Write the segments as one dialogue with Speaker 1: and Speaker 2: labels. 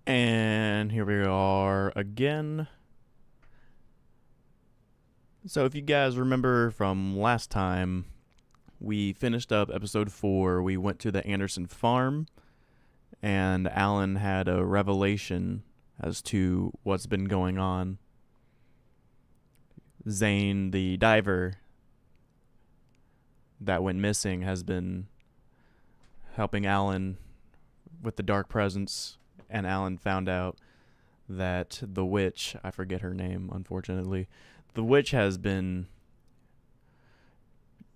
Speaker 1: And here we are again. So if you guys remember from last time, we finished up episode 4. We went to the Anderson farm, and Alan had a revelation as to what's been going on. Zane, the diver that went missing, has been helping Alan with the dark presence, and Alan found out that the witch, I forget her name, unfortunately, the witch has been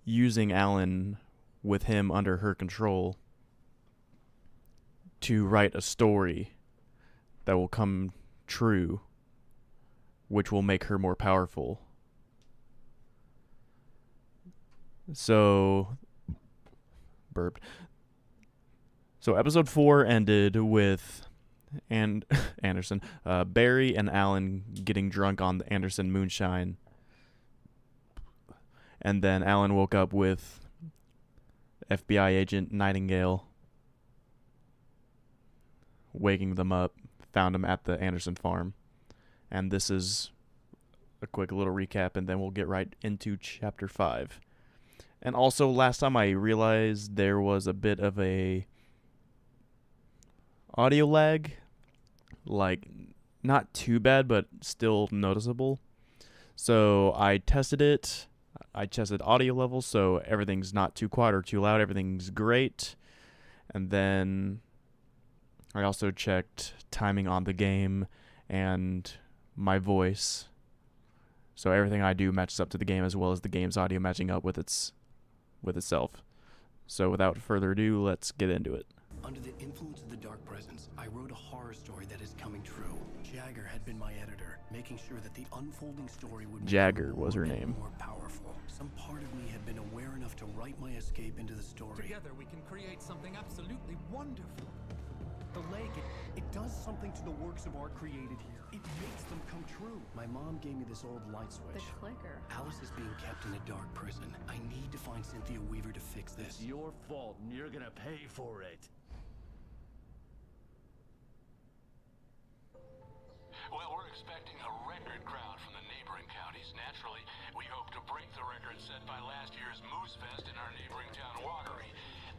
Speaker 1: using Alan with him under her control to write a story that will come true, which will make her more powerful. So, burped. So episode 4 ended with Anderson, Barry and Alan getting drunk on the Anderson moonshine. And then Alan woke up with FBI agent Nightingale waking them up, found him at the Anderson farm. And this is a quick little recap, and then we'll get right into chapter 5. And also, last time I realized there was a bit of a audio lag, like not too bad, but still noticeable. So I tested it. I tested audio levels, so everything's not too quiet or too loud. Everything's great. And then I also checked timing on the game and my voice. So everything I do matches up to the game, as well as the game's audio matching up with itself. So without further ado, let's get into it.
Speaker 2: Under the influence of the dark presence, I wrote a horror story that is coming true. Jagger had been my editor, making sure that the unfolding story would
Speaker 1: Jagger was her name.
Speaker 2: More powerful. Some part of me had been aware enough to write my escape into the story.
Speaker 3: Together we can create something absolutely wonderful.
Speaker 2: The lake, it does something to the works of art created here. It makes them come true. My mom gave me this old light switch.
Speaker 4: The clicker.
Speaker 2: Alice is being kept in a dark prison. I need to find Cynthia Weaver to fix this.
Speaker 5: It's your fault, and you're gonna pay for it.
Speaker 6: Well, we're expecting a record crowd from the neighboring counties. Naturally, we hope to break the record set by last year's Moose Fest in our neighboring town, Walkery.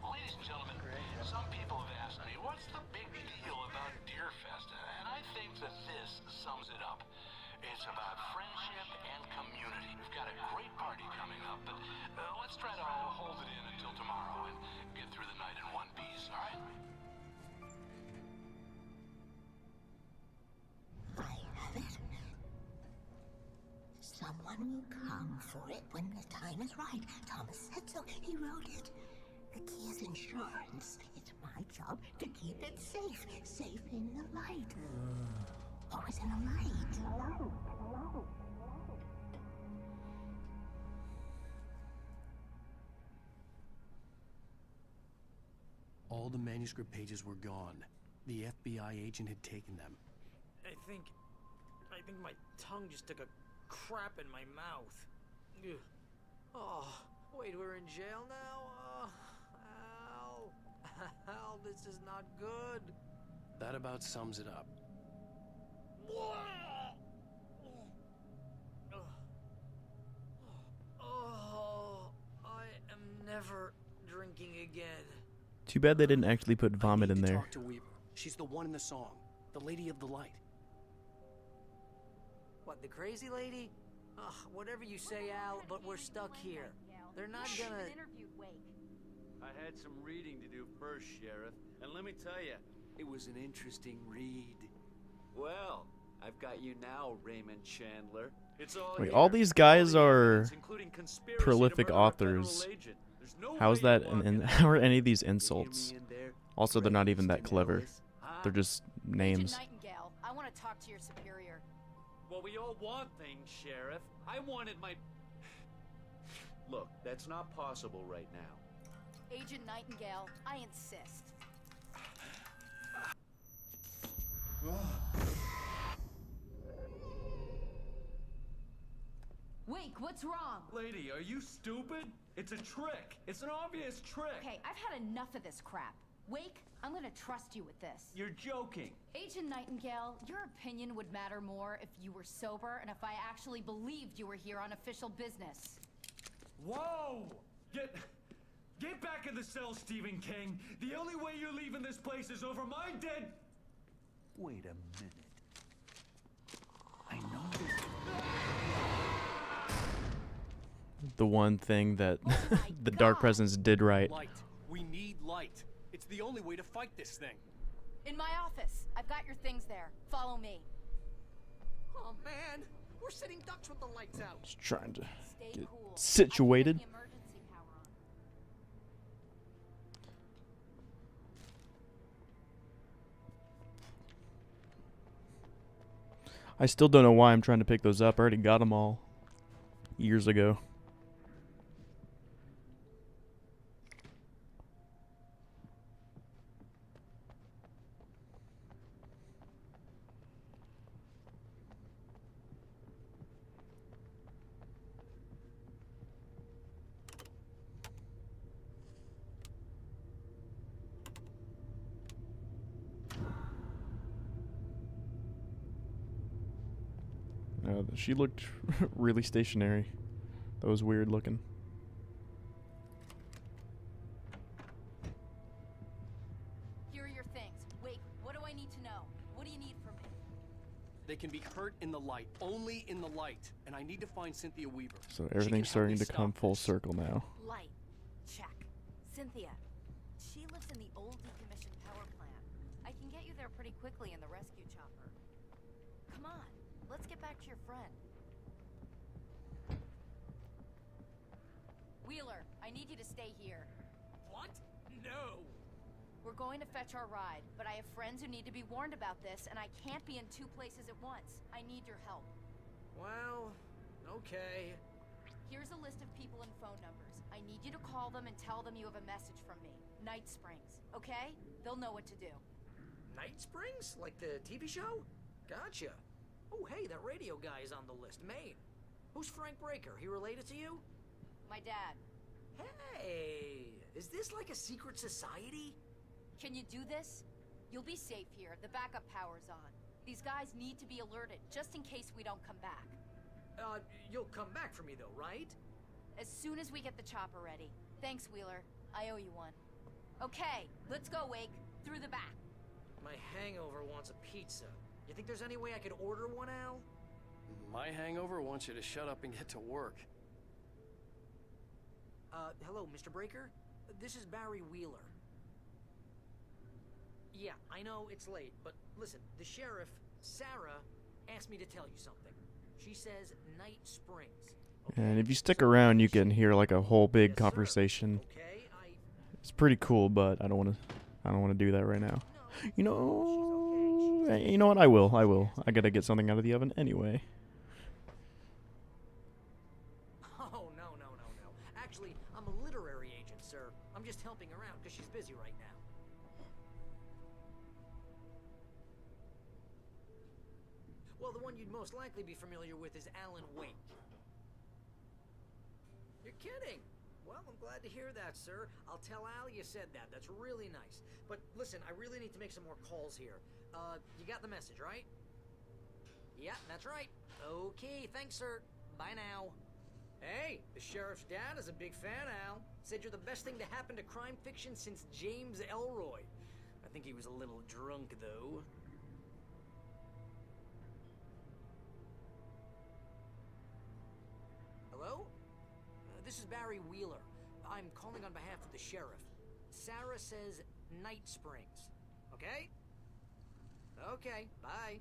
Speaker 6: Ladies and gentlemen, some people have asked me, what's the big deal about Deerfest? And I think that this sums it up. It's about friendship and community. We've got a great party coming up, but let's try to hold it in until tomorrow and get through the night in one piece, all right?
Speaker 7: I have it. Someone will come for it when the time is right. Thomas said so. He wrote it. The key is insurance. It's my job to keep it safe. Safe in the light. Always in the light. Hello. Hello.
Speaker 2: All the manuscript pages were gone. The FBI agent had taken them.
Speaker 8: I think my tongue just took a crap in my mouth. Ugh. Oh, wait, we're in jail now? Oh, Al. Al, this is not good.
Speaker 2: That about sums it up.
Speaker 8: Oh, I am never drinking again.
Speaker 1: Too bad they didn't actually put vomit
Speaker 2: I need
Speaker 1: in
Speaker 2: to
Speaker 1: there.
Speaker 2: talk to Weaver. She's the one in the song. The Lady of the Light.
Speaker 8: What, the crazy lady? Ugh, whatever you say, Al, but we're stuck here. They're not gonna...
Speaker 5: I had some reading to do first, Sheriff, and let me tell you, it was an interesting read. Well, I've got you now, Raymond Chandler. It's all
Speaker 1: Wait,
Speaker 5: here.
Speaker 1: all these guys
Speaker 5: All the
Speaker 1: are
Speaker 5: evidence, including conspiracy
Speaker 1: prolific
Speaker 5: to murder a federal
Speaker 1: authors.
Speaker 5: agent. There's no
Speaker 1: How is
Speaker 5: way
Speaker 1: that
Speaker 5: you walk in
Speaker 1: how are any of these
Speaker 5: there. You
Speaker 1: insults?
Speaker 5: hear me in there?
Speaker 1: Also, they're not even that
Speaker 5: Cranston
Speaker 1: clever.
Speaker 5: Ellis, huh?
Speaker 1: They're just names.
Speaker 4: Agent Nightingale, I want to talk to your superior.
Speaker 5: Well, we all want things, Sheriff. I wanted my... Look, that's not possible right now.
Speaker 4: Agent Nightingale, I insist. Wake, what's wrong?
Speaker 5: Lady, are you stupid? It's a trick. It's an obvious trick.
Speaker 4: Okay, I've had enough of this crap. Wake, I'm gonna trust you with this.
Speaker 5: You're joking.
Speaker 4: Agent Nightingale, your opinion would matter more if you were sober and if I actually believed you were here on official business.
Speaker 9: Whoa! Get back in the cell, Stephen King. The only way you're leaving this place is over my dead...
Speaker 5: Wait a minute. I know this.
Speaker 1: The one thing that
Speaker 4: Oh my
Speaker 1: the Dark
Speaker 4: God.
Speaker 1: Presence did right.
Speaker 2: Light. We need light. It's the only way to fight this thing.
Speaker 4: In my office. I've got your things there. Follow me.
Speaker 8: Oh man, we're sitting ducks with the lights out.
Speaker 1: Just trying to
Speaker 4: Stay
Speaker 1: get
Speaker 4: cool.
Speaker 1: situated.
Speaker 4: I can put the emergency power on.
Speaker 1: I still don't know why I'm trying to pick those up. I already got them all years ago. She looked really stationary. That was weird looking.
Speaker 4: Here are your things. Wait, what do I need to know? What do you need from me?
Speaker 2: They can be hurt in the light, only in the light. And I need to find Cynthia Weaver.
Speaker 1: So
Speaker 2: She
Speaker 1: everything's
Speaker 2: can help me
Speaker 1: starting to come
Speaker 2: stop
Speaker 1: full
Speaker 2: this.
Speaker 1: circle now.
Speaker 4: Light. Check. Cynthia. She lives in the old decommissioned power plant. I can get you there pretty quickly in the rescue chopper. Come on. Let's get back to your friend. Wheeler, I need you to stay here.
Speaker 8: What? No.
Speaker 4: We're going to fetch our ride, but I have friends who need to be warned about this, and I can't be in two places at once. I need your help.
Speaker 8: Well, okay.
Speaker 4: Here's a list of people and phone numbers. I need you to call them and tell them you have a message from me. Night Springs, okay? They'll know what to do.
Speaker 8: Night Springs? Like the TV show? Gotcha. Oh, hey, that radio guy is on the list. Maine. Who's Frank Breaker? He related to you?
Speaker 4: My dad.
Speaker 8: Hey, is this like a secret society?
Speaker 4: Can you do this? You'll be safe here. The backup power's on. These guys need to be alerted, just in case we don't come back.
Speaker 8: You'll come back for me though, right?
Speaker 4: As soon as we get the chopper ready. Thanks, Wheeler. I owe you one. Okay, let's go, Wake. Through the back.
Speaker 8: My hangover wants a pizza. You think there's any way I could order one, Al?
Speaker 2: My hangover wants you to shut up and get to work.
Speaker 8: Hello, Mr. Breaker? This is Barry Wheeler. Yeah, I know it's late, but listen, the sheriff, Sarah, asked me to tell you something. She says Night Springs.
Speaker 1: And if you stick around, you can hear like a whole big
Speaker 8: Yes, sir.
Speaker 1: conversation.
Speaker 8: Okay,
Speaker 1: It's pretty cool, but I don't want to do that right now. You know, you know what? I will. I gotta get something out of the oven anyway.
Speaker 8: Oh, no. Actually, I'm a literary agent, sir. I'm just helping her out because she's busy right now. Well, the one you'd most likely be familiar with is Alan Wake. You're kidding? Well, I'm glad to hear that, sir. I'll tell Al you said that. That's really nice. But listen, I really need to make some more calls here. You got the message, right? Yeah, that's right. Okay, thanks, sir. Bye now. Hey, the sheriff's dad is a big fan, Al. Said you're the best thing to happen to crime fiction since James Elroy. I think he was a little drunk, though. Hello? This is Barry Wheeler. I'm calling on behalf of the sheriff. Sarah says Night Springs. Okay? Okay, bye.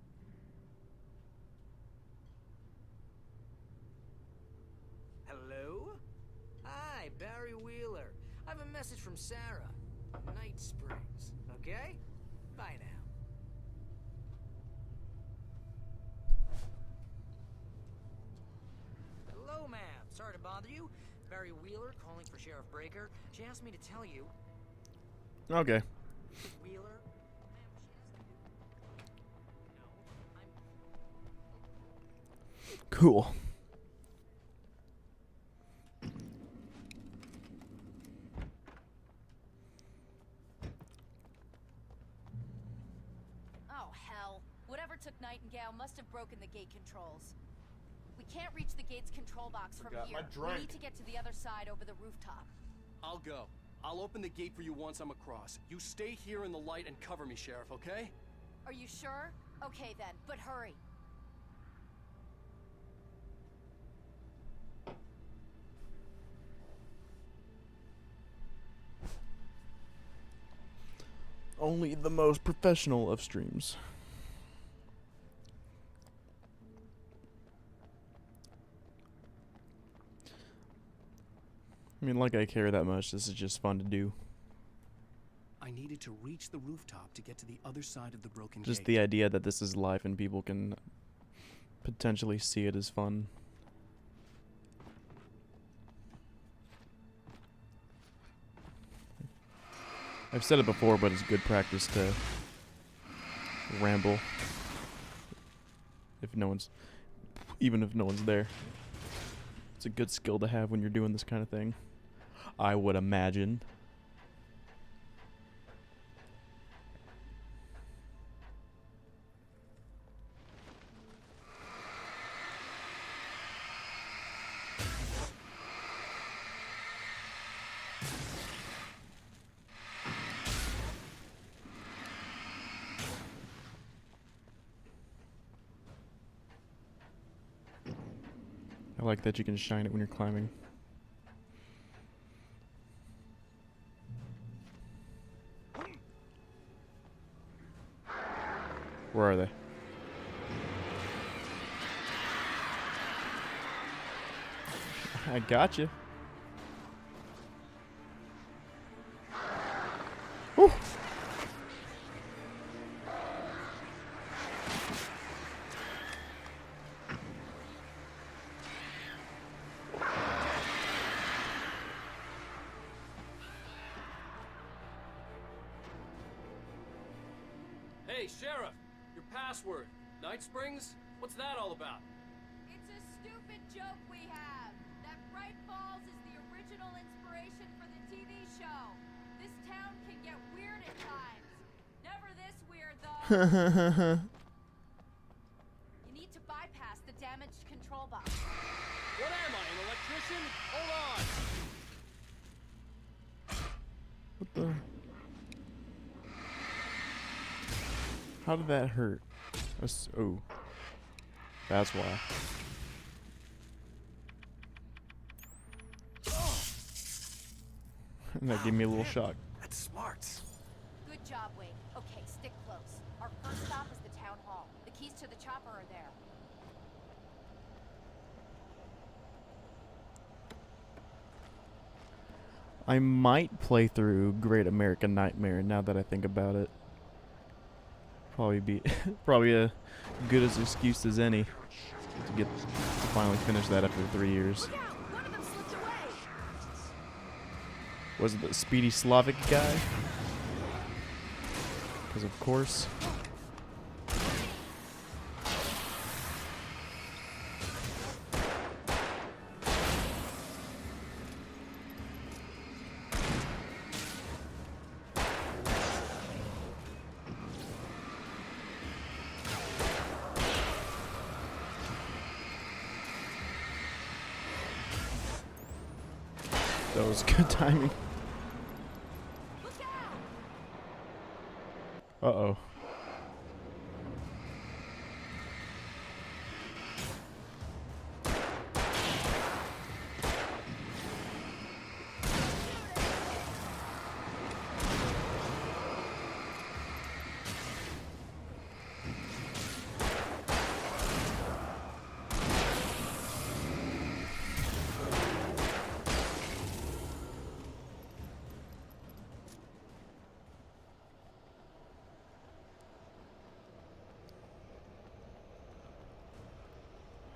Speaker 8: Hello? Hi, Barry Wheeler. I have a message from Sarah. Night Springs. Okay? Bye now. Hello, ma'am. Sorry to bother you. Barry Wheeler calling for Sheriff Breaker. She asked me to tell you.
Speaker 1: Okay.
Speaker 8: Wheeler?
Speaker 1: Cool.
Speaker 4: took Nightingale must have broken the gate controls. We can't reach the gate's control box from
Speaker 10: Forgot
Speaker 4: here.
Speaker 10: my
Speaker 4: We
Speaker 10: drink.
Speaker 4: need to get to the other side over the rooftop.
Speaker 2: I'll go. I'll open the gate for you once I'm across. You stay here in the light and cover me, Sheriff, okay?
Speaker 4: Are you sure? Okay then, but hurry.
Speaker 1: Only the most professional of streams. I mean, like I care that much. This is just fun to do.
Speaker 2: I needed to reach the rooftop to get to the other side of the broken
Speaker 1: Just
Speaker 2: gate.
Speaker 1: the idea that this is live and people can potentially see it is fun. I've said it before, but it's good practice to ramble. Even if no one's there. It's a good skill to have when you're doing this kind of thing, I would imagine. I like that you can shine it when you're climbing. Where are they? I got you. Whew.
Speaker 2: Hey, Sheriff! Your password. Night Springs? What's that all about?
Speaker 4: It's a stupid joke we have. That Bright Falls is the original inspiration for the TV show. This town can get weird at times. Never this weird, though. You need to bypass the damaged control box.
Speaker 2: What am I, an electrician? Hold on!
Speaker 1: What the? How did that hurt? Oh. That's why. That gave me a little shock.
Speaker 2: That's smart.
Speaker 4: Good job, Wade. Okay, stick close. Our first stop is the town hall. The keys to the chopper are there.
Speaker 1: I might play through Great American Nightmare now that I think about it. Probably a good as excuse as any to finally finish that after 3 years.
Speaker 4: Look out! One of them slipped away!
Speaker 1: Was it the Speedy Slavic guy? Because of course. That was good timing.
Speaker 4: Look out!
Speaker 1: Uh-oh.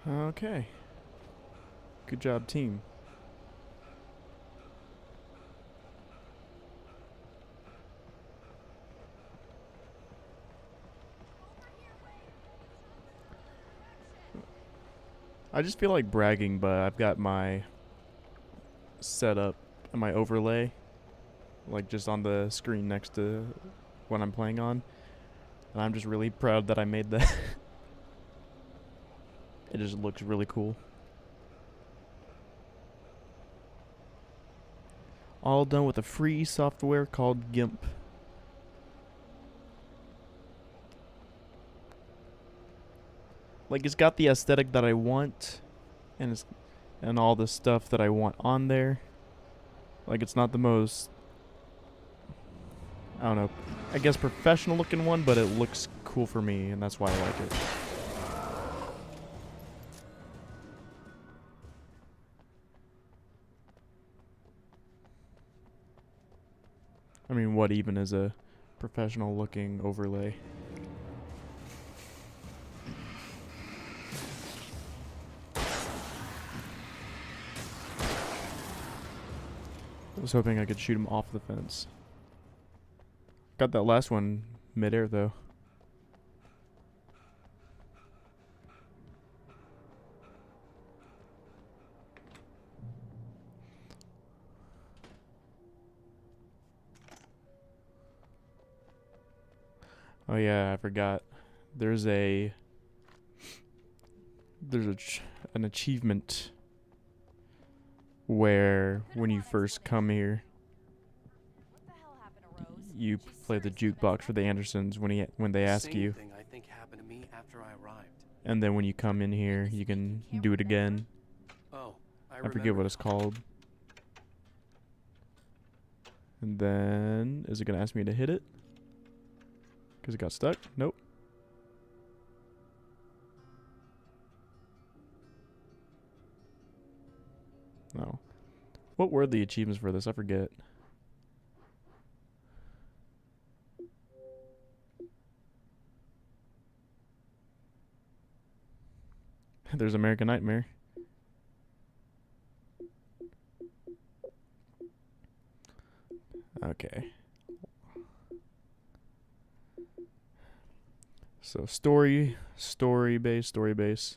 Speaker 1: Okay. Good job, team. I just feel like bragging, but I've got my setup and my overlay like just on the screen next to what I'm playing on. And I'm just really proud that I made that. It just looks really cool. All done with a free software called GIMP. Like, it's got the aesthetic that I want, and all the stuff that I want on there. Like, it's not the most, I don't know, I guess professional looking one, but it looks cool for me, and that's why I like it. I mean, what even is a professional looking overlay? I was hoping I could shoot him off the fence. Got that last one midair though. Oh yeah, I forgot. There's an achievement where when you first come here, you play the jukebox for the Andersons when they ask
Speaker 2: Same
Speaker 1: you,
Speaker 2: thing I think happened to me after I arrived.
Speaker 1: and then when you come in here, you can do it again.
Speaker 2: Oh,
Speaker 1: I forget what it's called. And then, is it gonna ask me to hit it? Because it got stuck? Nope. No. What were the achievements for this? I forget. There's American Nightmare. Okay. So story base.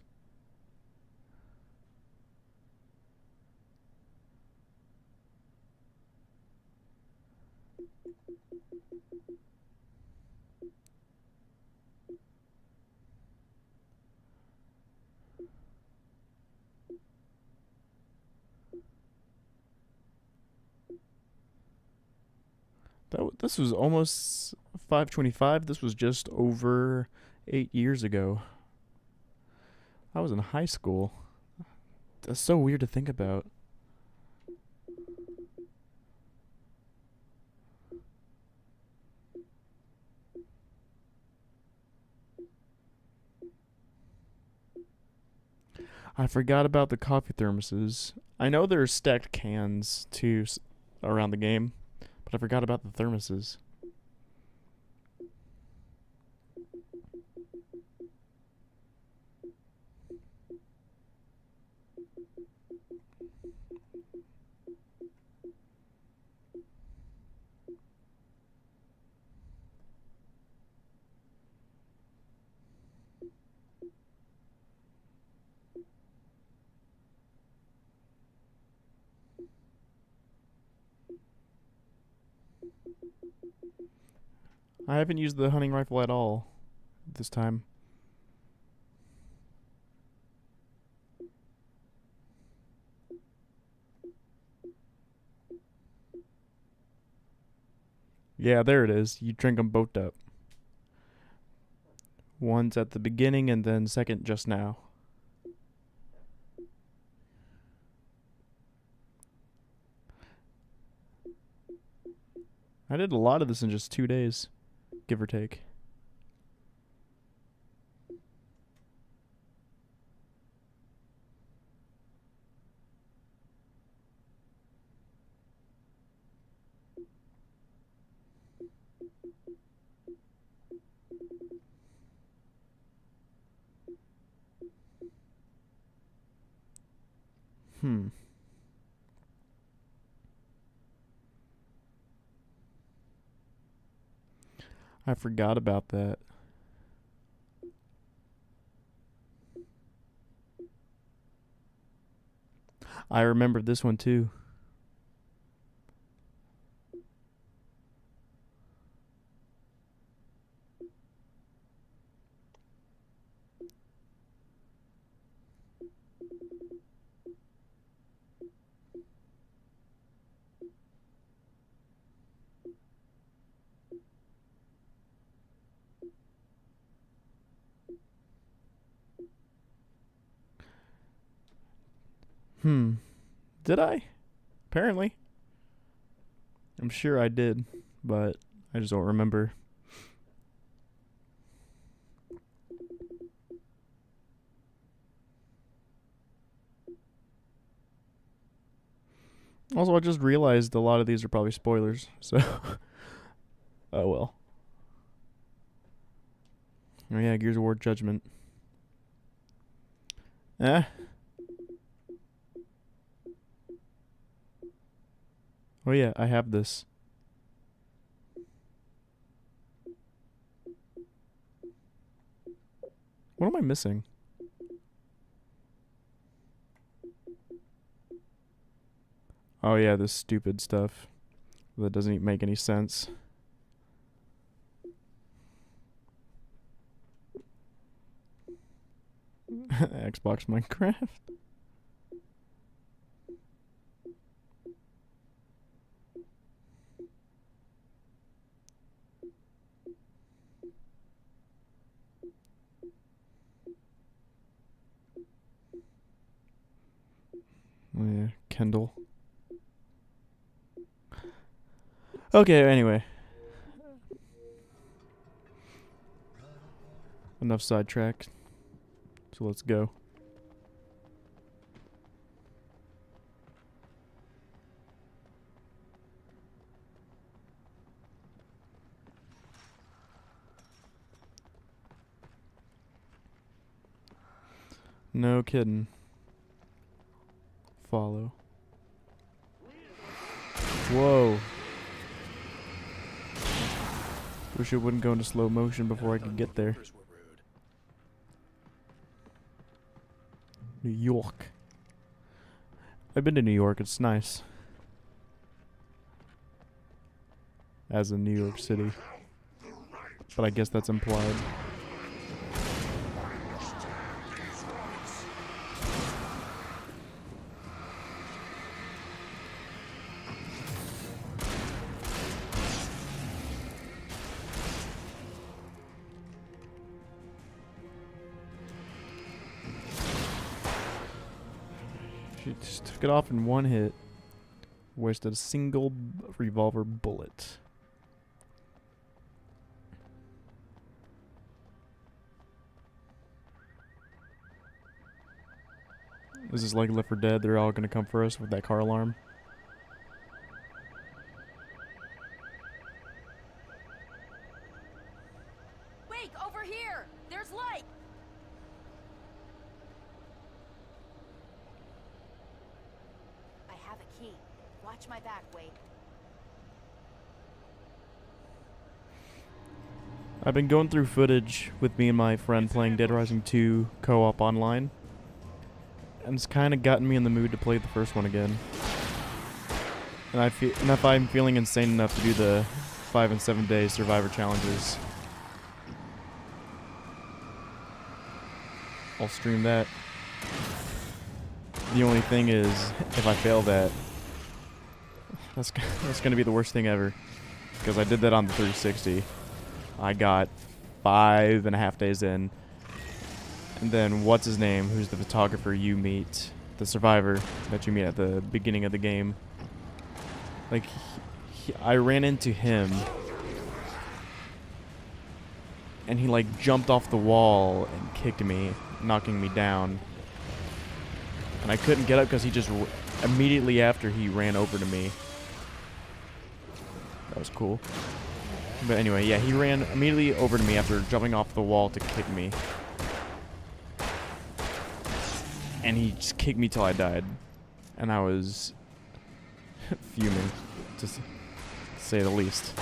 Speaker 1: This was almost 525. This was just over 8 years ago. I was in high school. That's so weird to think about. I forgot about the coffee thermoses. I know there's stacked cans too around the game, but I forgot about the thermoses. I haven't used the hunting rifle at all this time. Yeah, there it is. You drink them both up. One's at the beginning and then second just now. I did a lot of this in just 2 days, give or take. I forgot about that. I remember this one too. Did I? Apparently. I'm sure I did, but I just don't remember. Also, I just realized a lot of these are probably spoilers, so oh well. Oh yeah, Gears of War Judgment. Eh. Oh yeah, I have this. What am I missing? Oh yeah, this stupid stuff that doesn't even make any sense. Xbox Minecraft. Oh yeah, Kendall. Okay, anyway. Enough sidetracked. So let's go. No kidding. Follow. Whoa. Wish it wouldn't go into slow motion before I could get there. New York. I've been to New York, it's nice. As in New York City. But I guess that's implied. She just took it off in one hit. Wasted a single revolver bullet. This is like Left 4 Dead. They're all gonna come for us with that car alarm.
Speaker 4: Wake, over here! There's light! I have a key. Watch my back, Wade.
Speaker 1: I've been going through footage with me and my friend playing Dead Rising 2 co-op online. And it's kind of gotten me in the mood to play the first one again. And if I'm feeling insane enough to do the 5 and 7 day survivor challenges, I'll stream that. The only thing is, if I fail that, that's gonna be the worst thing ever. Because I did that on the 360. I got 5.5 days in. And then, what's his name, who's the photographer you meet, the survivor that you meet at the beginning of the game. Like, I ran into him, and he, like, jumped off the wall and kicked me, knocking me down. And I couldn't get up because he just, immediately after, he ran over to me. That was cool. But anyway, yeah, he ran immediately over to me after jumping off the wall to kick me. And he just kicked me till I died. And I was fuming, to say the least.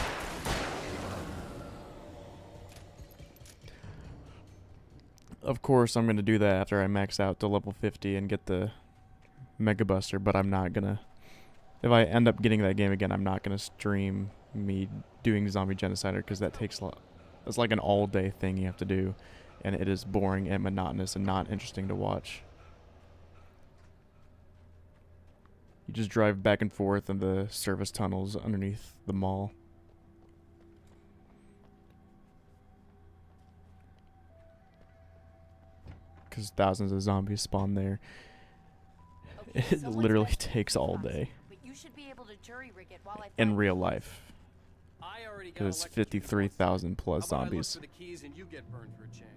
Speaker 1: Of course, I'm going to do that after I max out to level 50 and get the Mega Buster, but I'm not going to... If I end up getting that game again, I'm not going to stream me doing Zombie Genocider, because that takes a lot... It's like an all-day thing you have to do, and it is boring and monotonous and not interesting to watch. You just drive back and forth in the service tunnels underneath the mall. Because thousands of zombies spawn there. It literally takes all day
Speaker 4: But you should be able to jury rig it while I
Speaker 1: in
Speaker 4: find
Speaker 1: real life.
Speaker 2: I already got
Speaker 1: Because it's
Speaker 2: electrocuted
Speaker 1: 53,000
Speaker 2: once.
Speaker 1: plus
Speaker 2: How about I look
Speaker 1: zombies.
Speaker 2: for the keys and you get burned for a change?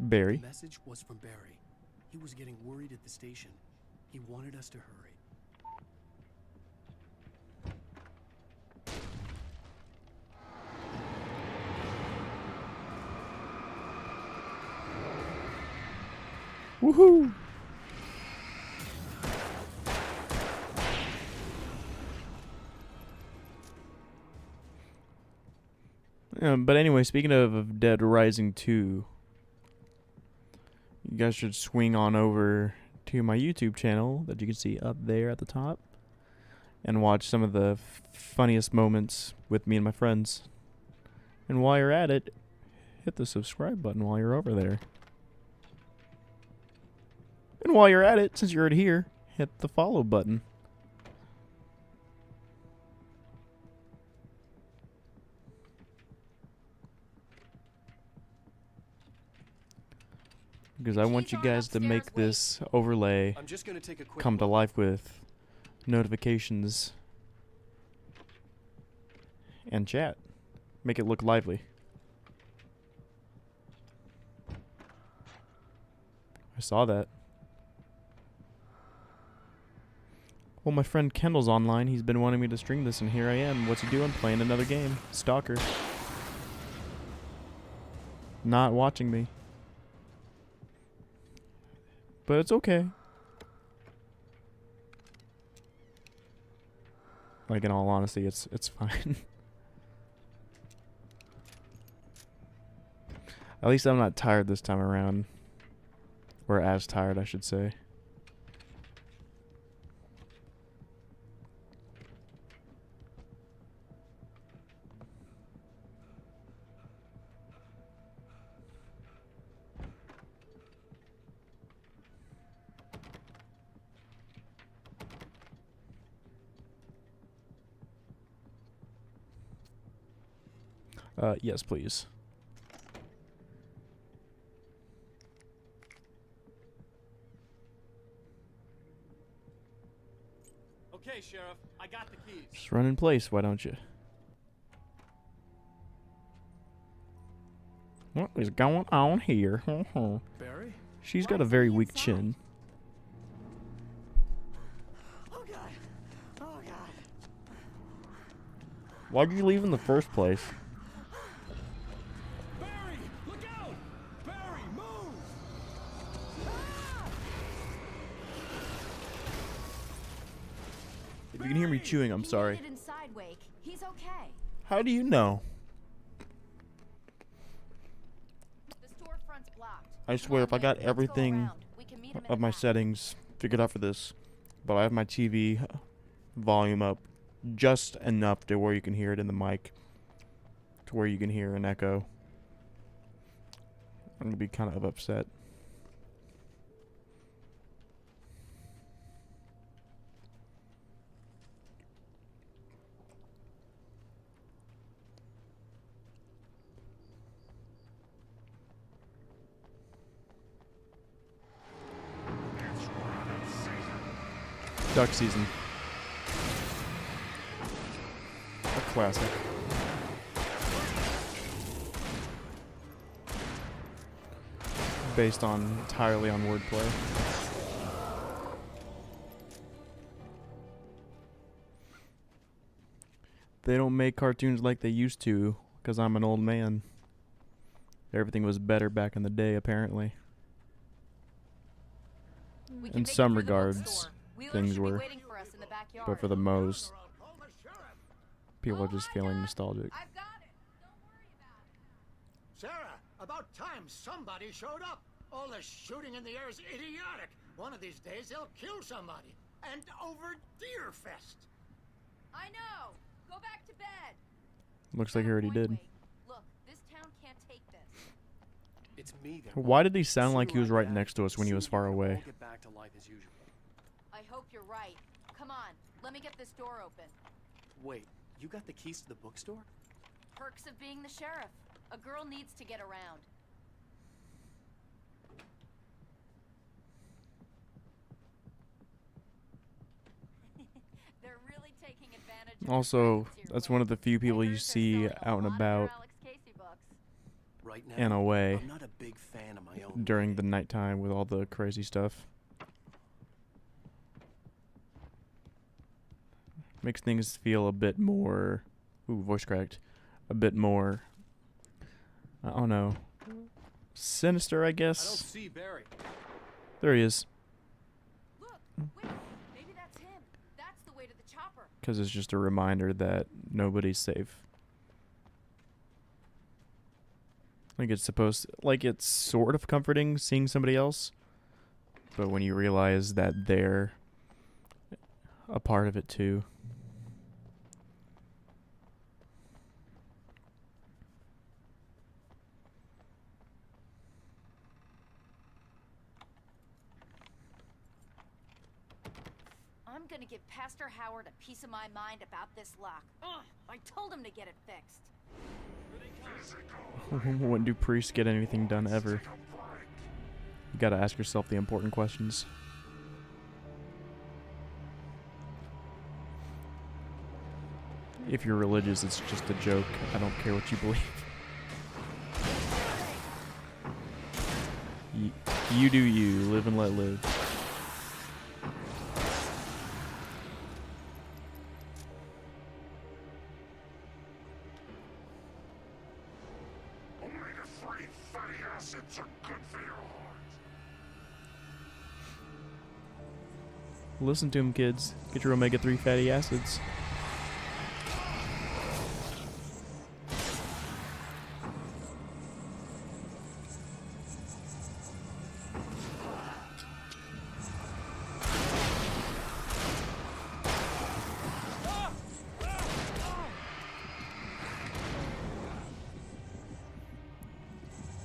Speaker 1: Barry.
Speaker 2: The message was from Barry. He was getting worried at the station. He wanted us to hurry.
Speaker 1: Woohoo! But anyway, speaking of Dead Rising 2, you guys should swing on over to my YouTube channel that you can see up there at the top and watch some of the funniest moments with me and my friends. And while you're at it, hit the subscribe button while you're over there. And while you're at it, since you're already here, hit the follow button. Because I want you guys to make this overlay
Speaker 2: I'm just gonna take a quick
Speaker 1: come to
Speaker 2: look.
Speaker 1: life with notifications and chat. Make it look lively. I saw that. Well, my friend Kendall's online. He's been wanting me to stream this, and here I am. What's he doing? Playing another game. Stalker. Not watching me. But it's okay. Like, in all honesty, it's fine. At least I'm not tired this time around. Or as tired, I should say. Yes, please.
Speaker 2: Okay, Sheriff, I got the keys.
Speaker 1: Just run in place, why don't you? What is going on here?
Speaker 2: Barry?
Speaker 1: She's got a very weak chin.
Speaker 8: Oh God. Oh God.
Speaker 1: Why'd you leave in the first place?
Speaker 9: Barry, look out! Barry, move!
Speaker 1: If you can hear me chewing, I'm sorry.
Speaker 4: He made it inside, Wake. He's okay.
Speaker 1: How do you know?
Speaker 4: The storefront's blocked.
Speaker 1: I swear, if I got
Speaker 4: Let's go
Speaker 1: everything
Speaker 4: around. We can meet him in
Speaker 1: of
Speaker 4: the
Speaker 1: my
Speaker 4: back.
Speaker 1: settings figured out for this, but I have my TV volume up just enough to where you can hear it in the mic, to where you can hear an echo. I'm gonna be kind of upset. Duck season. A classic. Based on entirely on wordplay. They don't make cartoons like they used to, because I'm an old man. Everything was better back in the day, apparently.
Speaker 4: We can
Speaker 1: In
Speaker 4: make it
Speaker 1: some
Speaker 4: through the
Speaker 1: regards,
Speaker 4: bookstore. Wheeler
Speaker 1: things
Speaker 4: should be
Speaker 1: were.
Speaker 4: waiting for us in the backyard.
Speaker 1: But for the most, people are just feeling nostalgic.
Speaker 4: I've got it. Don't worry about it.
Speaker 10: Sarah, about time somebody showed up. All the shooting in the air is idiotic. One of these days they'll kill somebody. And over Deerfest.
Speaker 4: I know. Go back to bed.
Speaker 1: Looks like he already did.
Speaker 4: Look, this town can't take this.
Speaker 2: It's me that
Speaker 1: Why did he sound like he was right next to us when he was far away?
Speaker 2: We'll get back to life as usual.
Speaker 4: I hope you're right. Come on, let me get this door open.
Speaker 2: Wait, You got the keys to the bookstore?
Speaker 4: Perks of being the sheriff. A girl needs to get around. They're really taking advantage of
Speaker 1: Also, that's one of the few people you see out and about
Speaker 2: Right now,
Speaker 1: in a way
Speaker 2: I'm not a big fan of my own
Speaker 1: during the nighttime with all the crazy stuff. Makes things feel a bit more, ooh, voice cracked, a bit more, I don't know, sinister, I
Speaker 2: I don't
Speaker 1: guess.
Speaker 2: see Barry.
Speaker 1: There he is.
Speaker 4: Look, wait, maybe that's him. That's the way to the chopper.
Speaker 1: Because it's just a reminder that nobody's safe. Like it's sort of comforting seeing somebody else, but when you realize that they're a part of it too.
Speaker 4: I'm gonna give Pastor Howard a piece of my mind about this lock. Ugh, I told him to get it fixed.
Speaker 1: When do priests get anything done ever? You gotta ask yourself the important questions. If you're religious, it's just a joke. I don't care what you believe. You do you. Live and let live.
Speaker 6: Omega-3 fatty acids are good for your heart.
Speaker 1: Listen to him, kids. Get your omega-3 fatty acids.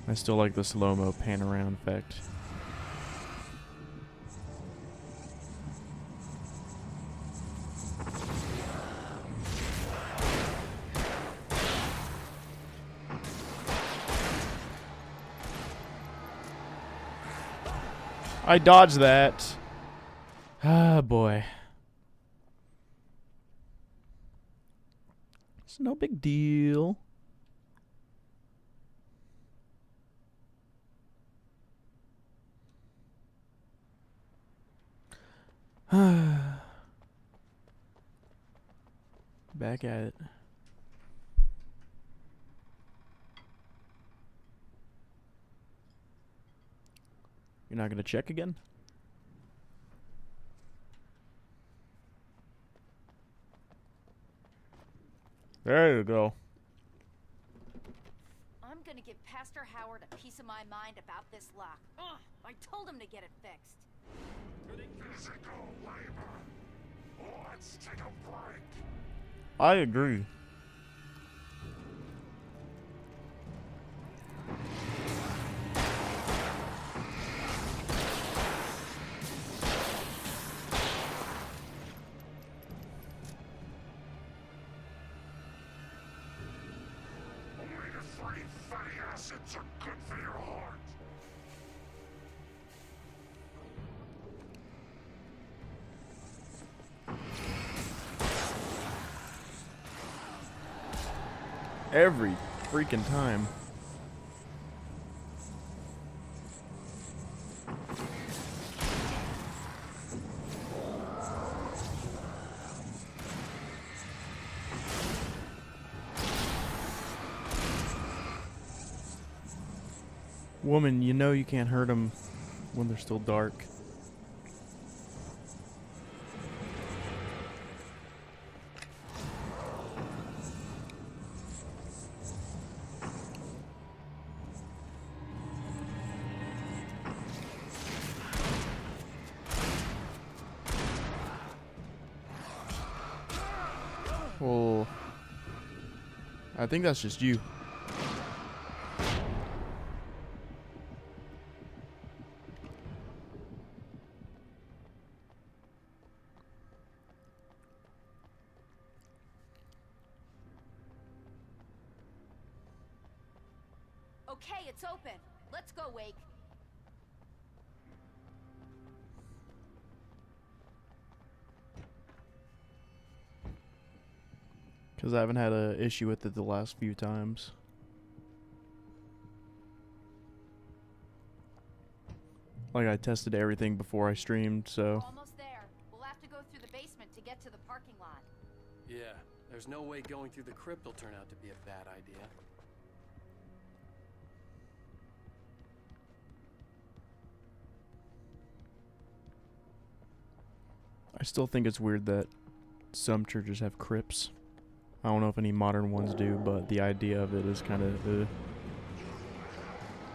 Speaker 1: I still like the slow-mo pan around effect. I dodged that. Ah, boy. It's no big deal. Back at it. You're not gonna check again? There you go.
Speaker 4: I'm gonna give Pastor Howard a piece of my mind about this lock. Ugh, I told him to get it fixed.
Speaker 6: Physical labor. Let's take a break.
Speaker 1: I agree.
Speaker 6: Omega-3 fatty acids are good for your heart.
Speaker 1: Every freaking time. Woman, you know you can't hurt them when they're still dark. Well, I think that's just you.
Speaker 4: Okay, it's open. Let's go, Wake.
Speaker 1: Because I haven't had an issue with it the last few times. Like, I tested everything before I streamed, so...
Speaker 4: Almost there. We'll have to go through the basement to get to the parking lot.
Speaker 2: Yeah, there's no way going through the crypt will turn out to be a bad idea.
Speaker 1: I still think it's weird that some churches have crypts. I don't know if any modern ones do, but the idea of it is kind of...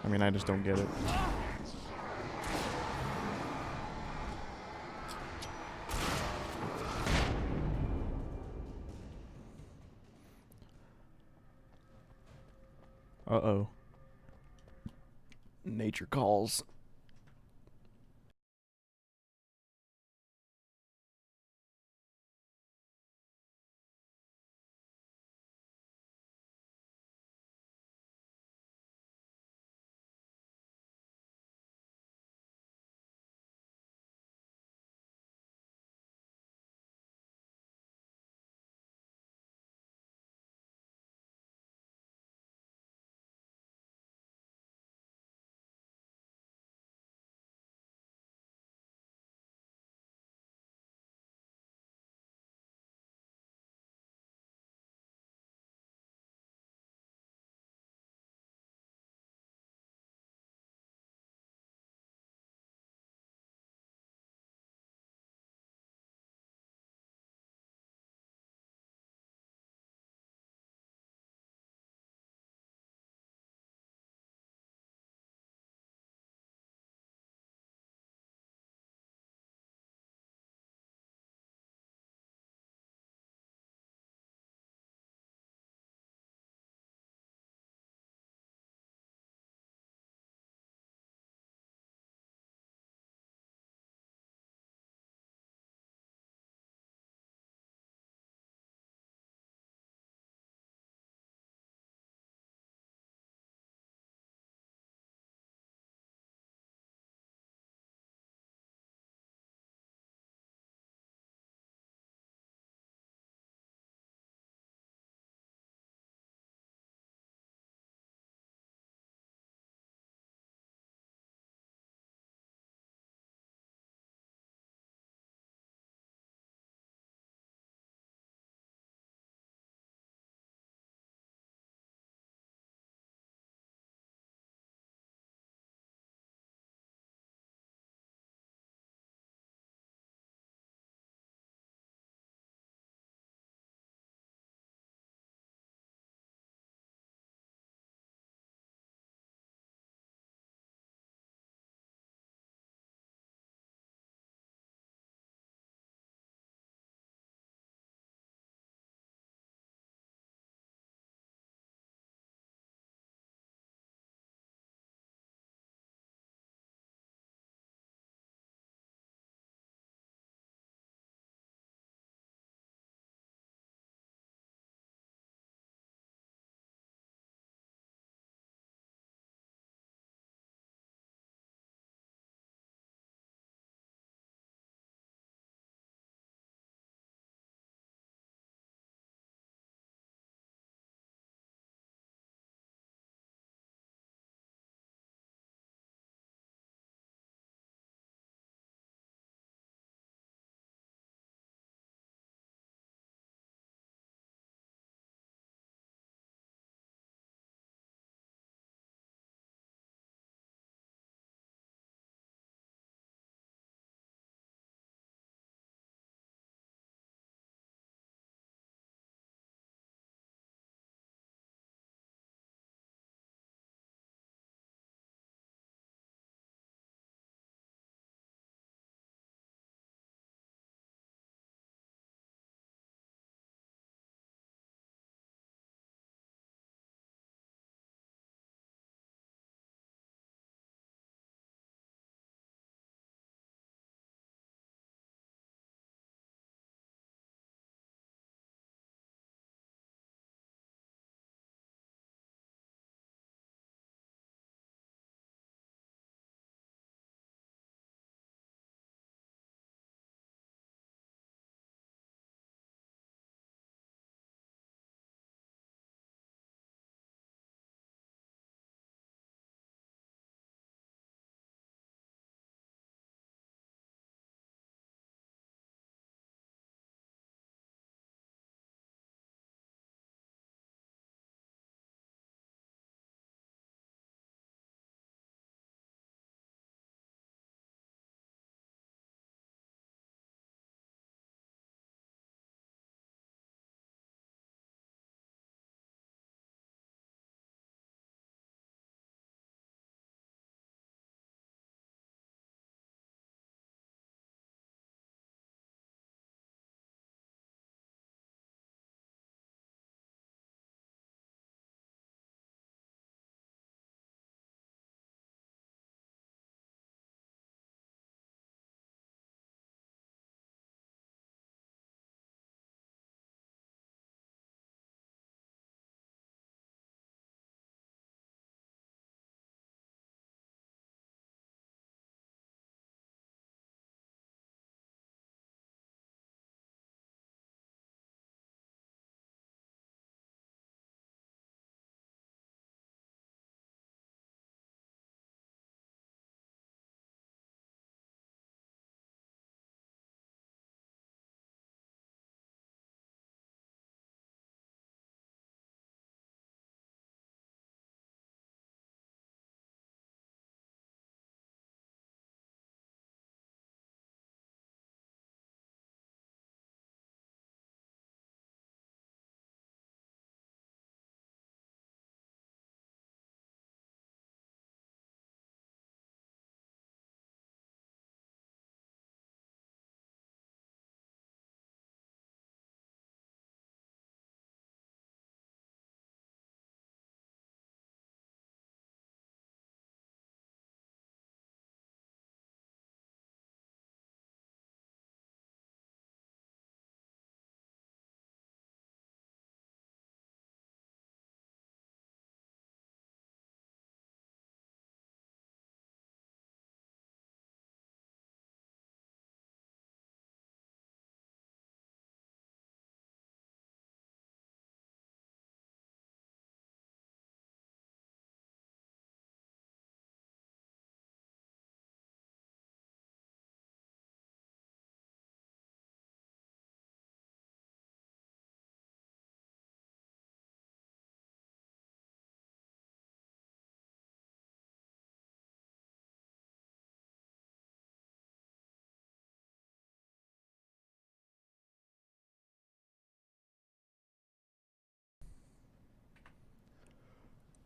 Speaker 1: I mean, I just don't get it. Uh-oh. Nature calls.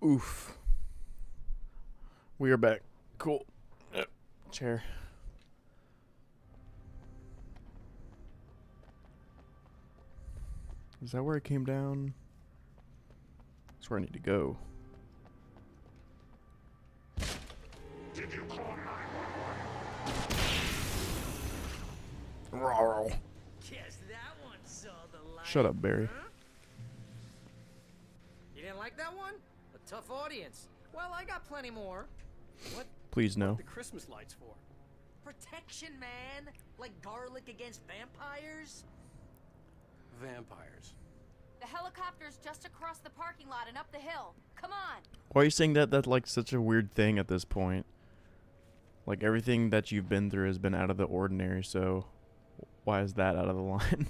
Speaker 1: Oof. We are back. Cool. Yep. Chair. Is that where it came down? That's where I need to go.
Speaker 10: Did you call 911?
Speaker 1: Rawr.
Speaker 8: Guess that one saw the light.
Speaker 1: Shut up, Barry.
Speaker 8: Huh? You didn't like that one? A tough audience. Well, I got plenty more.
Speaker 2: What?
Speaker 1: Please no.
Speaker 2: What are the Christmas lights for?
Speaker 8: Protection, man. Like garlic against vampires.
Speaker 2: Vampires.
Speaker 4: The helicopter's just across the parking lot and up the hill. Come on.
Speaker 1: Why are you saying that? That's like such a weird thing at this point. Like everything that you've been through has been out of the ordinary, so why is that out of the line?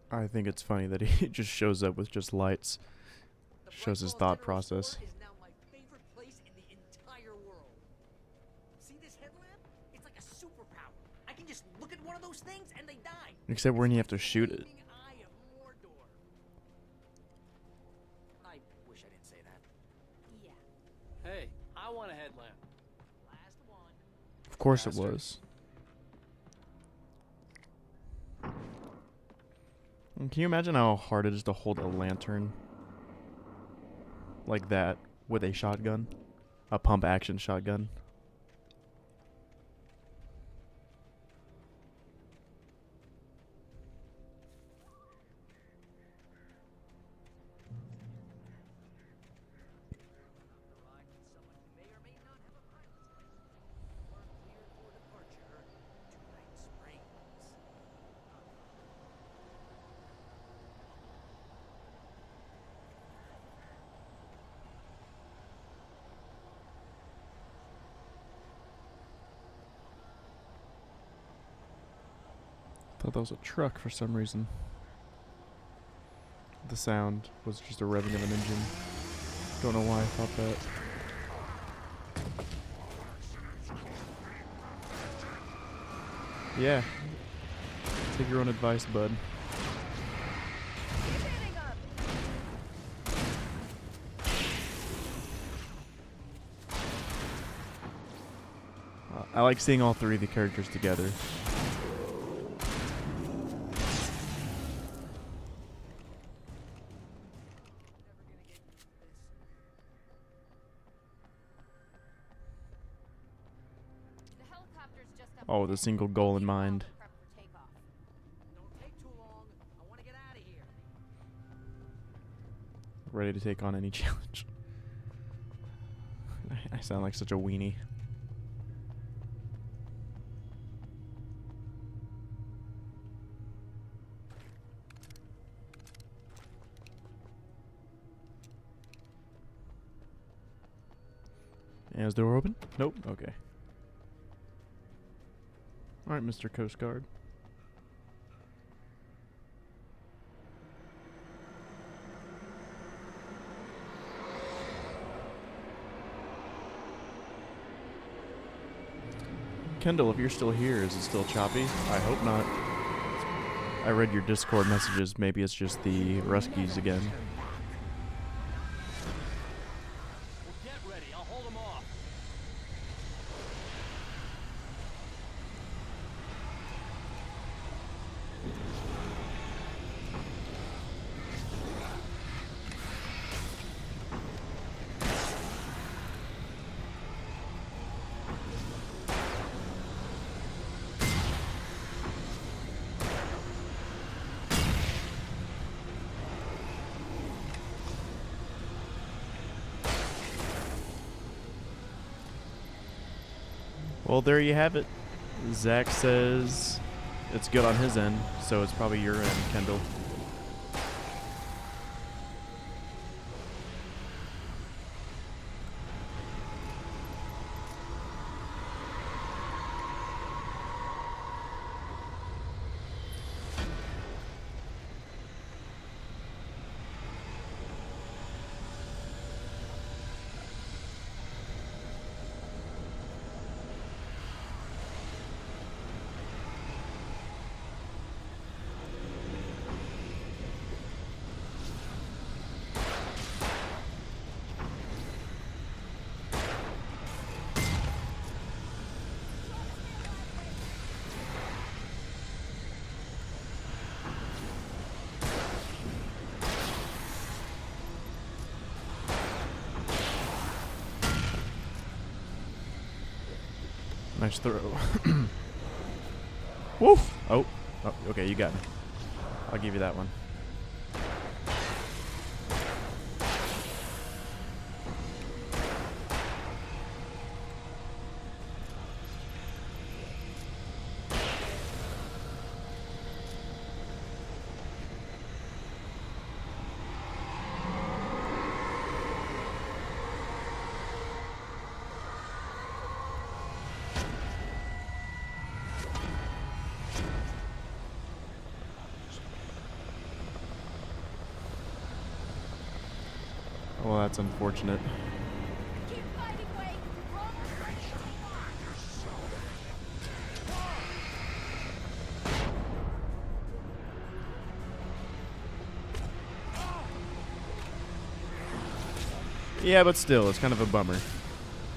Speaker 1: I think it's funny that he just shows up with just lights. Shows his thought process.
Speaker 8: Is now my favorite place in the entire world. See this headlamp? It's like a superpower. I can just look at one of those things and they die.
Speaker 1: Except when you have to shoot it.
Speaker 8: Eye of Mordor. I wish I didn't say that.
Speaker 4: Yeah.
Speaker 2: Hey, I want a headlamp.
Speaker 8: Last one.
Speaker 1: Of course it
Speaker 2: Bastard.
Speaker 1: was. And can you imagine how hard it is to hold a lantern like that with a shotgun? A pump action shotgun? Thought that was a truck for some reason. The sound was just a revving of an engine. Don't know why I thought that. Yeah. Take your own advice, bud. I like seeing all three of the characters together. Oh, with a single goal in mind.
Speaker 8: Don't take too long. I want to get out of here.
Speaker 1: Ready to take on any challenge. I sound like such a weenie. And is the door open? Nope. Okay. Alright, Mr. Coast Guard. Kendall, if you're still here, is it still choppy? I hope not. I read your Discord messages. Maybe it's just the Ruskies again.
Speaker 5: Well, get ready. I'll hold them off.
Speaker 1: Well, there you have it. Zach says it's good on his end, so it's probably your end, Kendall. Nice throw. Woof! Oh, okay, you got me. I'll give you that one. Well, that's unfortunate.
Speaker 4: Keep fighting, Wake.
Speaker 1: Yeah, but still, it's kind of a bummer.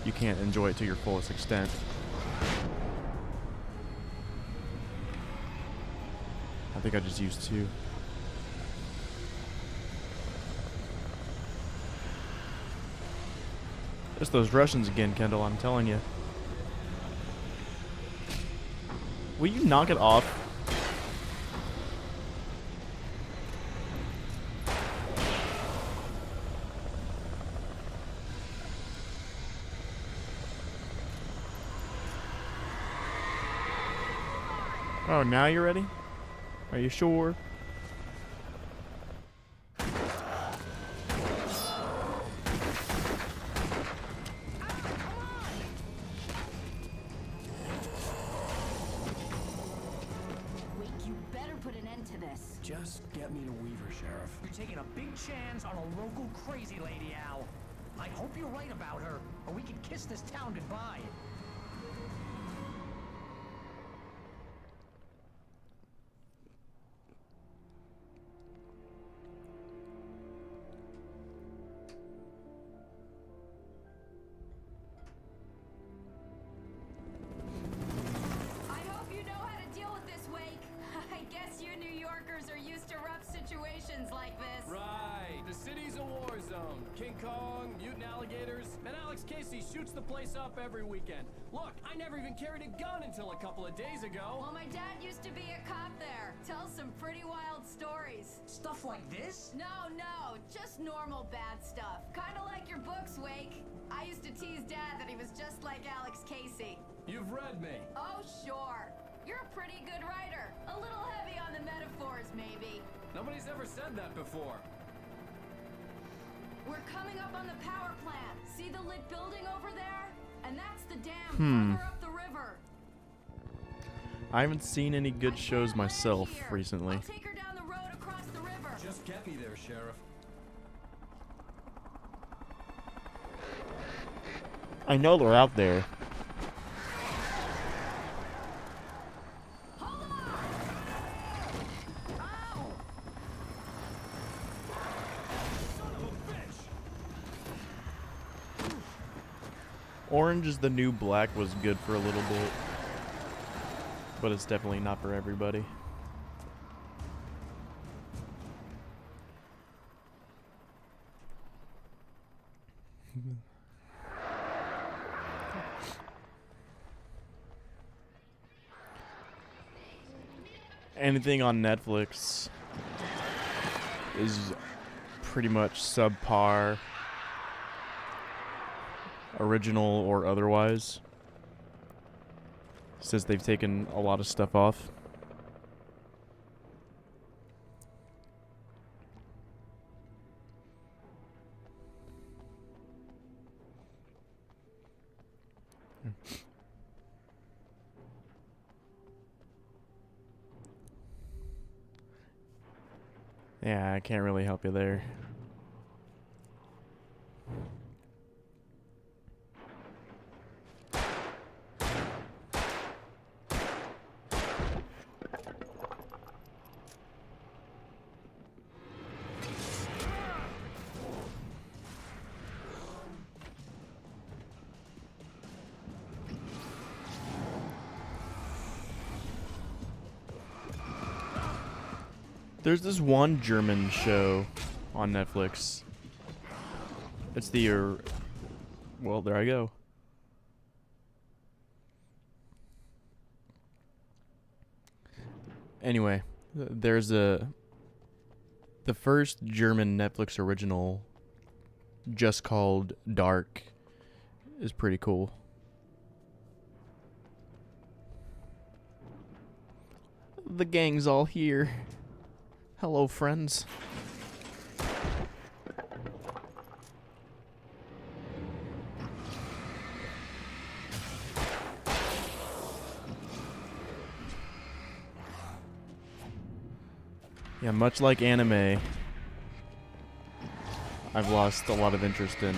Speaker 1: You can't enjoy it to your fullest extent. I think I just used 2. It's those Russians again, Kendall, I'm telling you. Will you knock it off? Oh, now you're ready? Are you sure?
Speaker 2: Just get me to Weaver, Sheriff.
Speaker 10: You're taking a big chance on a local crazy lady, Al. I hope you're right about her, or we can kiss this town goodbye.
Speaker 4: Like this.
Speaker 11: Right. The city's a war zone. King Kong, mutant alligators, and Alex Casey shoots the place up every weekend. Look, I never even carried a gun until a couple of days ago.
Speaker 4: Well, my dad used to be a cop there. Tells some pretty wild stories.
Speaker 10: Stuff like this?
Speaker 4: No, just normal bad stuff. Kinda like your books, Wake. I used to tease Dad that he was just like Alex Casey.
Speaker 11: You've read me.
Speaker 4: Oh, sure. You're a pretty good writer. A little heavy on the metaphors, maybe.
Speaker 11: Nobody's ever said that before.
Speaker 4: We're coming up on the power plant. See the lit building over there? And that's the dam further up the river.
Speaker 1: I haven't seen any good shows myself recently.
Speaker 4: I'll take her down the road across the river.
Speaker 11: Just get me there, Sheriff.
Speaker 1: I know they're out there. Orange is the New Black was good for a little bit, but it's definitely not for everybody. Anything on Netflix is pretty much subpar, original or otherwise, since they've taken a lot of stuff off. Yeah, I can't really help you there. There's this one German show on Netflix. It's the, well, there I go. Anyway, there's the first German Netflix original, just called Dark, is pretty cool. The gang's all here. Hello, friends. Yeah, much like anime, I've lost a lot of interest in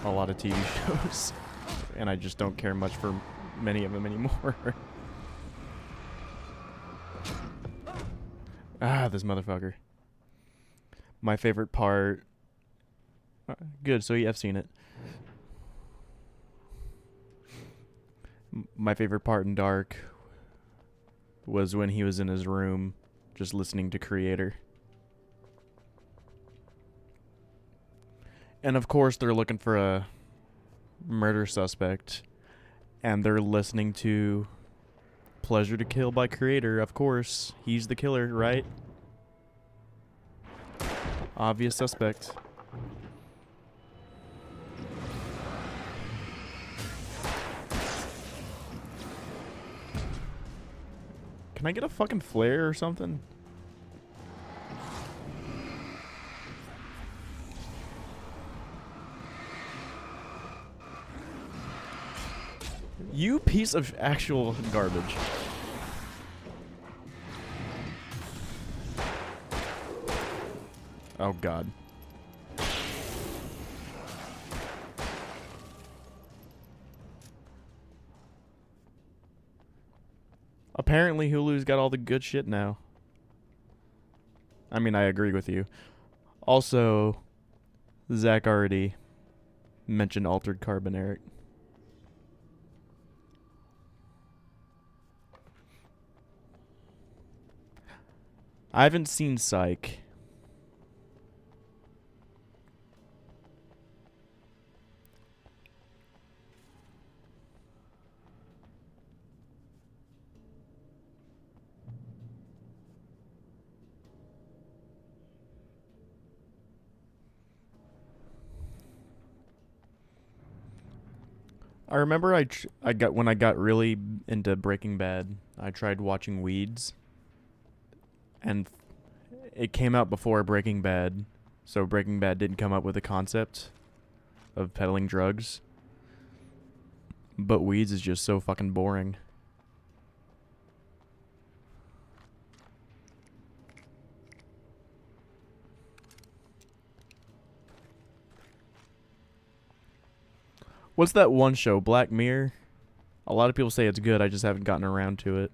Speaker 1: a lot of TV shows, and I just don't care much for many of them anymore. This motherfucker. My favorite part... Good, so I've seen it. My favorite part in Dark was when he was in his room just listening to Creator. And of course they're looking for a murder suspect, and they're listening to Pleasure to Kill by Creator. Of course, he's the killer, right? Obvious suspect. Can I get a fucking flare or something? You piece of actual garbage. Oh god. Apparently Hulu's got all the good shit now. I mean, I agree with you. Also, Zach already mentioned Altered Carbon, Eric. I haven't seen Psych. I remember when I got really into Breaking Bad, I tried watching Weeds, and it came out before Breaking Bad, so Breaking Bad didn't come up with the concept of peddling drugs. But Weeds is just so fucking boring. What's that one show, Black Mirror? A lot of people say it's good, I just haven't gotten around to it.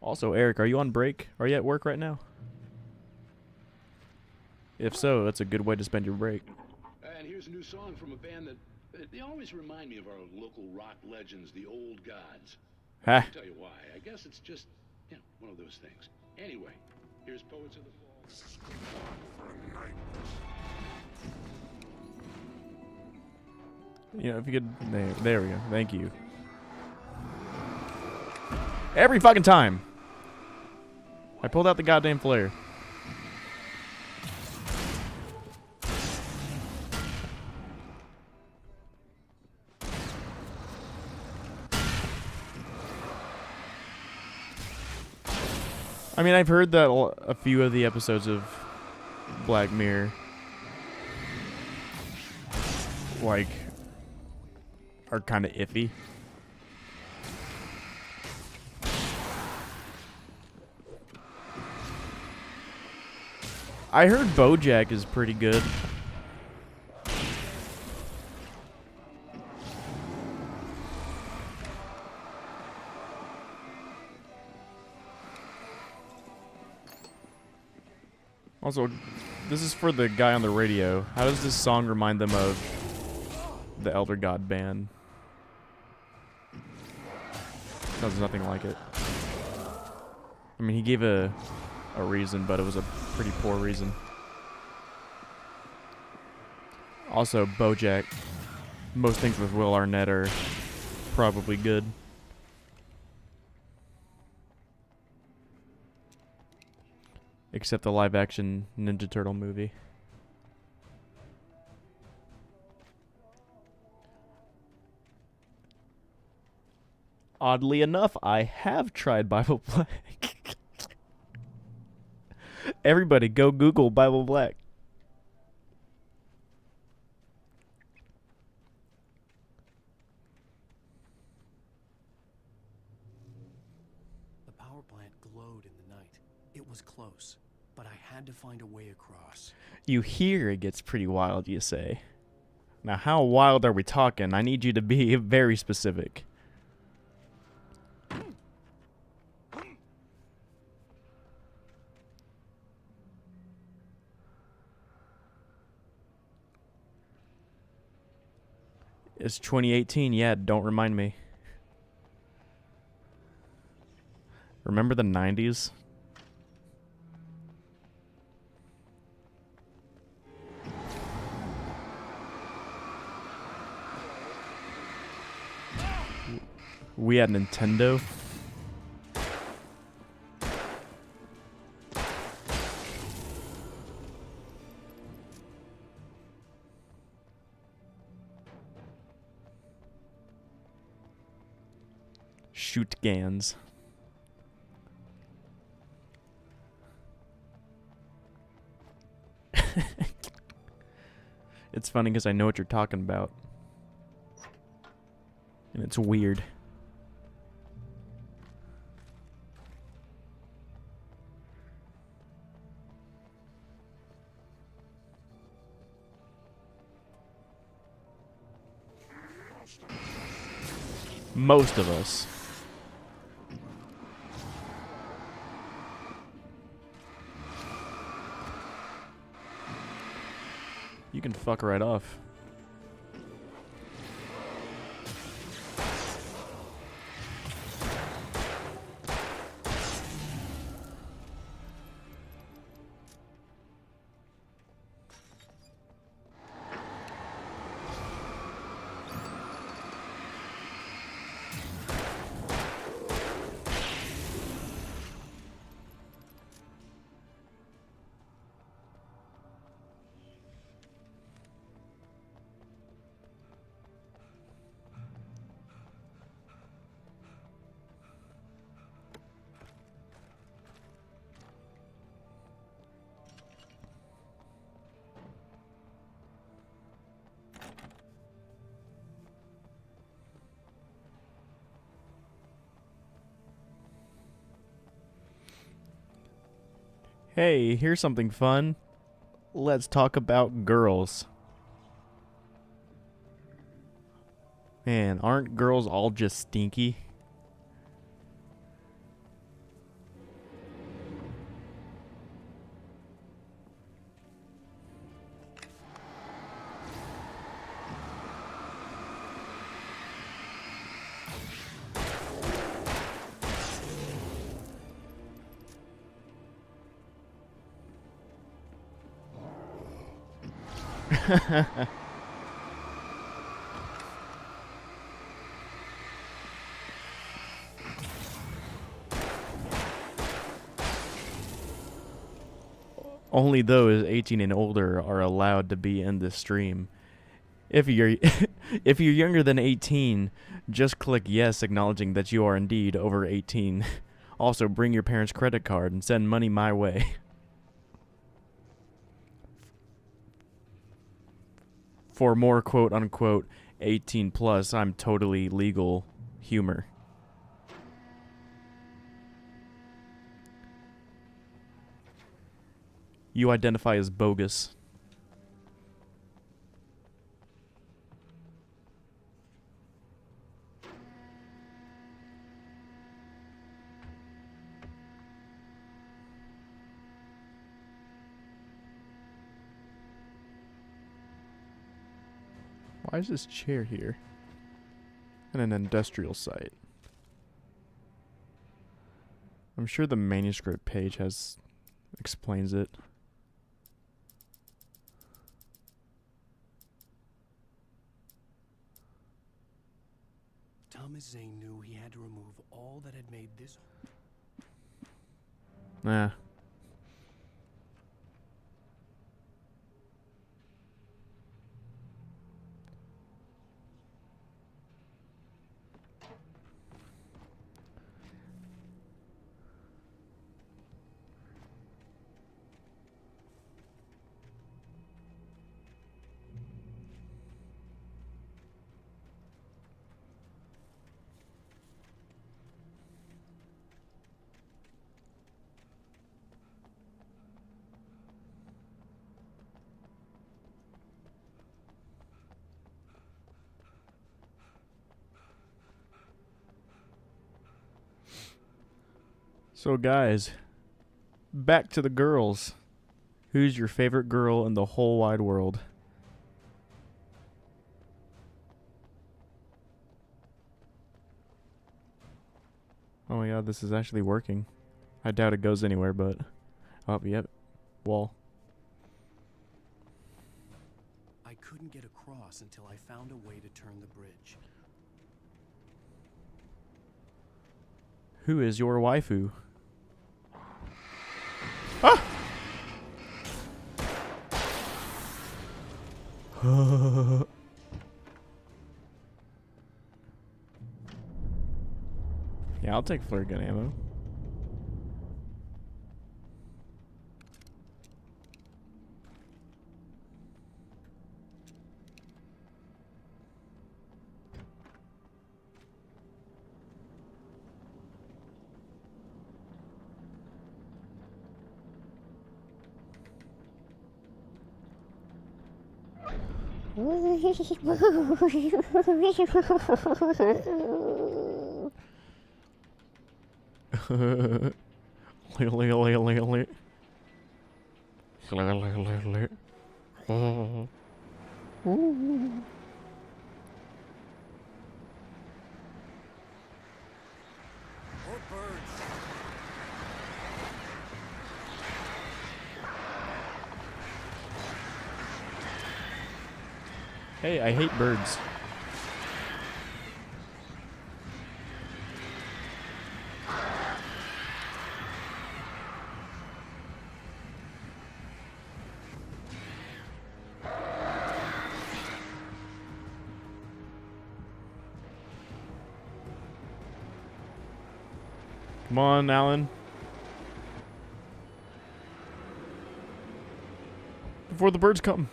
Speaker 1: Also, Eric, are you on break? Are you at work right now? If so, that's a good way to spend your break.
Speaker 6: And here's a new song from a band that they always remind me of our local rock legends, the Old Gods.
Speaker 1: Huh?
Speaker 6: I'll tell you why. I guess it's just, one of those things. Anyway, here's Poets of the Fall.
Speaker 1: You know, if you could... There we go. Thank you. Every fucking time. I pulled out the goddamn flare. I mean, I've heard that a few of the episodes of Black Mirror, like, are kind of iffy. I heard BoJack is pretty good. Also, this is for the guy on the radio. How does this song remind them of the Elder God band? Sounds nothing like it. I mean, he gave a reason, but it was a pretty poor reason. Also, BoJack. Most things with Will Arnett are probably good. Except the live action Ninja Turtle movie. Oddly enough, I have tried Bible Black. Everybody go Google Bible Black.
Speaker 2: The power plant glowed in the night. It was close, but I had to find a way across.
Speaker 1: You hear it gets pretty wild, you say. Now, how wild are we talking? I need you to be very specific. It's 2018, yeah, don't remind me. Remember the 90s? We had Nintendo. Shoot Gans. It's funny because I know what you're talking about. And it's weird. Most of us. You can fuck right off. Hey, here's something fun. Let's talk about girls. Man, aren't girls all just stinky? Only those 18 and older are allowed to be in this stream. If you're if you're younger than 18, just click yes acknowledging that you are indeed over 18. Also, bring your parents' credit card and send money my way. For more quote-unquote 18 plus, I'm totally legal humor. You identify as bogus. Why is this chair here? In an industrial site. I'm sure the manuscript page explains it.
Speaker 2: Thomas Zane knew he had to remove all that had made this.
Speaker 1: Nah. So guys, back to the girls. Who's your favorite girl in the whole wide world? Oh my god, this is actually working. I doubt it goes anywhere, but... Oh, yep. Wall.
Speaker 2: I couldn't get across until I found a way to turn the bridge.
Speaker 1: Who is your waifu? Ah! Yeah, I'll take flare gun ammo. Hey, I hate birds. Come on, Alan. Before the birds come.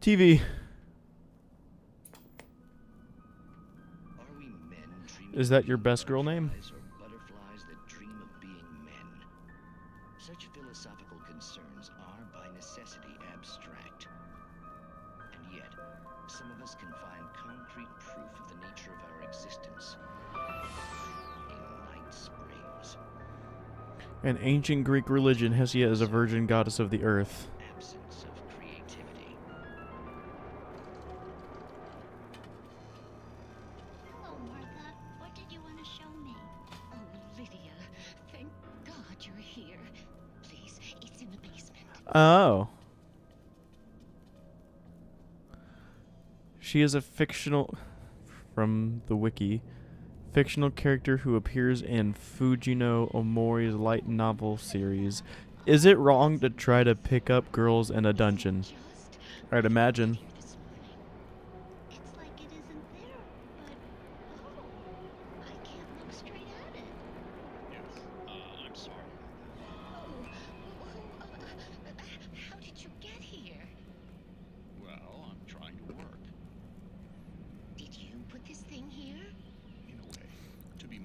Speaker 1: TV. Is that your best girl name?
Speaker 12: Butterflies that dream of being men. Such philosophical concerns are by necessity abstract. And yet, some of us can find concrete proof of the nature of our existence in Night Springs.
Speaker 1: In ancient Greek religion, Hestia is a virgin goddess of the earth. Oh. She is a fictional, from the wiki, fictional character who appears in Fujino Omori's light novel series. Is it wrong to try to pick up girls in a dungeon? I'd imagine.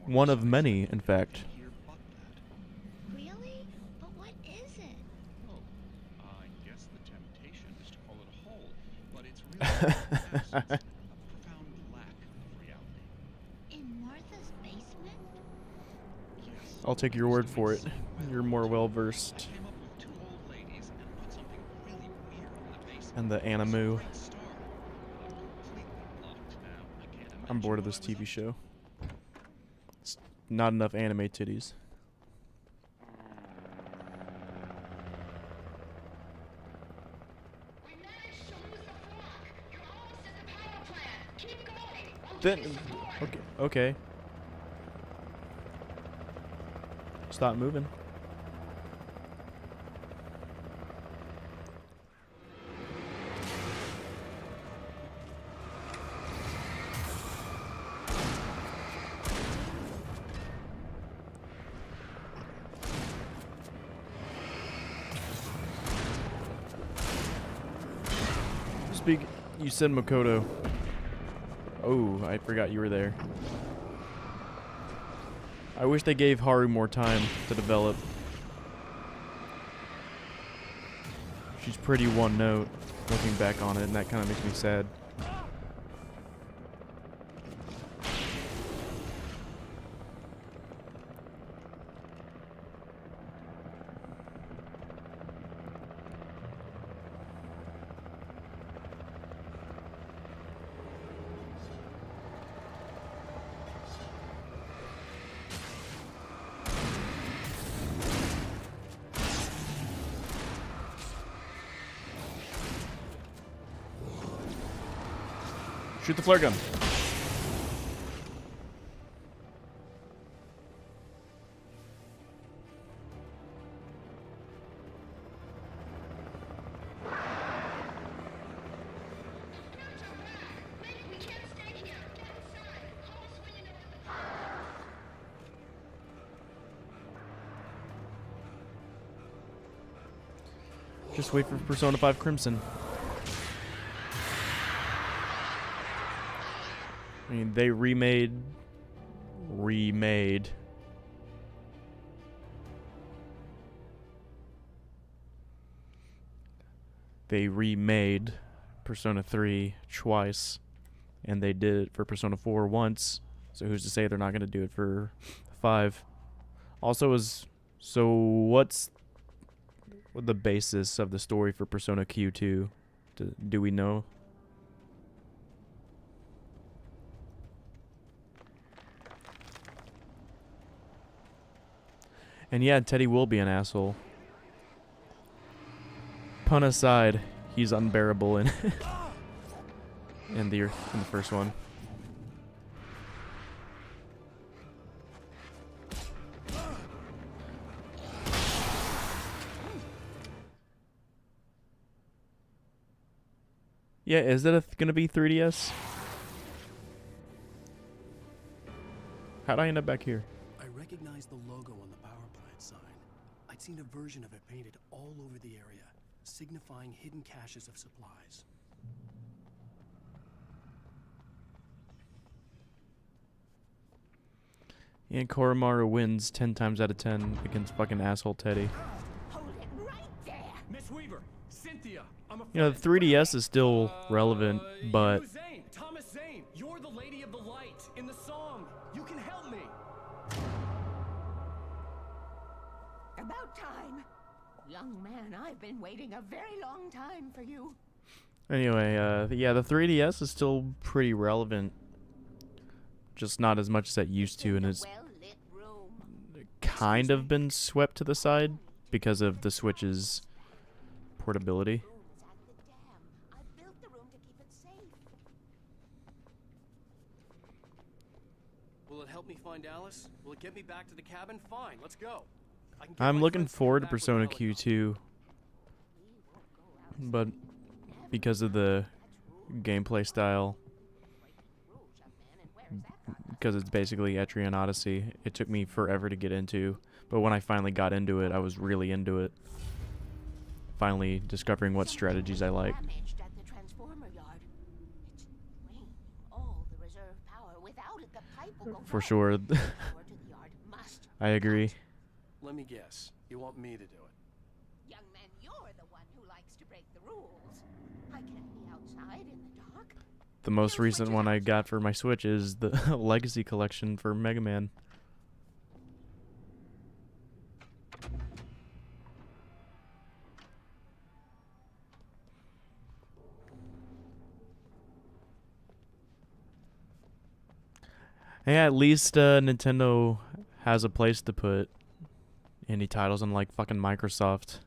Speaker 1: One of many, in fact.
Speaker 7: Really? But what is it?
Speaker 13: Oh, I guess the temptation is to call it a hole, but it's really a profound lack of reality.
Speaker 7: In Martha's basement?
Speaker 13: Yes.
Speaker 1: I'll take your word for it. You're more well versed.
Speaker 13: I came up with 2 old ladies and put something really weird in the basement.
Speaker 1: And the animu.
Speaker 13: Now,
Speaker 1: I'm bored of this TV show. Not enough anime titties. Then, okay. Stop moving. You said Makoto. Oh, I forgot you were there. I wish they gave Haru more time to develop. She's pretty one note, looking back on it, and that kind of makes me sad. Shoot the flare gun. Just wait for Persona 5 Crimson. I mean, they remade. They remade Persona 3 twice, and they did it for Persona 4 once. So who's to say they're not going to do it for 5? Also, what's the basis of the story for Persona Q2? Do we know? And yeah, Teddy will be an asshole. Pun aside, he's unbearable in in the first one. Yeah, is it gonna be 3DS? How'd I end up back here?
Speaker 2: I recognized the logo on the power plant sign. I'd seen a version of it painted all over the area, signifying hidden caches of supplies.
Speaker 1: And Koromaru wins 10 times out of 10 against fucking asshole Teddy.
Speaker 10: Hold it right there.
Speaker 11: Miss Weaver, Cynthia, I'm a
Speaker 1: You know, the 3DS is still relevant, but
Speaker 11: you, Zane, Thomas Zane, you're the lady of the light in the song. You can help me.
Speaker 7: About time. Young man, I've been waiting a very long time for you.
Speaker 1: anyway, yeah, the 3DS is still pretty relevant. Just not as much as it used to, and it's kind of been swept to the side because of the Switch's portability.
Speaker 11: Will it help me find Alice? Will it get me back to the cabin? Fine, let's go.
Speaker 1: I'm looking forward to Persona Q2, but because of the gameplay style, because it's basically Etrian Odyssey, it took me forever to get into, but when I finally got into it, I was really into it. Finally discovering what strategies I like. For sure. I agree.
Speaker 2: Let me guess. You want me to do it?
Speaker 7: Young man, you're the one who likes to break the rules. I can't be outside in the dark.
Speaker 1: The most recent one I got for my Switch is the Legacy Collection for Mega Man. Yeah, at least Nintendo has a place to put indie titles, unlike fucking Microsoft.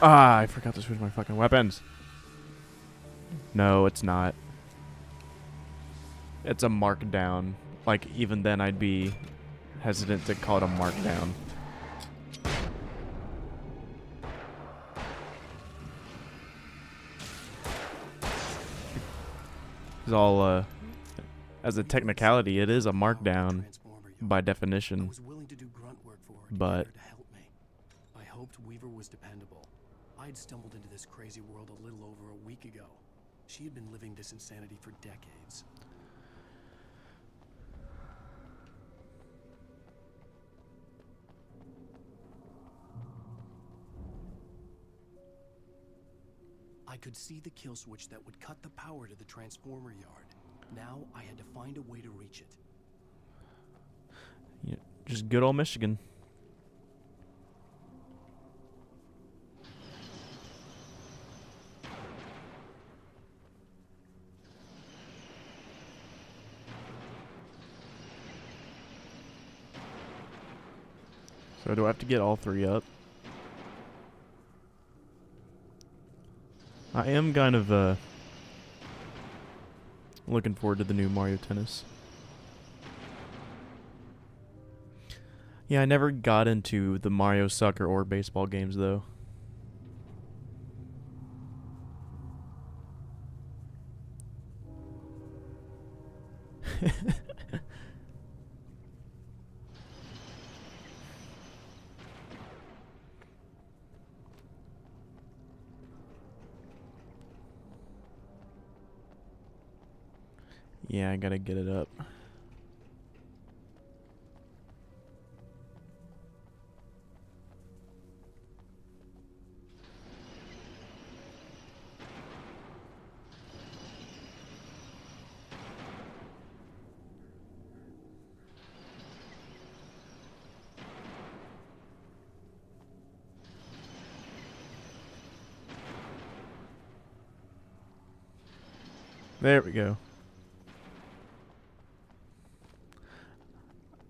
Speaker 1: Ah, I forgot to switch my fucking weapons. No, it's not. It's a markdown. Like, even then I'd be hesitant to call it a markdown. It's all, as a technicality, it is a markdown by definition. But
Speaker 2: I hoped Weaver was dependable. I'd stumbled into this crazy world a little over a week ago. She had been living this insanity for decades. I could see the kill switch that would cut the power to the transformer yard. Now I had to find a way to reach it.
Speaker 1: Yeah, just good old Michigan. So do I have to get all 3 up? I am kind of looking forward to the new Mario Tennis. Yeah, I never got into the Mario soccer or baseball games though. Yeah, I gotta get it up. There we go.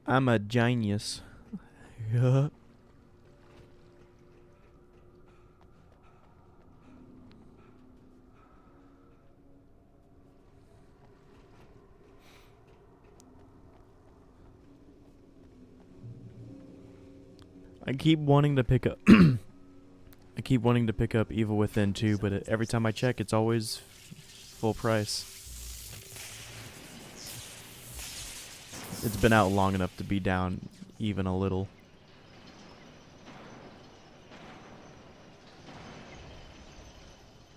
Speaker 1: I'm a genius. Yeah. I keep wanting to pick up I keep wanting to pick up Evil Within 2, but every time I check it's always full price. It's been out long enough to be down even a little.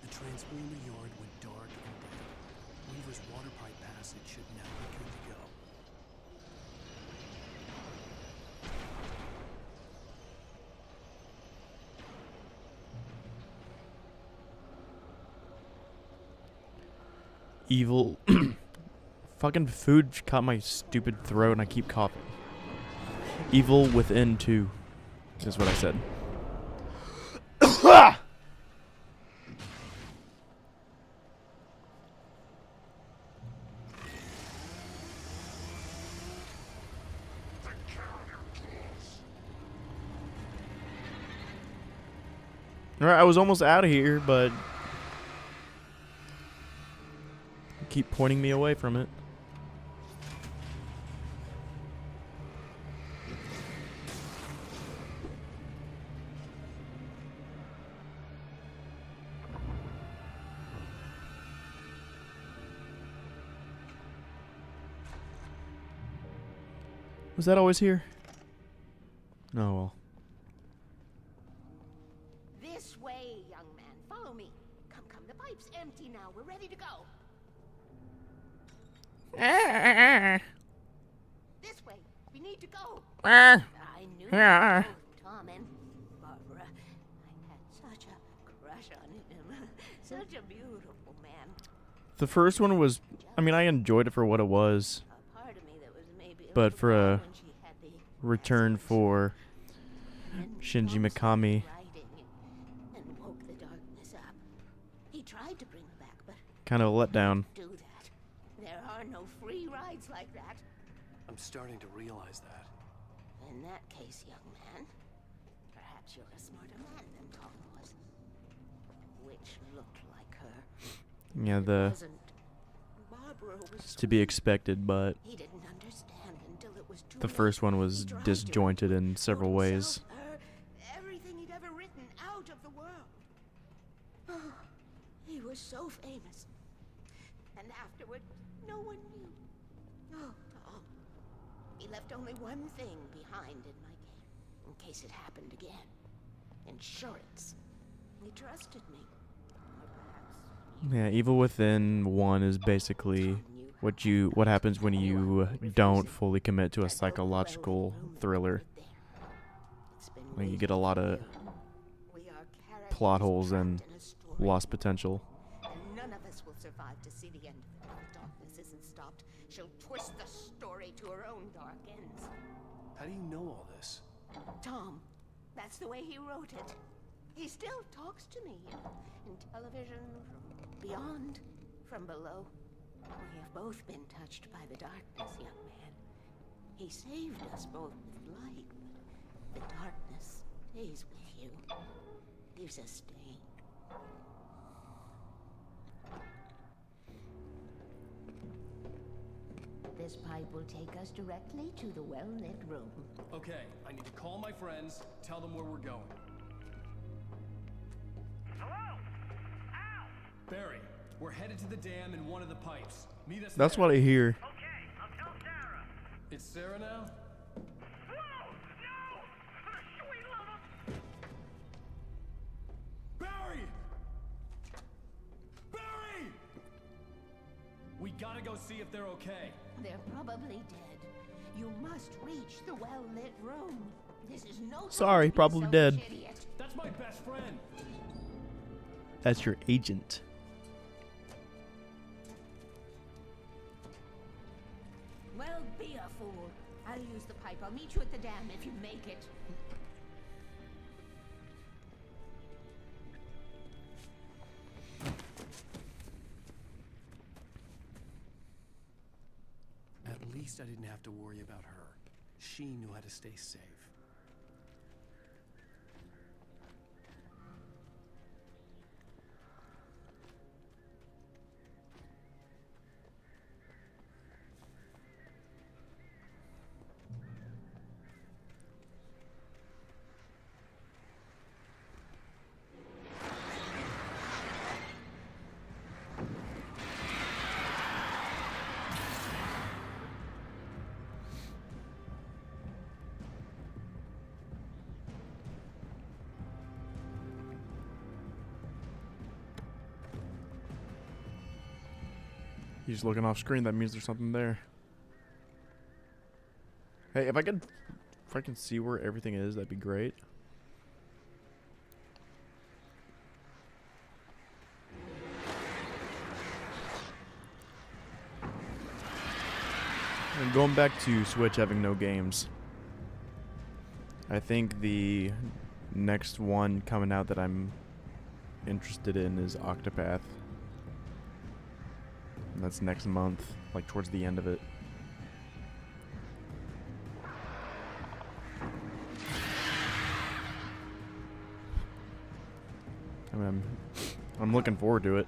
Speaker 2: The transponder yard went dark and dead. Weaver's water pipe passage should now be good to go.
Speaker 1: Evil. Fucking food caught my stupid throat and I keep coughing. Evil Within 2 is what I said. Alright, I was almost out of here, but keep pointing me away from it. Was that always here? Oh well.
Speaker 7: This way, young man. Follow me. Come, come. The pipe's empty now. We're ready to go. This way. We need to go. I knew Tom and Barbara. I had such a crush on him. Such a beautiful man.
Speaker 1: The first one was, I mean, I enjoyed it for what it was. But for a return for Shinji Mikami, kind of a letdown.
Speaker 7: Do that. There are no free rides like that.
Speaker 2: I'm starting to realize that.
Speaker 7: In that case, young man, perhaps you're a smarter man than Tom was. Which looked like her.
Speaker 1: Yeah, it's to be expected, but
Speaker 7: he didn't understand until it was too
Speaker 1: the first one was disjointed in several ways.
Speaker 7: Everything he'd ever written out of the world. Oh, he was so famous. And afterward, no one knew. Oh, Tom. He left only one thing behind in my game, in case it happened again. Insurance. He trusted me. Or perhaps
Speaker 1: Yeah, Evil Within 1 is basically what happens when you don't fully commit to a psychological thriller. Like you get a lot of plot holes and lost potential.
Speaker 7: And none of us will survive to see the end of it. If the darkness isn't stopped, she'll twist the story to her own dark ends.
Speaker 2: How do you know all this?
Speaker 7: Tom, that's the way he wrote it. He still talks to me in television, from beyond, from below. We have both been touched by the darkness, young man. He saved us both with light, The darkness stays with you, leaves a stain. This pipe will take us directly to the well-lit room.
Speaker 11: Okay, I need to call my friends, tell them where we're going.
Speaker 14: Hello? Al!
Speaker 11: Barry, we're headed to the dam in one of the pipes. Meet us
Speaker 1: That's
Speaker 11: there.
Speaker 1: what I hear.
Speaker 14: Okay, I'll tell Sarah.
Speaker 11: It's Sarah now?
Speaker 14: Whoa! No! For the sweet love of...
Speaker 11: Barry! Barry! We gotta go see if they're okay.
Speaker 7: They're probably dead. You must reach the well-lit room. This is no time
Speaker 1: Sorry,
Speaker 7: to be
Speaker 1: probably
Speaker 7: selfish,
Speaker 1: dead.
Speaker 7: idiot.
Speaker 11: That's my best friend.
Speaker 1: That's your agent.
Speaker 7: Well, be a fool. I'll use the pipe. I'll meet you at the dam if you make it.
Speaker 2: At least I didn't have to worry about her. She knew how to stay safe.
Speaker 1: He's looking off screen. That means there's something there. Hey, if I could freaking see where everything is, that'd be great. And going back to Switch having no games, I think the next one coming out that I'm interested in is Octopath. And that's next month, like towards the end of it. I mean, I'm looking forward to it.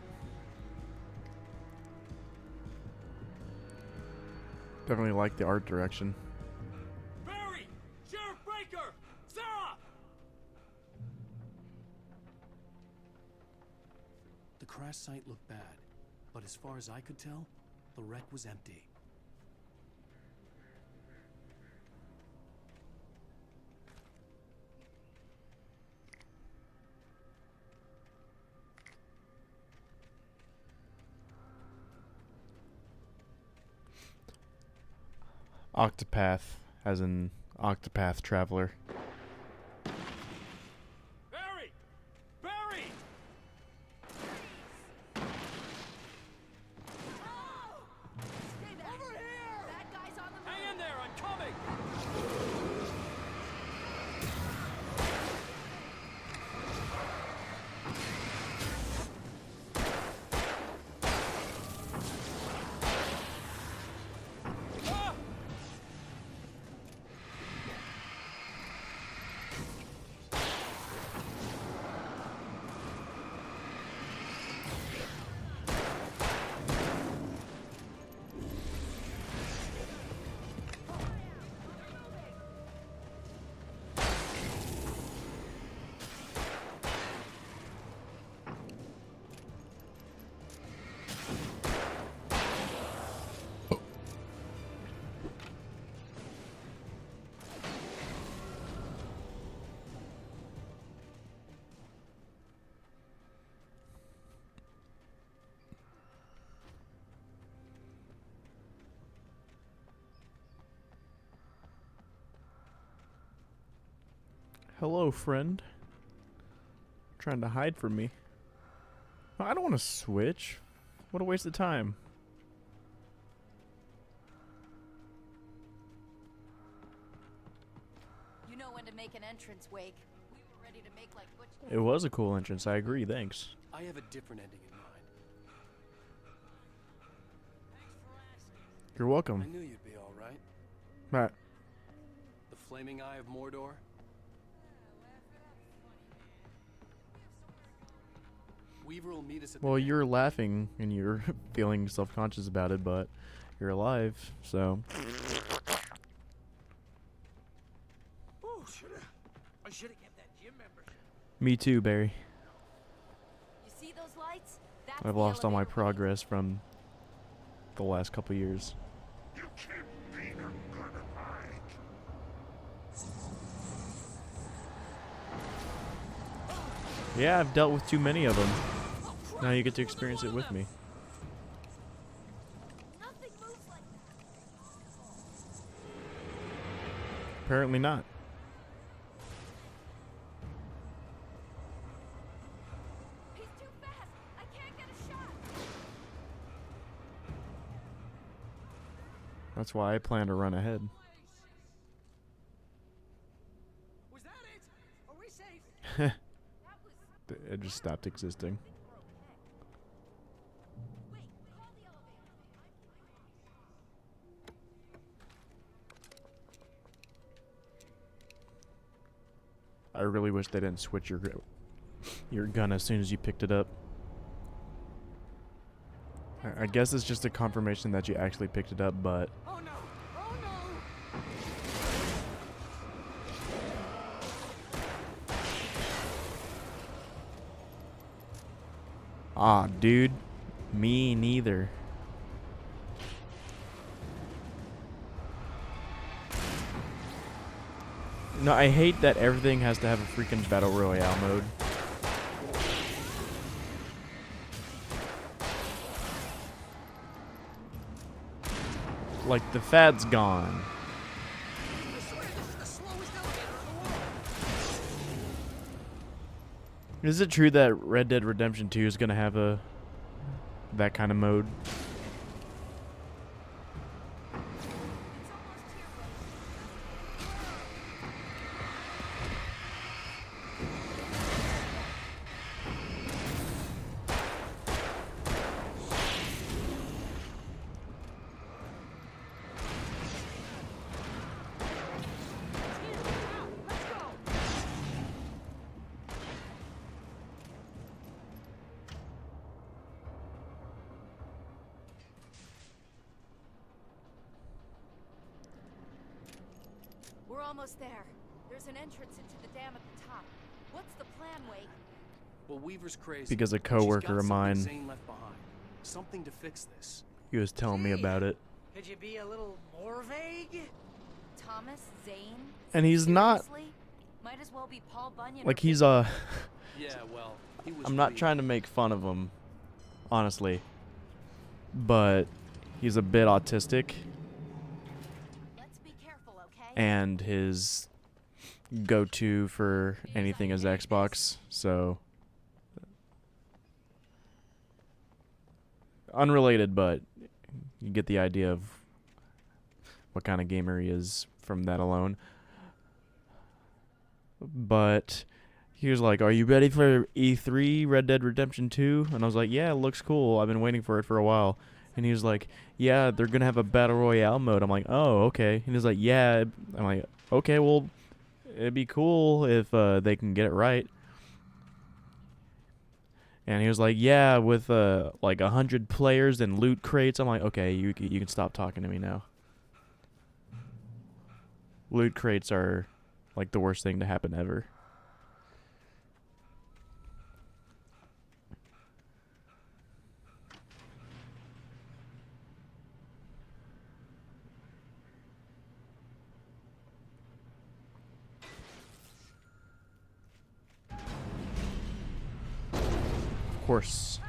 Speaker 1: Definitely like the art direction.
Speaker 9: Barry! Sheriff Breaker! Sarah!
Speaker 2: The crash site looked bad, but as far as I could tell, the wreck was empty.
Speaker 1: Octopath, as in Octopath Traveler.
Speaker 9: Barry! Barry!
Speaker 4: Over here! Bad guys on the move!
Speaker 11: Hang in there, I'm coming!
Speaker 1: Hello, friend. Trying to hide from me. I don't want to switch. What a waste of time.
Speaker 4: You know when to make an entrance, Wake. We were ready to make like Butch.
Speaker 1: It was a cool entrance. I agree. Thanks.
Speaker 2: I have a different ending in mind.
Speaker 1: You're welcome.
Speaker 2: I knew you'd be all right.
Speaker 1: Right.
Speaker 2: The flaming eye of Mordor, Weaver will meet us at the
Speaker 1: Well, you're laughing and you're feeling self-conscious about it, but you're alive, so.
Speaker 8: Oh, I should have kept that gym membership.
Speaker 1: Me too, Barry.
Speaker 4: You see those lights? That's
Speaker 1: I've
Speaker 4: the
Speaker 1: lost all my
Speaker 4: elevator.
Speaker 1: progress from the last couple years.
Speaker 14: You can't beat a good fight.
Speaker 1: Yeah, I've dealt with too many of them. Now you get to experience it with me.
Speaker 4: Nothing moves like that.
Speaker 1: Apparently not.
Speaker 4: He's too fast. I can't get a shot.
Speaker 1: That's why I plan to run ahead.
Speaker 8: Was that it? Are we safe?
Speaker 1: It just stopped existing. I really wish they didn't switch your gun as soon as you picked it up. I guess it's just a confirmation that you actually picked it up, but
Speaker 8: Oh no! Oh no!
Speaker 1: ah, dude, me neither. No, I hate that everything has to have a freaking battle royale mode. Like, the fad's gone.
Speaker 8: I swear this is the slowest elevator in the world.
Speaker 1: Is it true that Red Dead Redemption 2 is gonna have that kind of mode?
Speaker 4: We're almost there. There's an entrance into the dam at the top. What's the plan, Wade?
Speaker 2: Well, Weaver's crazy.
Speaker 1: Because a
Speaker 2: She's got
Speaker 1: coworker of
Speaker 2: something
Speaker 1: mine,
Speaker 2: Zane left behind. Something to fix this.
Speaker 1: he was telling me about it.
Speaker 8: Could you be a little more vague?
Speaker 4: Thomas Zane?
Speaker 1: And he's not,
Speaker 4: Seriously? Might as well be Paul Bunyan.
Speaker 1: like,
Speaker 4: or
Speaker 1: he's
Speaker 2: Yeah, well, he was
Speaker 1: I'm not
Speaker 2: pretty-
Speaker 1: trying to make fun of him, honestly, but he's a bit autistic,
Speaker 4: Let's be careful, okay?
Speaker 1: and his go-to for anything is Xbox, so unrelated, but you get the idea of what kind of gamer he is from that alone. But he was like, "Are you ready for E3 Red Dead Redemption 2?" And I was like, "Yeah, it looks cool. I've been waiting for it for a while." And he was like, "Yeah, they're going to have a Battle Royale mode." I'm like, "Oh, okay." And he's like, "Yeah." I'm like, "Okay, well, it'd be cool if they can get it right." And he was like, "Yeah, with like 100 players and loot crates." I'm like, "Okay, you can stop talking to me now." Loot crates are like the worst thing to happen ever. Of course.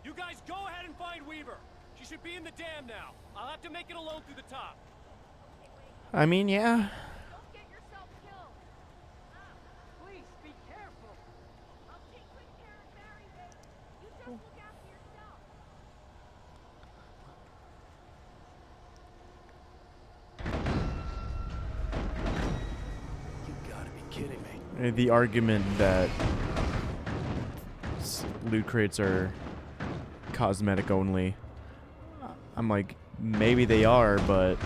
Speaker 11: You guys go ahead and find Weaver. She should be in the dam now. I'll have to make it alone through the top.
Speaker 1: I mean, yeah.
Speaker 4: Don't get yourself killed.
Speaker 8: Please be careful.
Speaker 4: I'll take good care of Barry, Wade. You just look after yourself.
Speaker 2: You gotta be kidding me.
Speaker 1: The argument that loot crates are cosmetic only, I'm like, maybe they are, but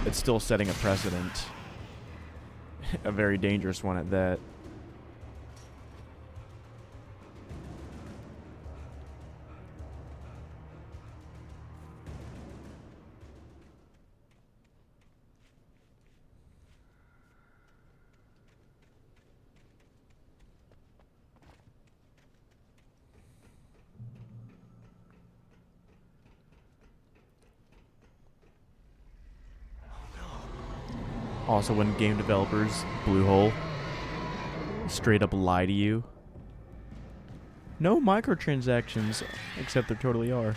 Speaker 1: it's still setting a precedent. a very dangerous one at that. Also, when game developers, Bluehole, straight up lie to you. No microtransactions, except there totally are.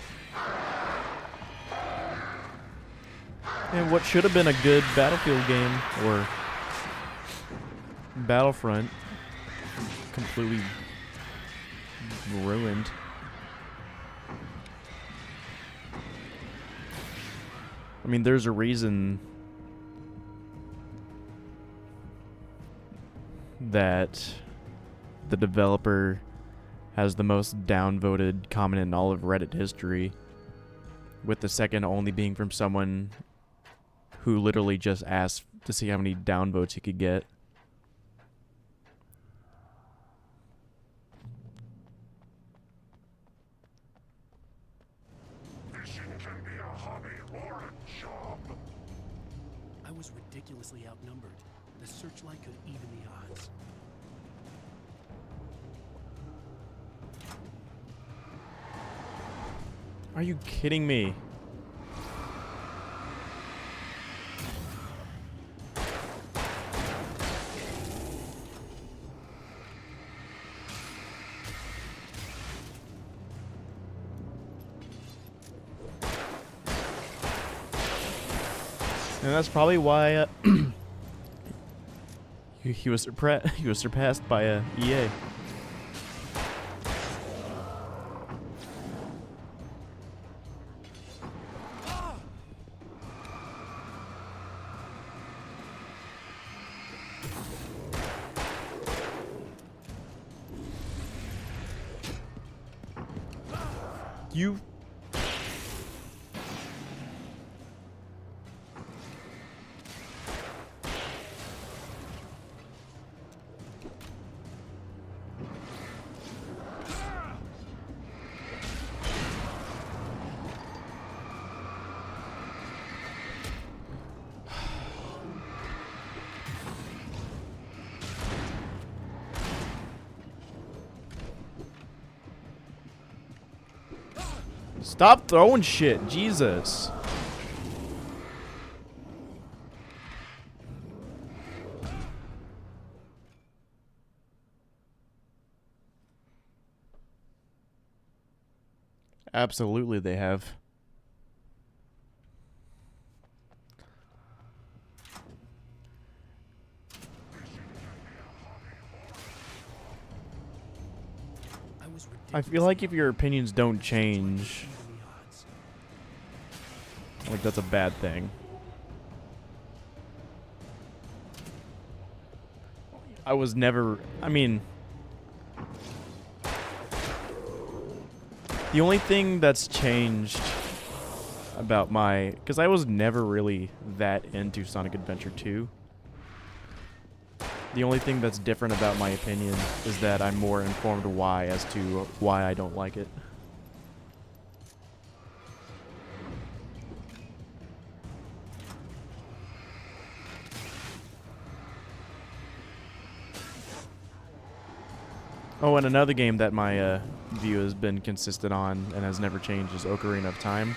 Speaker 1: And what should have been a good Battlefield game, or Battlefront, completely ruined. I mean, there's a reason that the developer has the most downvoted comment in all of Reddit history, with the second only being from someone who literally just asked to see how many downvotes he could get.
Speaker 14: Fishing can be a hobby or a job.
Speaker 2: I was ridiculously outnumbered. The searchlight could even the odds.
Speaker 1: Are you kidding me? And that's probably why he was surpassed by EA. You. Stop throwing shit, Jesus. Absolutely they have. I feel like if your opinions don't change, like, that's a bad thing. I was never, I mean, the only thing that's changed about my, because I was never really that into Sonic Adventure 2. The only thing that's different about my opinion is that I'm more informed why as to why I don't like it. Oh, and another game that my view has been consistent on and has never changed is Ocarina of Time.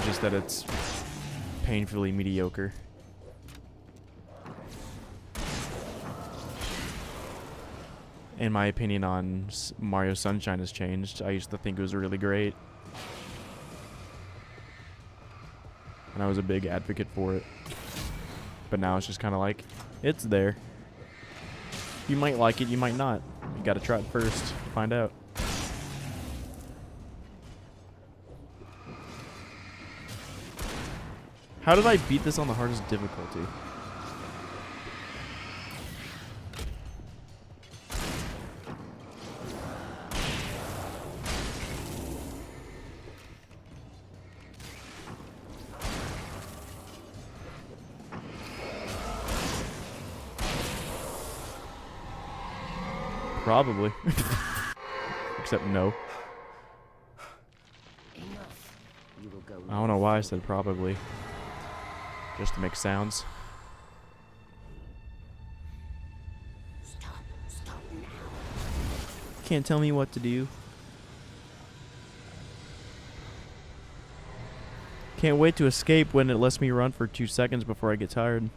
Speaker 1: Just that it's painfully mediocre. And my opinion on Mario Sunshine has changed. I used to think it was really great. And I was a big advocate for it. But now it's just kind of like, it's there. You might like it, you might not. You gotta try it first to find out. How did I beat this on the hardest difficulty? Probably. Except no.
Speaker 7: Enough. You will go.
Speaker 1: I don't know why I said probably. Just to make sounds.
Speaker 7: Stop now.
Speaker 1: Can't tell me what to do. Can't wait to escape when it lets me run for 2 seconds before I get tired.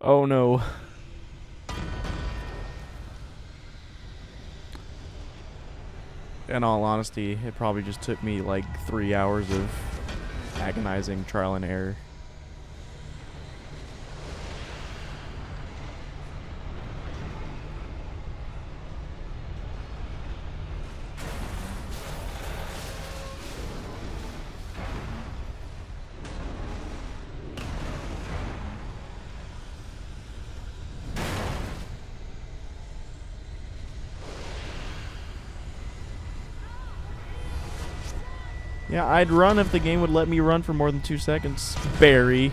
Speaker 1: Oh no. In all honesty, it probably just took me like 3 hours of agonizing trial and error. Yeah, I'd run if the game would let me run for more than 2 seconds. Barry.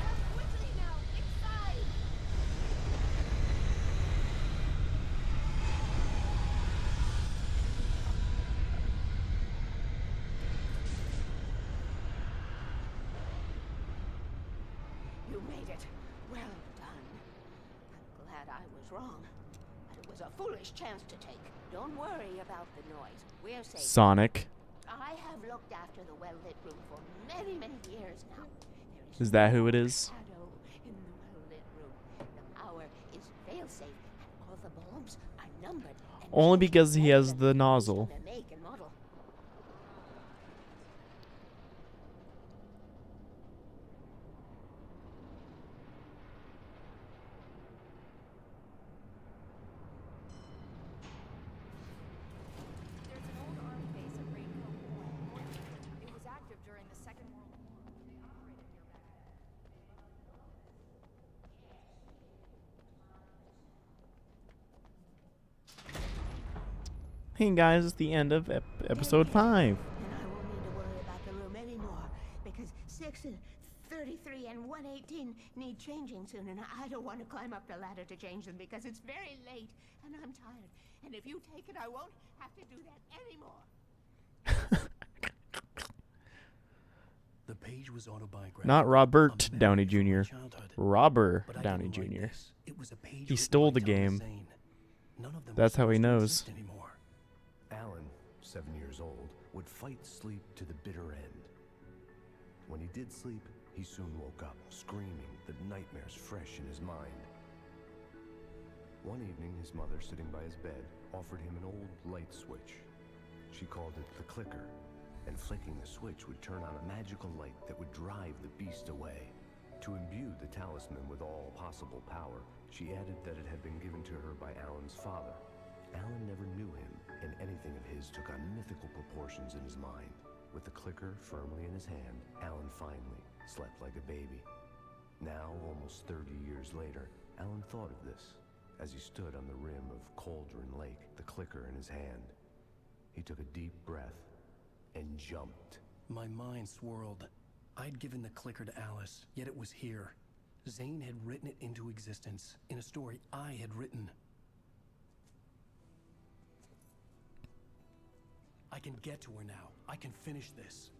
Speaker 7: You made it. Well done. I'm glad I was wrong. But it was a foolish chance to take. Don't worry about the noise. We're safe.
Speaker 1: Sonic.
Speaker 7: I have looked after the well-lit room for many, many years now.
Speaker 1: Is that who it is?
Speaker 7: Shadow in the well-lit room. The power is fail-safe, and all the bulbs are numbered.
Speaker 1: Only because he has the nozzle.
Speaker 7: Make and model.
Speaker 4: There's an old army base at Raincoat Point. It was active during the Second World War. They operated nearby.
Speaker 1: Hey guys, it's the end of episode 5.
Speaker 7: And I won't need to worry about the room anymore, because 6 and 33 and 118 need changing soon, and I don't want to climb up the ladder to change them because it's very late and I'm tired. And if you take it, I won't have to do that anymore.
Speaker 2: The page was autobiographical.
Speaker 1: Not Robert
Speaker 2: A
Speaker 1: Downey
Speaker 2: memory from my
Speaker 1: Jr.
Speaker 2: childhood.
Speaker 1: Robert
Speaker 2: But I
Speaker 1: Downey
Speaker 2: didn't write
Speaker 1: Jr.
Speaker 2: this. It was a page
Speaker 1: He
Speaker 2: written
Speaker 1: stole
Speaker 2: by
Speaker 1: the
Speaker 2: Thomas
Speaker 1: game.
Speaker 2: Zane. None of them
Speaker 1: That's
Speaker 2: were
Speaker 1: how he
Speaker 2: supposed to
Speaker 1: knows.
Speaker 2: exist anymore.
Speaker 15: Alan, 7 years old, would fight sleep to the bitter end. When he did sleep, he soon woke up, screaming, the nightmares fresh in his mind. One evening, his mother, sitting by his bed, offered him an old light switch. She called it the clicker, and flicking the switch would turn on a magical light that would drive the beast away. To imbue the talisman with all possible power, she added that it had been given to her by Alan's father. Alan never knew him, and anything of his took on mythical proportions in his mind. With the clicker firmly in his hand, Alan finally slept like a baby. Now, almost 30 years later, Alan thought of this as he stood on the rim of Cauldron Lake, the clicker in his hand. He took a deep breath and jumped.
Speaker 2: My mind swirled. I'd given the clicker to Alice, yet it was here. Zane had written it into existence in a story I had written. I can get to her now. I can finish this.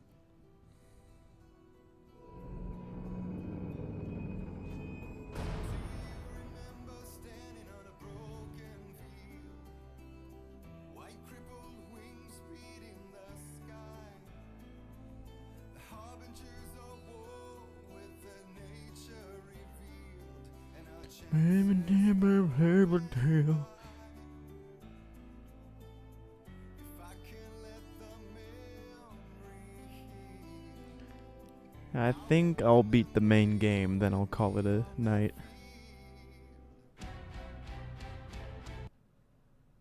Speaker 1: I think I'll beat the main game, then I'll call it a night.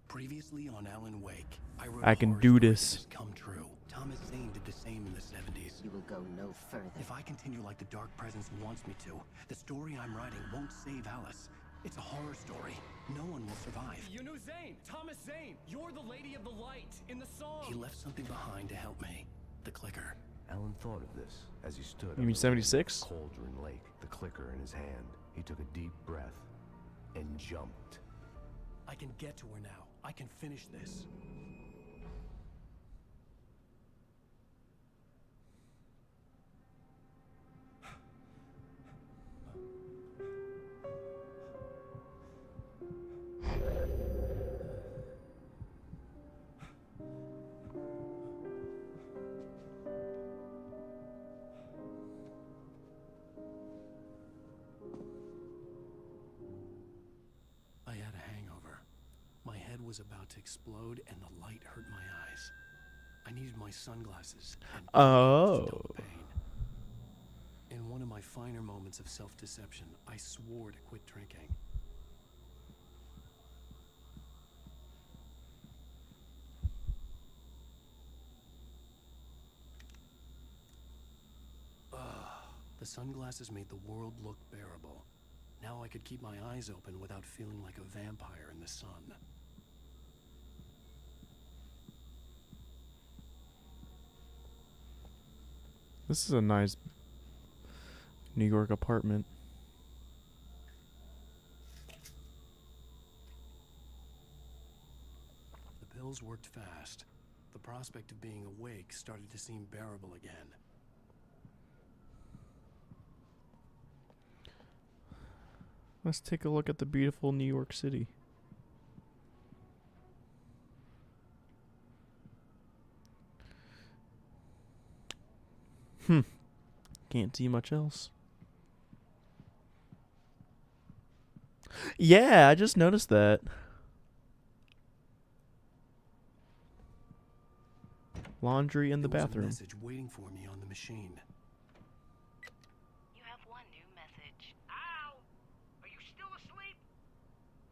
Speaker 2: Previously on Alan Wake,
Speaker 1: I can do this.
Speaker 2: Come true. Thomas Zane did the same in the 70s.
Speaker 7: You will go no further.
Speaker 2: If I continue like the Dark Presence wants me to, the story I'm writing won't save Alice. It's a horror story. No one will survive.
Speaker 11: You knew Zane, Thomas Zane. You're the Lady of the Light in the song.
Speaker 2: He left something behind to help me. The clicker.
Speaker 15: Alan thought of this as he stood
Speaker 1: You mean 76?
Speaker 15: Cauldron Lake, the clicker in his hand. He took a deep breath and jumped.
Speaker 2: I can get to her now. I can finish this. I had a hangover. My head was about to explode and the light hurt my eyes. I needed my sunglasses and to stop the pain. In one of my finer moments of self-deception, I swore to quit drinking. The sunglasses made the world look bearable. Now I could keep my eyes open without feeling like a vampire in the sun.
Speaker 1: This is a nice New York apartment.
Speaker 2: The pills worked fast. The prospect of being awake started to seem bearable again.
Speaker 1: Let's take a look at the beautiful New York City. Can't see much else. Yeah, I just noticed that. Laundry in the
Speaker 2: There was a
Speaker 1: bathroom.
Speaker 2: message waiting for me on the machine.
Speaker 16: You have one new message.
Speaker 10: Ow! Are you still asleep?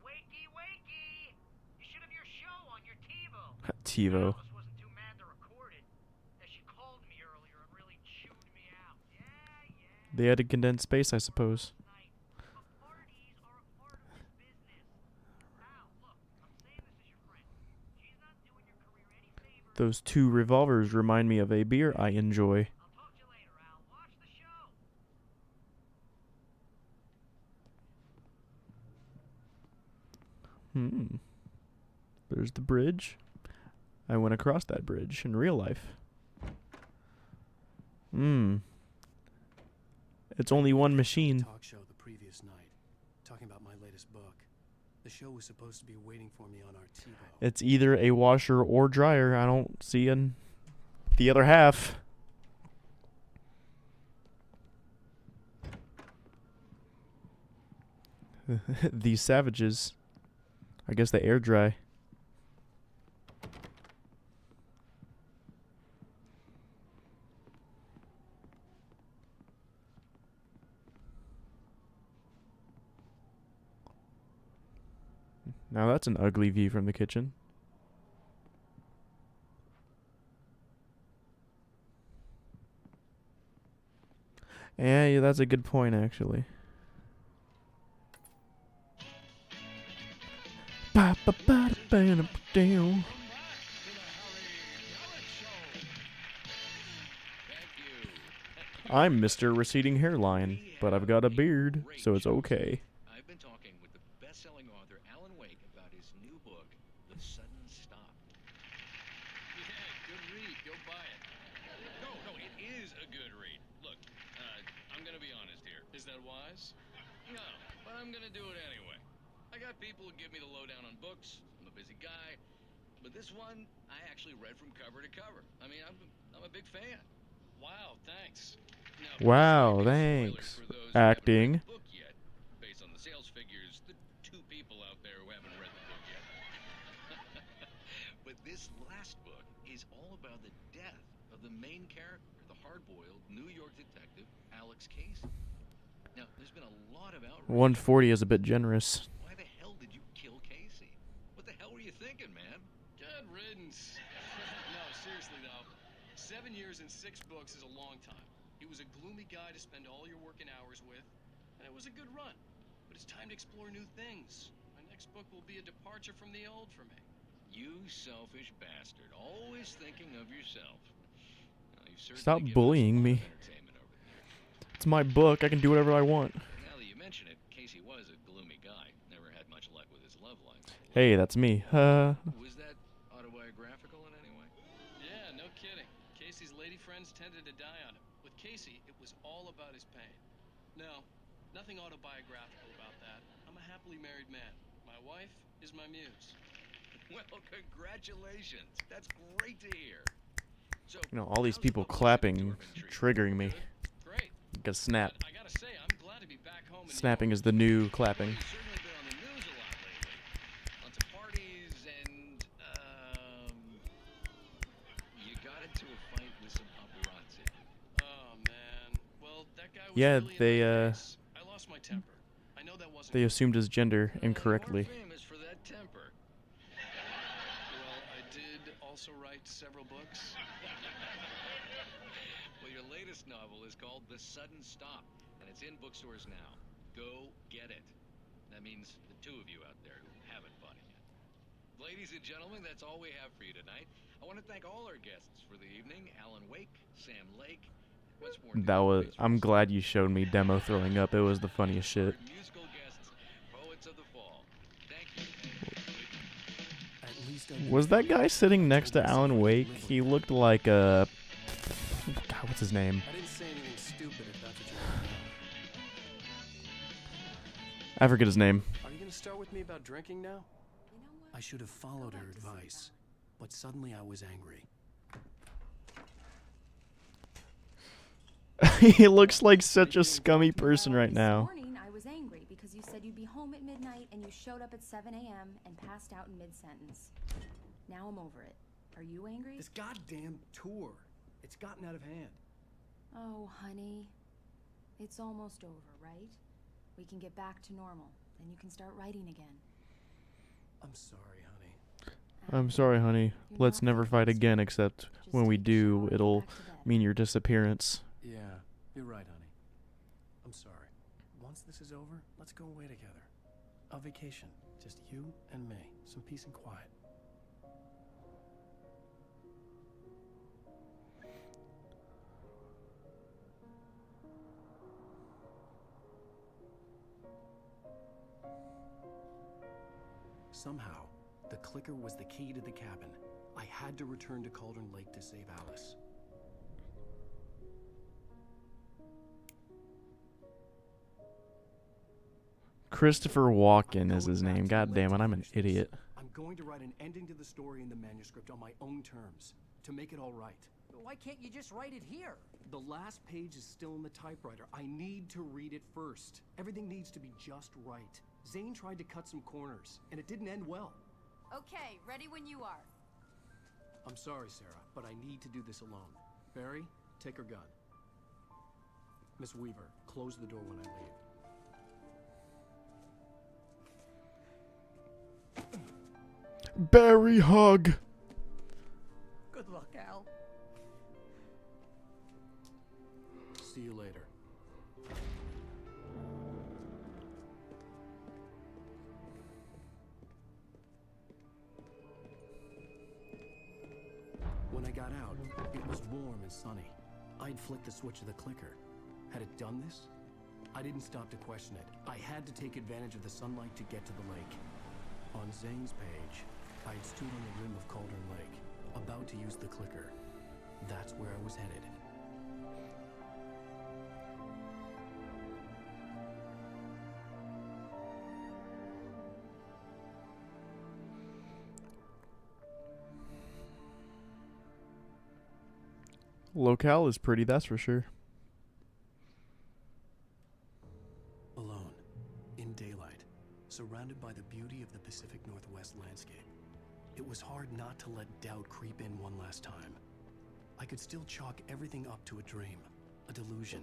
Speaker 10: Wakey, wakey! You should have your show on your TiVo.
Speaker 1: TiVo.
Speaker 10: Alice wasn't too mad to record it. As she called me earlier and really chewed me out.
Speaker 1: They had to condense space, I suppose. Those two revolvers remind me of a beer I enjoy. There's the bridge. I went across that bridge in real life. It's only one machine.
Speaker 2: Talk show the previous night, talking about my latest book. The show was supposed to be waiting for me on our TiVo.
Speaker 1: It's either a washer or dryer. I don't see the other half. These savages. I guess they air dry. Now that's an ugly view from the kitchen. Yeah, that's a good point, actually. I'm Mr. Receding Hairline, but I've got a beard, so it's okay.
Speaker 12: I've been talking with the best-selling author Alan Wake about his new book, The Sudden Stop.
Speaker 13: Yeah, good read. Go buy it. No, it is a good read. Look, I'm gonna be honest here. Is that wise? No, but I'm gonna do it anyway. I got people who give me the lowdown on books. I'm a busy guy. But this one, I actually read from cover to cover. I mean, I'm a big fan. Wow, thanks. Now,
Speaker 1: Wow, thanks. Acting.
Speaker 13: Book yet. Based on the sales figures,
Speaker 12: about the death of the main character, the hard-boiled New York detective, Alex Casey. Now, there's been a lot of outrage.
Speaker 1: 140 is a bit generous.
Speaker 12: Why the hell did you kill Casey? What the hell were you thinking, man?
Speaker 11: Good riddance. No, seriously though, 7 years and 6 books is a long time. He was a gloomy guy to spend all your working hours with, and it was a good run. But it's time to explore new things. My next book will be a departure from the old for me.
Speaker 12: You selfish bastard, always thinking of yourself. Now, you've certainly
Speaker 1: Stop
Speaker 12: given us
Speaker 1: bullying
Speaker 12: a lot
Speaker 1: me.
Speaker 12: of entertainment over the years.
Speaker 1: It's my book. I can do whatever I want.
Speaker 12: Now that you mention it, Casey was a gloomy guy. Never had much luck with his love life.
Speaker 1: Hey, that's me.
Speaker 12: Was that autobiographical in any way?
Speaker 11: Yeah, no kidding. Casey's lady friends tended to die on him. With Casey, it was all about his pain. No, nothing autobiographical about that. I'm a happily married man. My wife is my muse.
Speaker 12: Well, congratulations. That's great to hear. So,
Speaker 1: You know, all these
Speaker 12: how's the
Speaker 1: people
Speaker 12: public
Speaker 1: clapping,
Speaker 12: Durban treat?
Speaker 1: triggering me.
Speaker 11: Great.
Speaker 1: Like a snap.
Speaker 11: I gotta say, I'm glad to be back home.
Speaker 1: Snapping is the new clapping.
Speaker 12: You've certainly been on the news a lot lately. Lots of parties and, you got into a fight with some paparazzi.
Speaker 11: Oh man. Well, that guy was
Speaker 1: Yeah,
Speaker 11: really
Speaker 1: they
Speaker 11: in my face. I lost my temper. I know that wasn't
Speaker 1: they assumed his gender incorrectly.
Speaker 12: You're famous for that temper.
Speaker 11: Well, I did also write several books.
Speaker 12: Well, your latest novel is called The Sudden Stop, and it's in bookstores now. Go get it. That means the two of you out there who haven't bought it yet. Ladies and gentlemen, that's all we have for you tonight. I want to thank all our guests for the evening. Alan Wake, Sam Lake. What's more,
Speaker 1: That was. I'm glad you showed me Demo throwing up. It was the funniest shit.
Speaker 12: musical guests, poets of the fall. Thank you.
Speaker 2: At least I
Speaker 1: Was that guy sitting next to Alan Wake? He looked like a. God, what's his name?
Speaker 2: I didn't say anything stupid if that's what you want to know.
Speaker 1: I forget his name.
Speaker 2: Are you going to start with me about drinking now? I should have followed her advice, but suddenly I was angry.
Speaker 1: He looks like such a scummy person right
Speaker 4: This
Speaker 1: now.
Speaker 4: morning I was angry because you said you'd be home at midnight and you showed up at 7 a.m. and passed out in mid-sentence. Now I'm over it. Are you angry?
Speaker 2: This goddamn tour. It's gotten out of hand.
Speaker 4: Oh, honey. It's almost over, right? We can get back to normal. Then you can start writing again.
Speaker 2: I'm sorry, honey.
Speaker 1: I'm sorry, honey. Let's never fight again, except when we do, it'll mean your disappearance.
Speaker 2: Yeah, you're right, honey. I'm sorry. Once this is over, let's go away together. A vacation. Just you and me. Some peace and quiet. Somehow, the clicker was the key to the cabin. I had to return to Cauldron Lake to save Alice.
Speaker 1: Christopher Walken is his name. God damn it, I'm an idiot.
Speaker 2: I'm going to write an ending to the story in the manuscript on my own terms, to make it all right.
Speaker 8: Why can't you just write it here?
Speaker 2: The last page is still in the typewriter. I need to read it first. Everything needs to be just right. Zane tried to cut some corners, and it didn't end well.
Speaker 4: Okay, ready when you are.
Speaker 2: I'm sorry, Sarah, but I need to do this alone. Barry, take her gun. Miss Weaver, close the door when I leave.
Speaker 1: Barry hug.
Speaker 8: Good luck, Al.
Speaker 2: See you later. When I got out, it was warm and sunny. I'd flicked the switch of the clicker. Had it done this? I didn't stop to question it. I had to take advantage of the sunlight to get to the lake. On Zane's page, I'd stood on the rim of Cauldron Lake, about to use the clicker. That's where I was headed.
Speaker 1: Locale is pretty, that's for sure.
Speaker 2: Alone, in daylight, surrounded by the beauty of the Pacific Northwest landscape. It was hard not to let doubt creep in one last time. I could still chalk everything up to a dream, a delusion.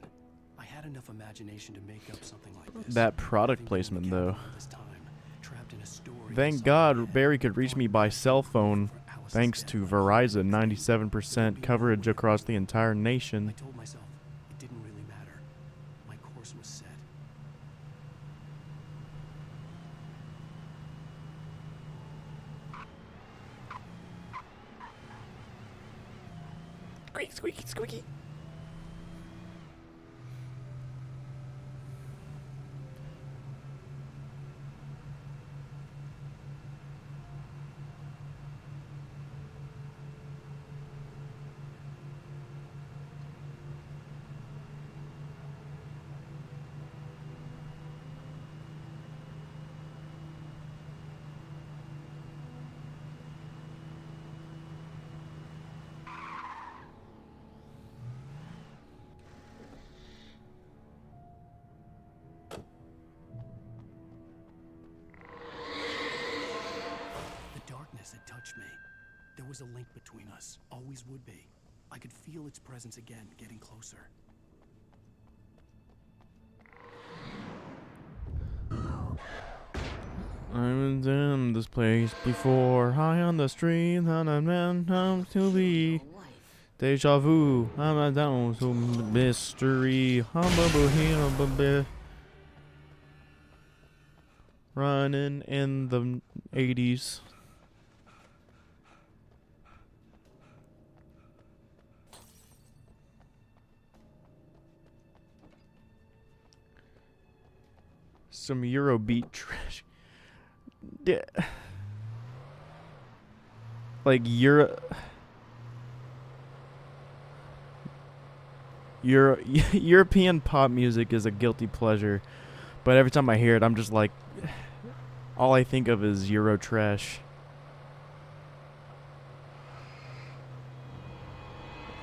Speaker 2: I had enough imagination to make up something like this.
Speaker 1: That product placement, though.
Speaker 2: This time, trapped in a story.
Speaker 1: Thank God Barry could reach me by cell phone, thanks to Verizon, 97% coverage across the entire nation.
Speaker 2: I told myself it didn't really matter. My course was set.
Speaker 1: Squeaky, squeaky, squeaky.
Speaker 2: Had touched me. There was a link between us, always would be. I could feel its presence again, getting closer.
Speaker 1: I've been in this place before, high on the street, and I'm meant to be. Deja vu, I'm a down to mystery. Running in the 80s. Some Eurobeat trash. Yeah. Like European pop music is a guilty pleasure, but every time I hear it, I'm just like, all I think of is Euro trash.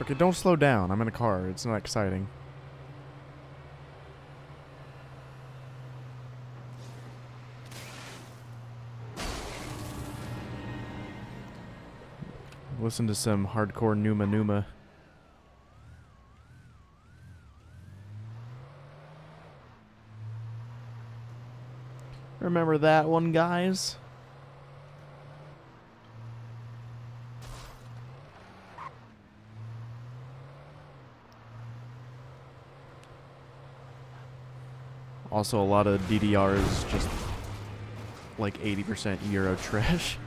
Speaker 1: Okay, don't slow down. I'm in a car. It's not exciting. Listen to some hardcore Numa Numa. Remember that one, guys? Also, a lot of DDR is just like 80% Euro trash.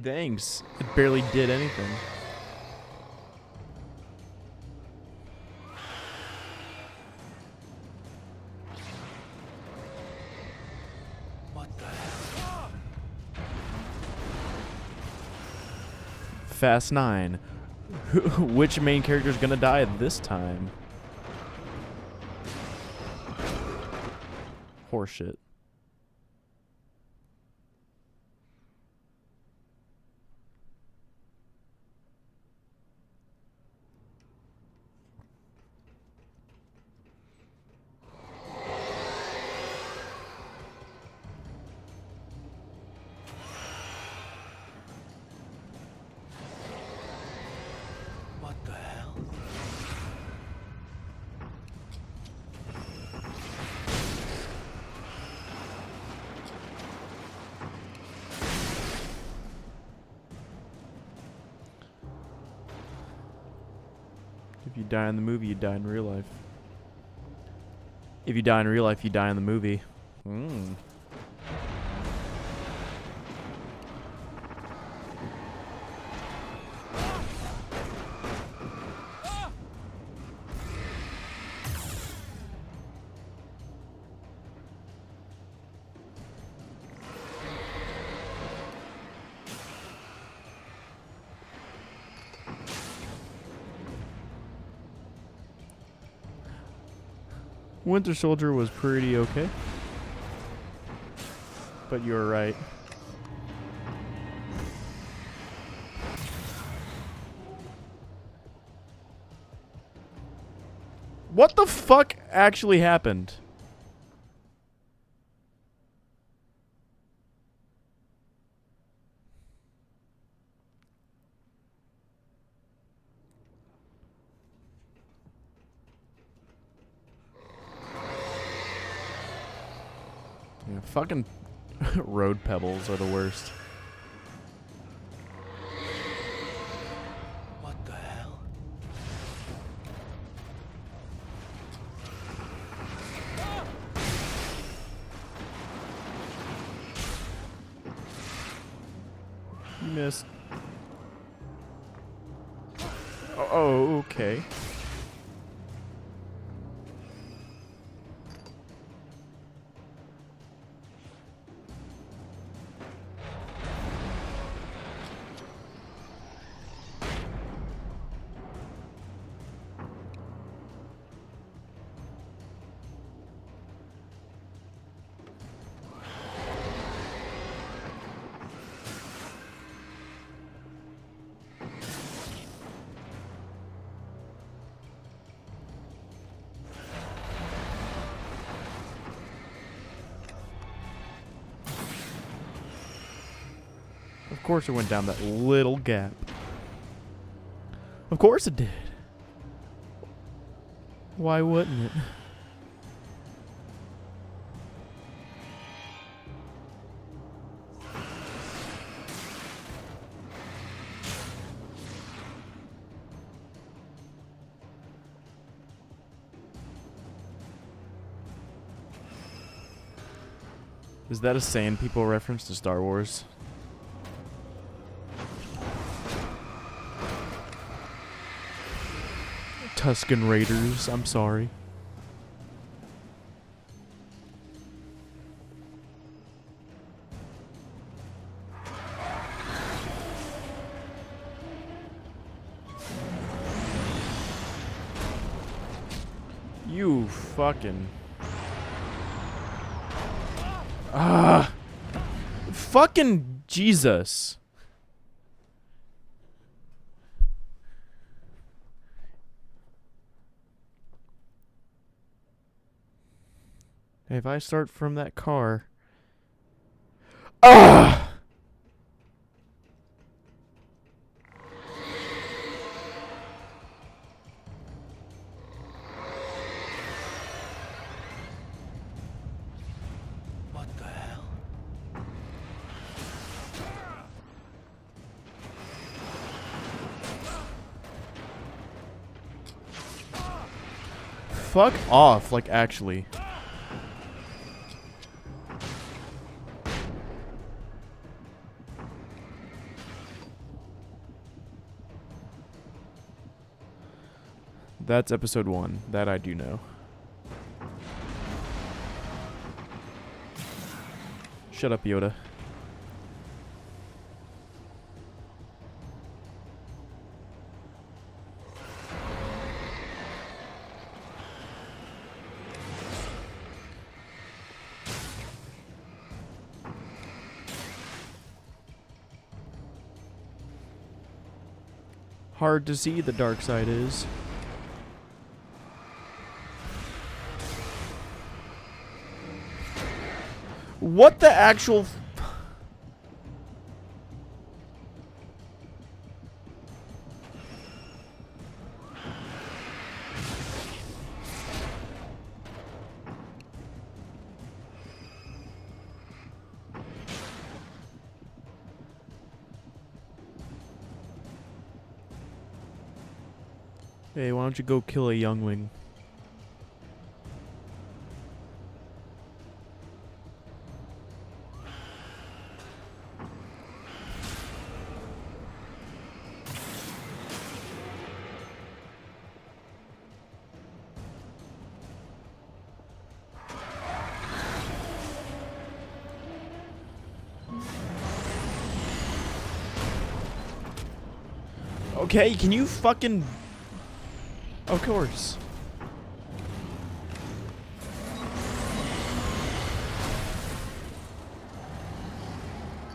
Speaker 1: Thanks. It barely did anything.
Speaker 2: What the hell?
Speaker 1: Fast 9. Which main character's gonna die this time? Horseshit. If you die in the movie, you die in real life. If you die in real life, you die in the movie. Winter Soldier was pretty okay. But you were right. What the fuck actually happened? Yeah, fucking road pebbles are the worst.
Speaker 2: What the hell?
Speaker 1: You missed. Oh, okay. Of course it went down that little gap. Of course it did. Why wouldn't it? Is that a Sand People reference to Star Wars? Tusken Raiders, I'm sorry. You fucking... Fucking Jesus. If I start from that car...
Speaker 2: What the hell?
Speaker 1: Fuck off, like actually. That's episode 1. That I do know. Shut up, Yoda. Hard to see the dark side is. What the actual... Hey, why don't you go kill a youngling? Okay, can you fucking... Of course.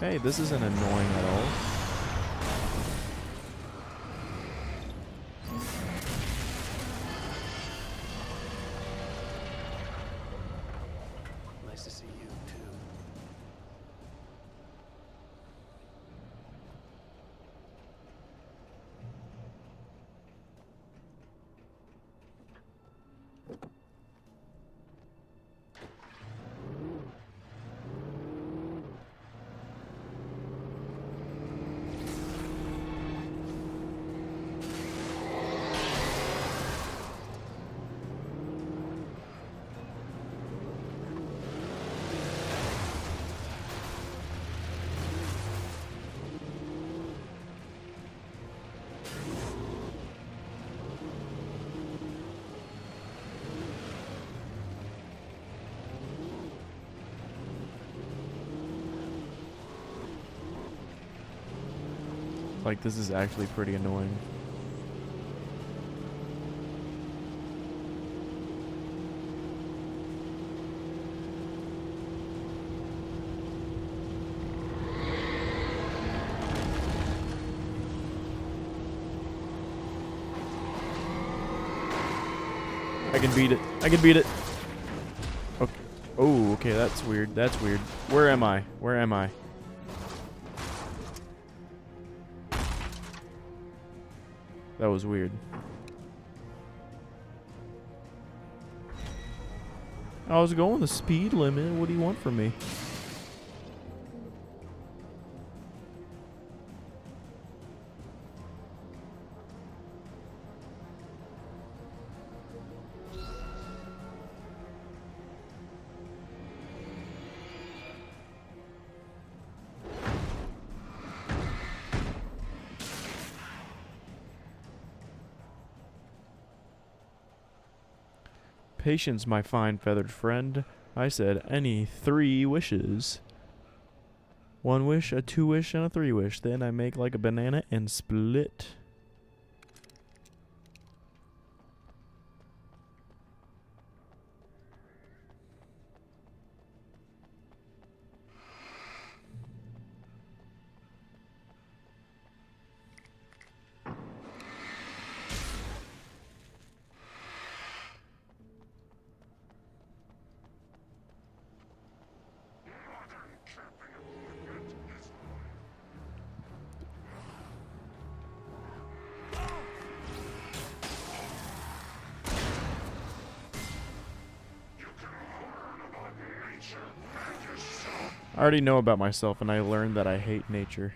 Speaker 1: Hey, this isn't annoying at all. Like, this is actually pretty annoying. I can beat it. I can beat it. Okay. Oh, okay, that's weird. That's weird. Where am I? Where am I? That was weird. I was going the speed limit. What do you want from me? Patience, my fine feathered friend. I said any 3 wishes. 1 wish, a 2 wish, and a 3 wish. Then I make like a banana and split. I already know about myself, and I learned that I hate nature.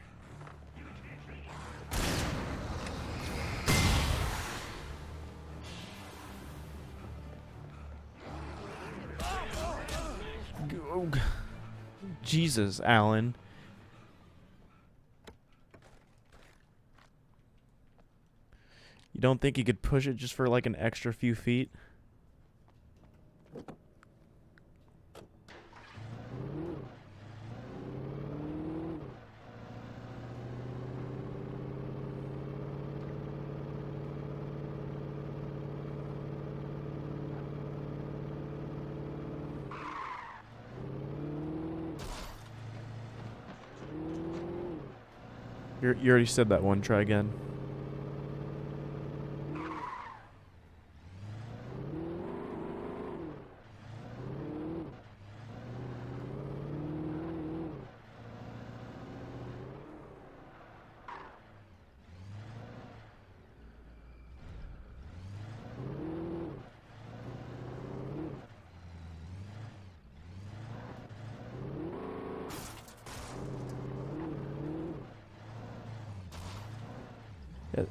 Speaker 1: Jesus, Alan. You don't think you could push it just for like an extra few feet? You already said that one. Try again.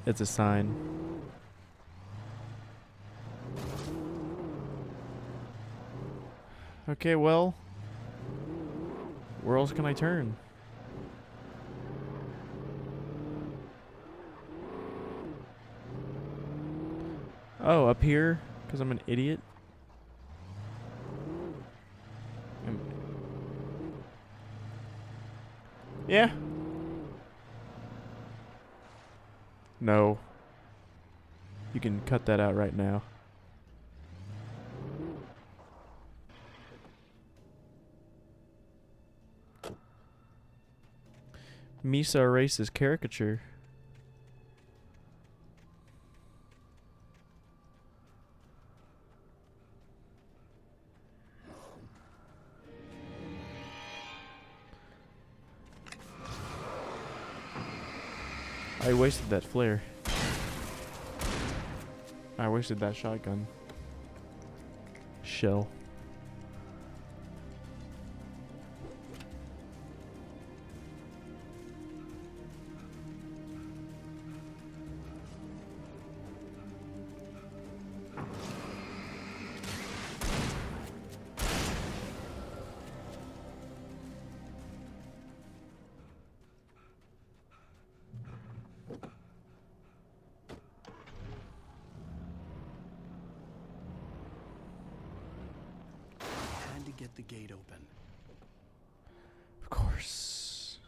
Speaker 1: It's a sign. Okay, well, where else can I turn? Oh, up here? Because I'm an idiot? Yeah. No. You can cut that out right now. Misa erases caricature. I wasted that flare. I wasted that shotgun shell.
Speaker 2: Get the gate open.
Speaker 1: Of course.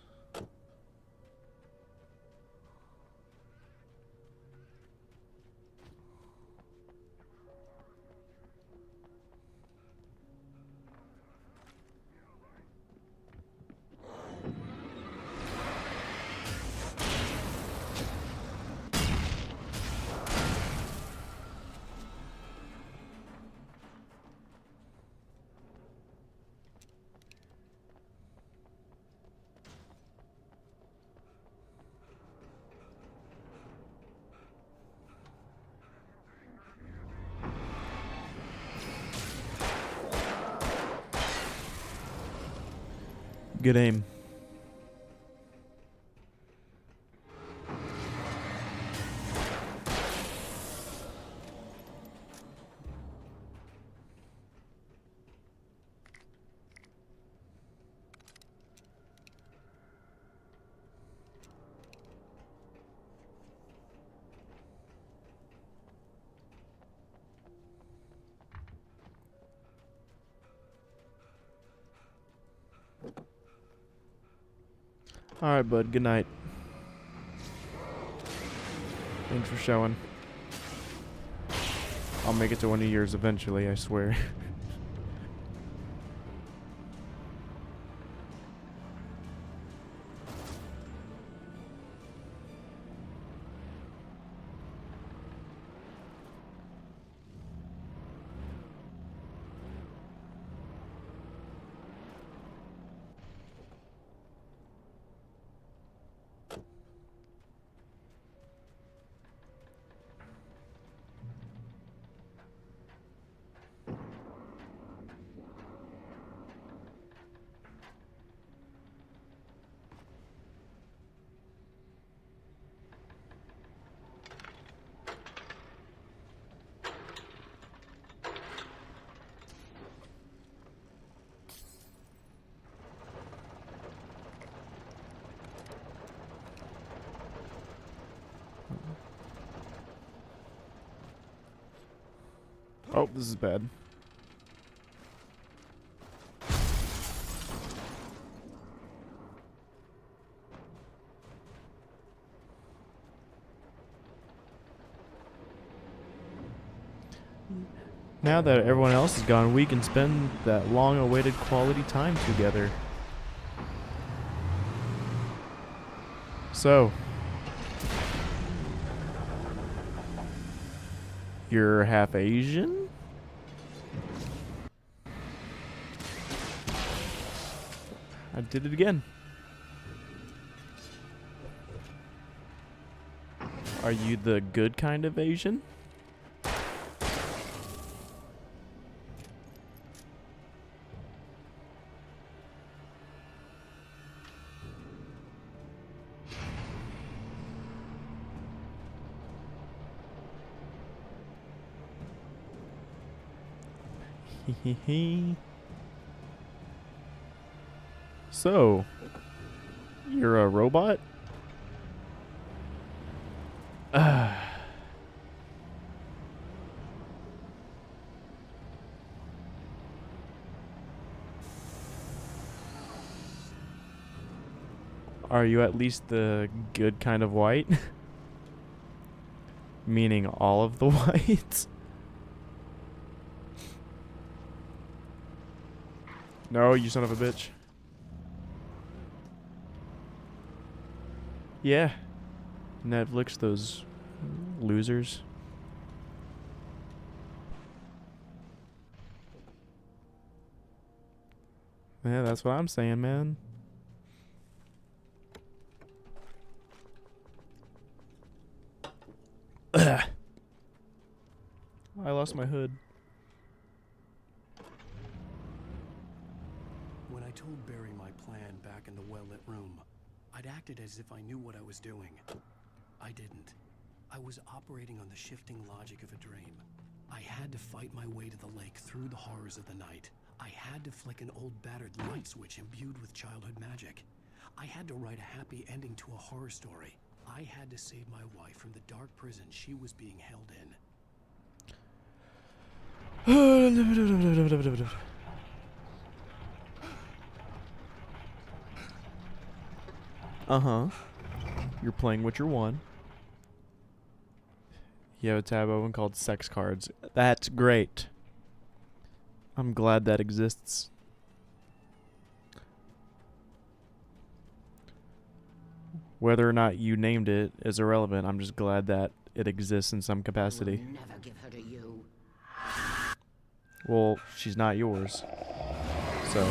Speaker 1: Good aim. Alright, bud. Good night. Thanks for showing. I'll make it to 1 of yours eventually, I swear. Oh, this is bad. Now that everyone else is gone, we can spend that long-awaited quality time together. So, you're half Asian? I did it again. Are you the good kind of Asian? So, you're a robot? Are you at least the good kind of white? Meaning all of the whites? No, you son of a bitch. Yeah. Netflix, those losers. Yeah, that's what I'm saying, man. I lost my hood.
Speaker 2: When I told Barry my plan back in the well-lit room, I'd acted as if I knew what I was doing. I didn't. I was operating on the shifting logic of a dream. I had to fight my way to the lake through the horrors of the night. I had to flick an old battered light switch imbued with childhood magic. I had to write a happy ending to a horror story. I had to save my wife from the dark prison she was being held in.
Speaker 1: Uh-huh. You're playing Witcher 1. You have a tab open called Sex Cards. That's great. I'm glad that exists. Whether or not you named it is irrelevant. I'm just glad that it exists in some capacity.
Speaker 7: I will never give her to you.
Speaker 1: Well, she's not yours. So...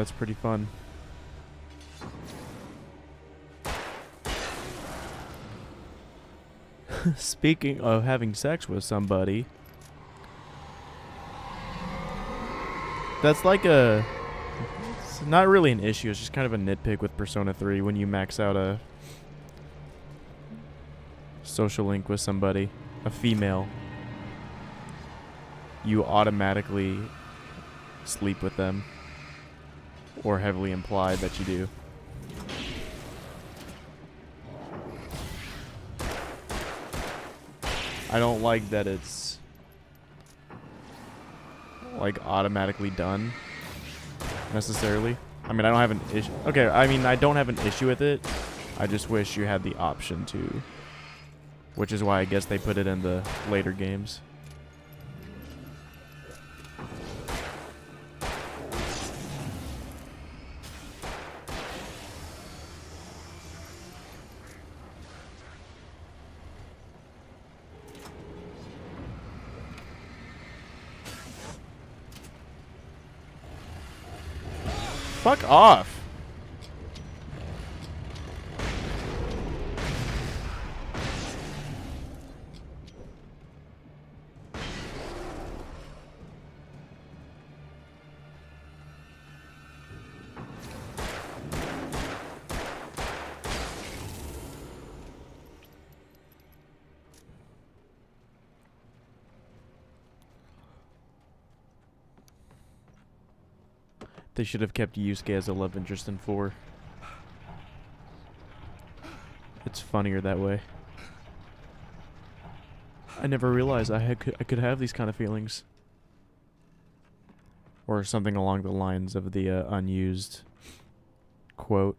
Speaker 1: That's pretty fun. Speaking of having sex with somebody, that's like a... It's not really an issue, it's just kind of a nitpick with Persona 3 when you max out a social link with somebody, a female. You automatically sleep with them, or heavily implied that you do. I don't like that it's like automatically done necessarily. I mean, I don't have an issue. Okay, I mean, I don't have an issue with it. I just wish you had the option to, which is why I guess they put it in the later games. Fuck off. They should have kept Yusuke as a love interest in 4. It's funnier that way. I never realized I could have these kind of feelings. Or something along the lines of the unused quote.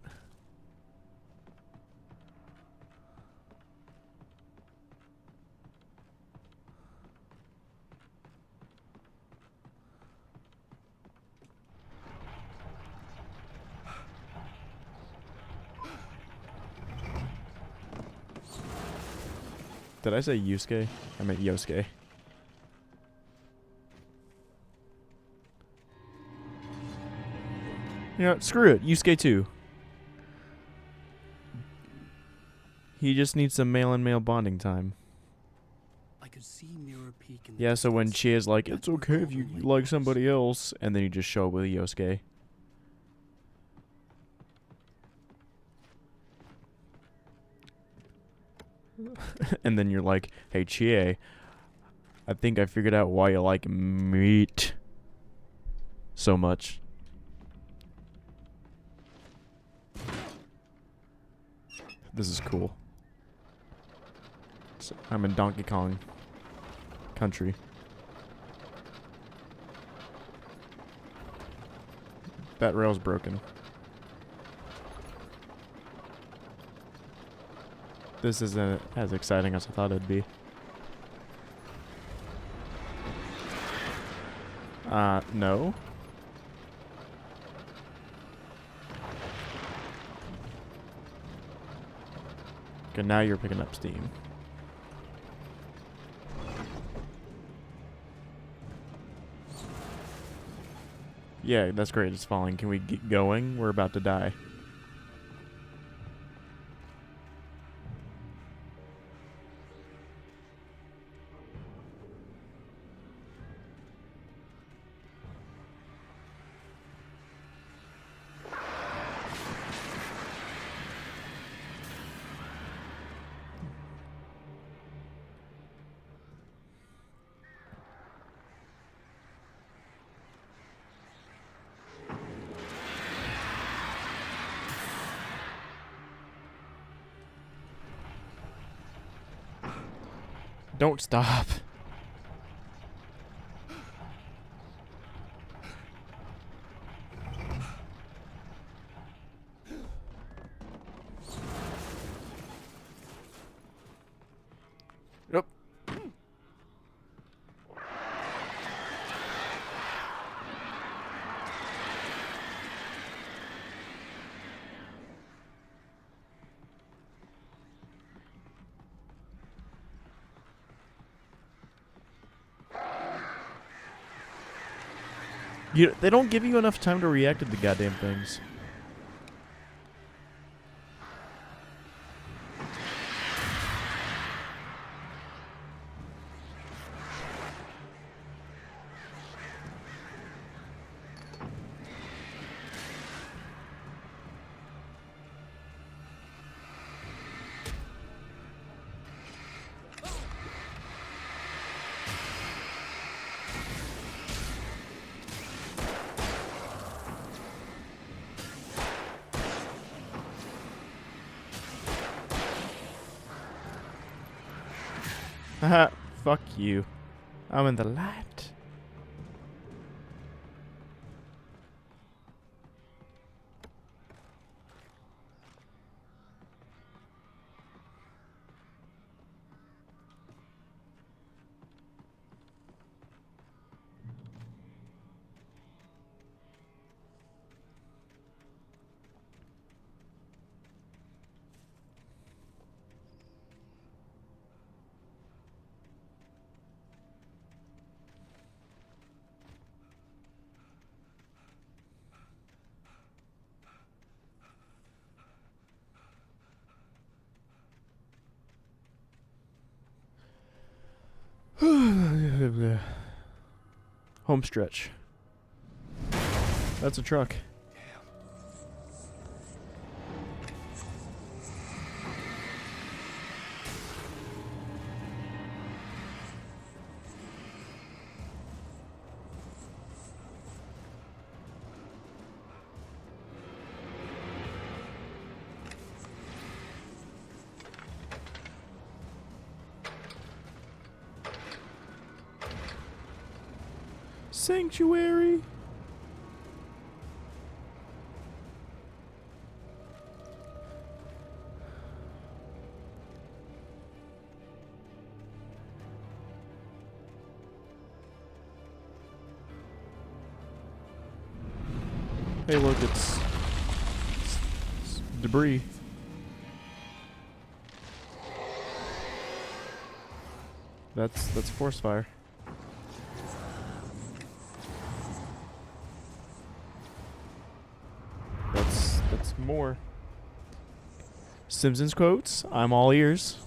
Speaker 1: Did I say Yusuke? I meant Yosuke. Yeah, screw it. Yusuke 2. He just needs some male-and-male bonding time.
Speaker 2: I could see Mirror Peak in the
Speaker 1: Yeah, so when she is like, it's okay if you like somebody else, and then you just show up with Yosuke. And then you're like, hey, Chie, I think I figured out why you like meat so much. This is cool. So I'm in Donkey Kong country. That rail's broken. This isn't as exciting as I thought it'd be. No. Okay, now you're picking up steam. Yeah, that's great. It's falling. Can we get going? We're about to die. Don't stop. Yep. They don't give you enough time to react to the goddamn things. Haha, fuck you. I'm in the light. Home stretch. That's a truck. Sanctuary. Hey, look, it's debris. That's force fire. That's more. Simpsons quotes. I'm all ears.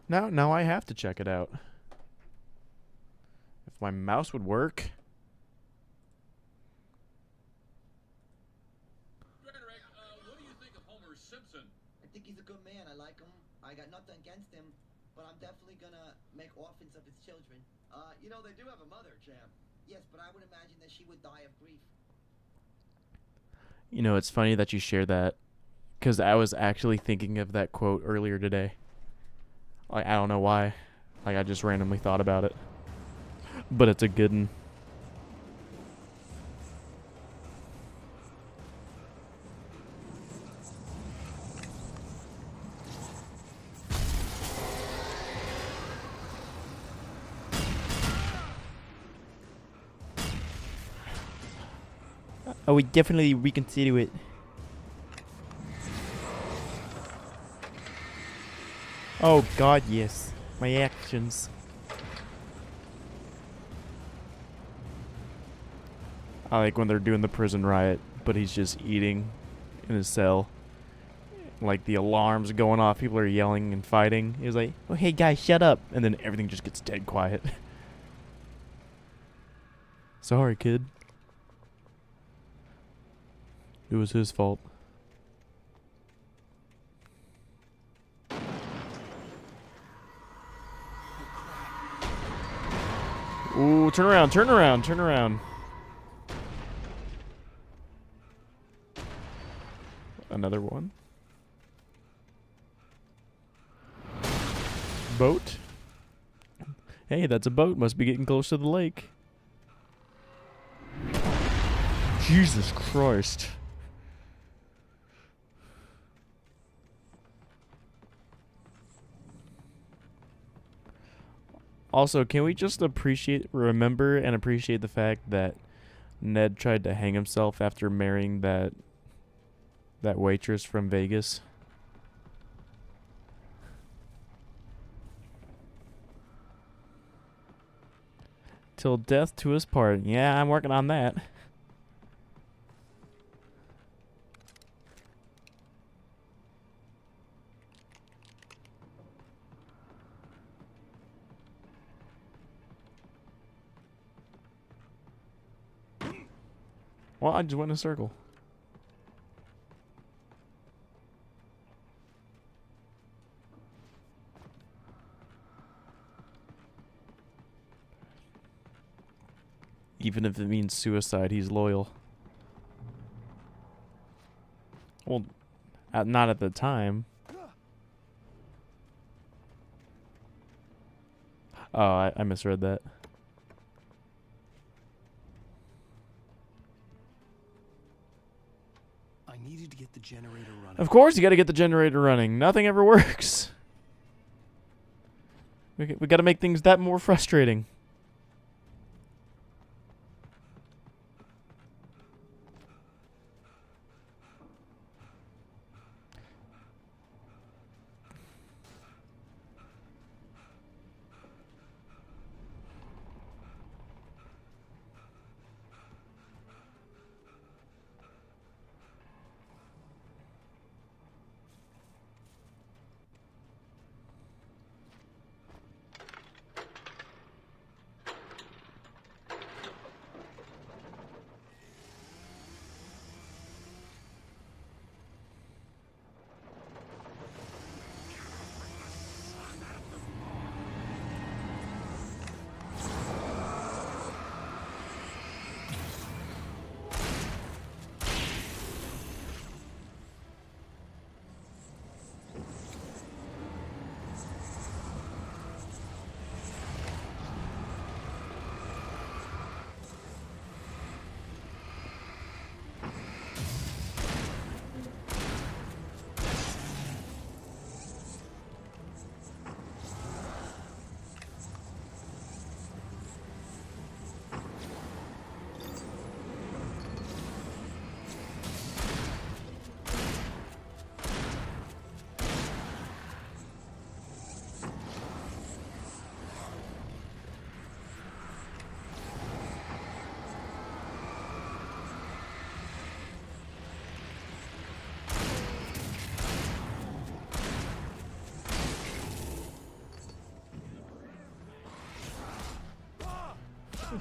Speaker 1: Now I have to check it out. If my mouse would work.
Speaker 16: Frederick, what do you think of Homer Simpson?
Speaker 17: I think he's a good man. I like him. I got nothing against him, but I'm definitely gonna make orphans of his children. You know, they do have a mother, Champ. Yes, but I would imagine that she would die of grief.
Speaker 1: You know, it's funny that you share that, because I was actually thinking of that quote earlier today. Like, I don't know why. Like, I just randomly thought about it. But it's a good one. I would definitely reconsider it. Oh God, yes. My actions. I like when they're doing the prison riot, but he's just eating in his cell. Like the alarms going off, people are yelling and fighting. He's like, "Oh hey guys, shut up!" And then everything just gets dead quiet. Sorry, kid. It was his fault. Ooh, turn around, turn around, turn around. Another one. Boat. Hey, that's a boat. Must be getting close to the lake. Jesus Christ. Also, can we just remember and appreciate the fact that Ned tried to hang himself after marrying that waitress from Vegas. Till death to us part. Yeah, I'm working on that. Well, I just went in a circle. Even if it means suicide, he's loyal. Well, not at the time. Oh, I misread that.
Speaker 2: I needed to get the generator running.
Speaker 1: Of course you gotta get the generator running. Nothing ever works. We gotta make things that more frustrating.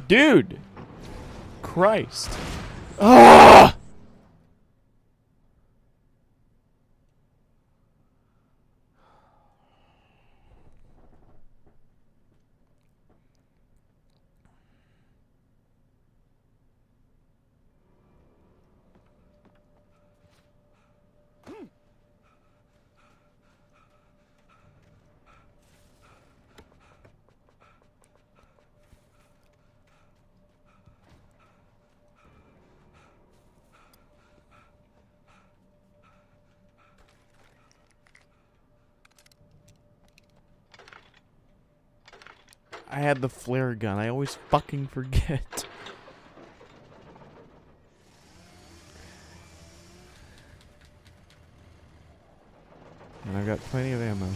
Speaker 1: Dude! Christ. Ah! I had the flare gun. I always fucking forget. And I've got plenty of ammo.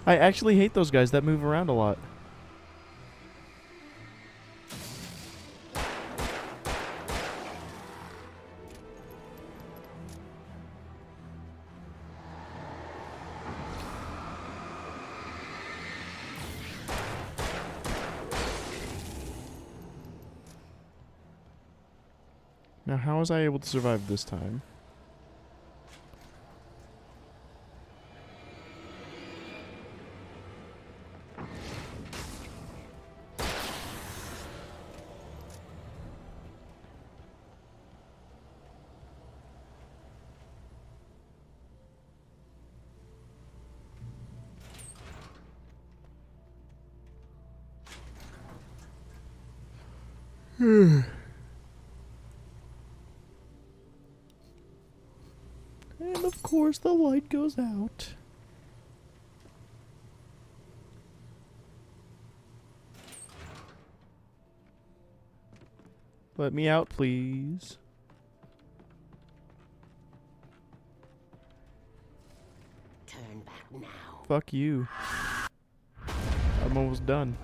Speaker 1: I actually hate those guys that move around a lot. Now, how was I able to survive this time? And of course the light goes out. Let me out, please.
Speaker 7: Turn back now.
Speaker 1: Fuck you. I'm almost done.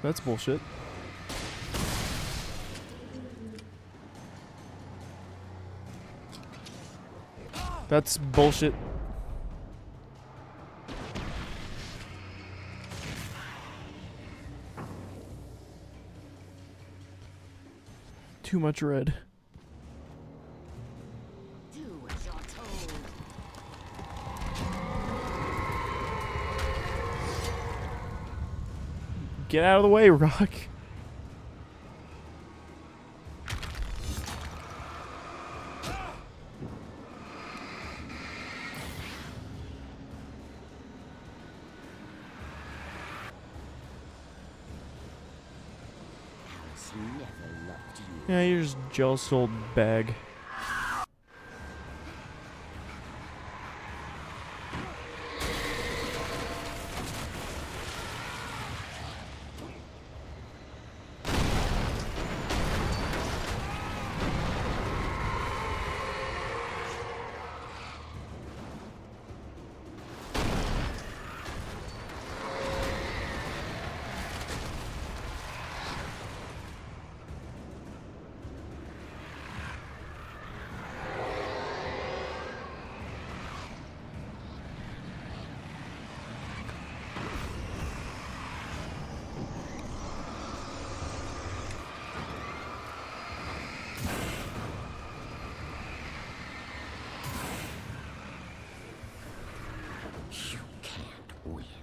Speaker 1: That's bullshit. That's bullshit. Too much red.
Speaker 7: Do as you're told.
Speaker 1: Get out of the way, Rock.
Speaker 7: Alice never loved you.
Speaker 1: Yeah, you're just jealous old bag.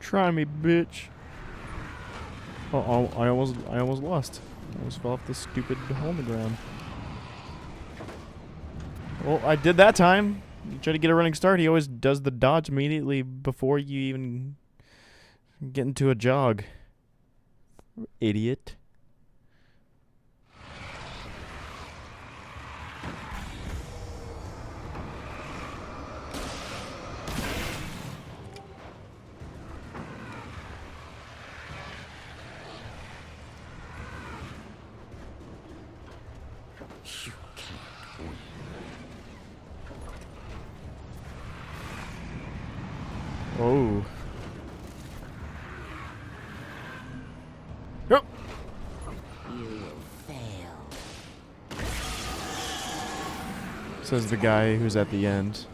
Speaker 1: Try me, bitch. Oh, I almost lost. I almost fell off this stupid hole in the ground. Well, I did that time. You try to get a running start, he always does the dodge immediately before you even get into a jog. Idiot.
Speaker 7: You can't win.
Speaker 1: Oh. Yep.
Speaker 7: You will fail.
Speaker 1: Says the guy who's at the end.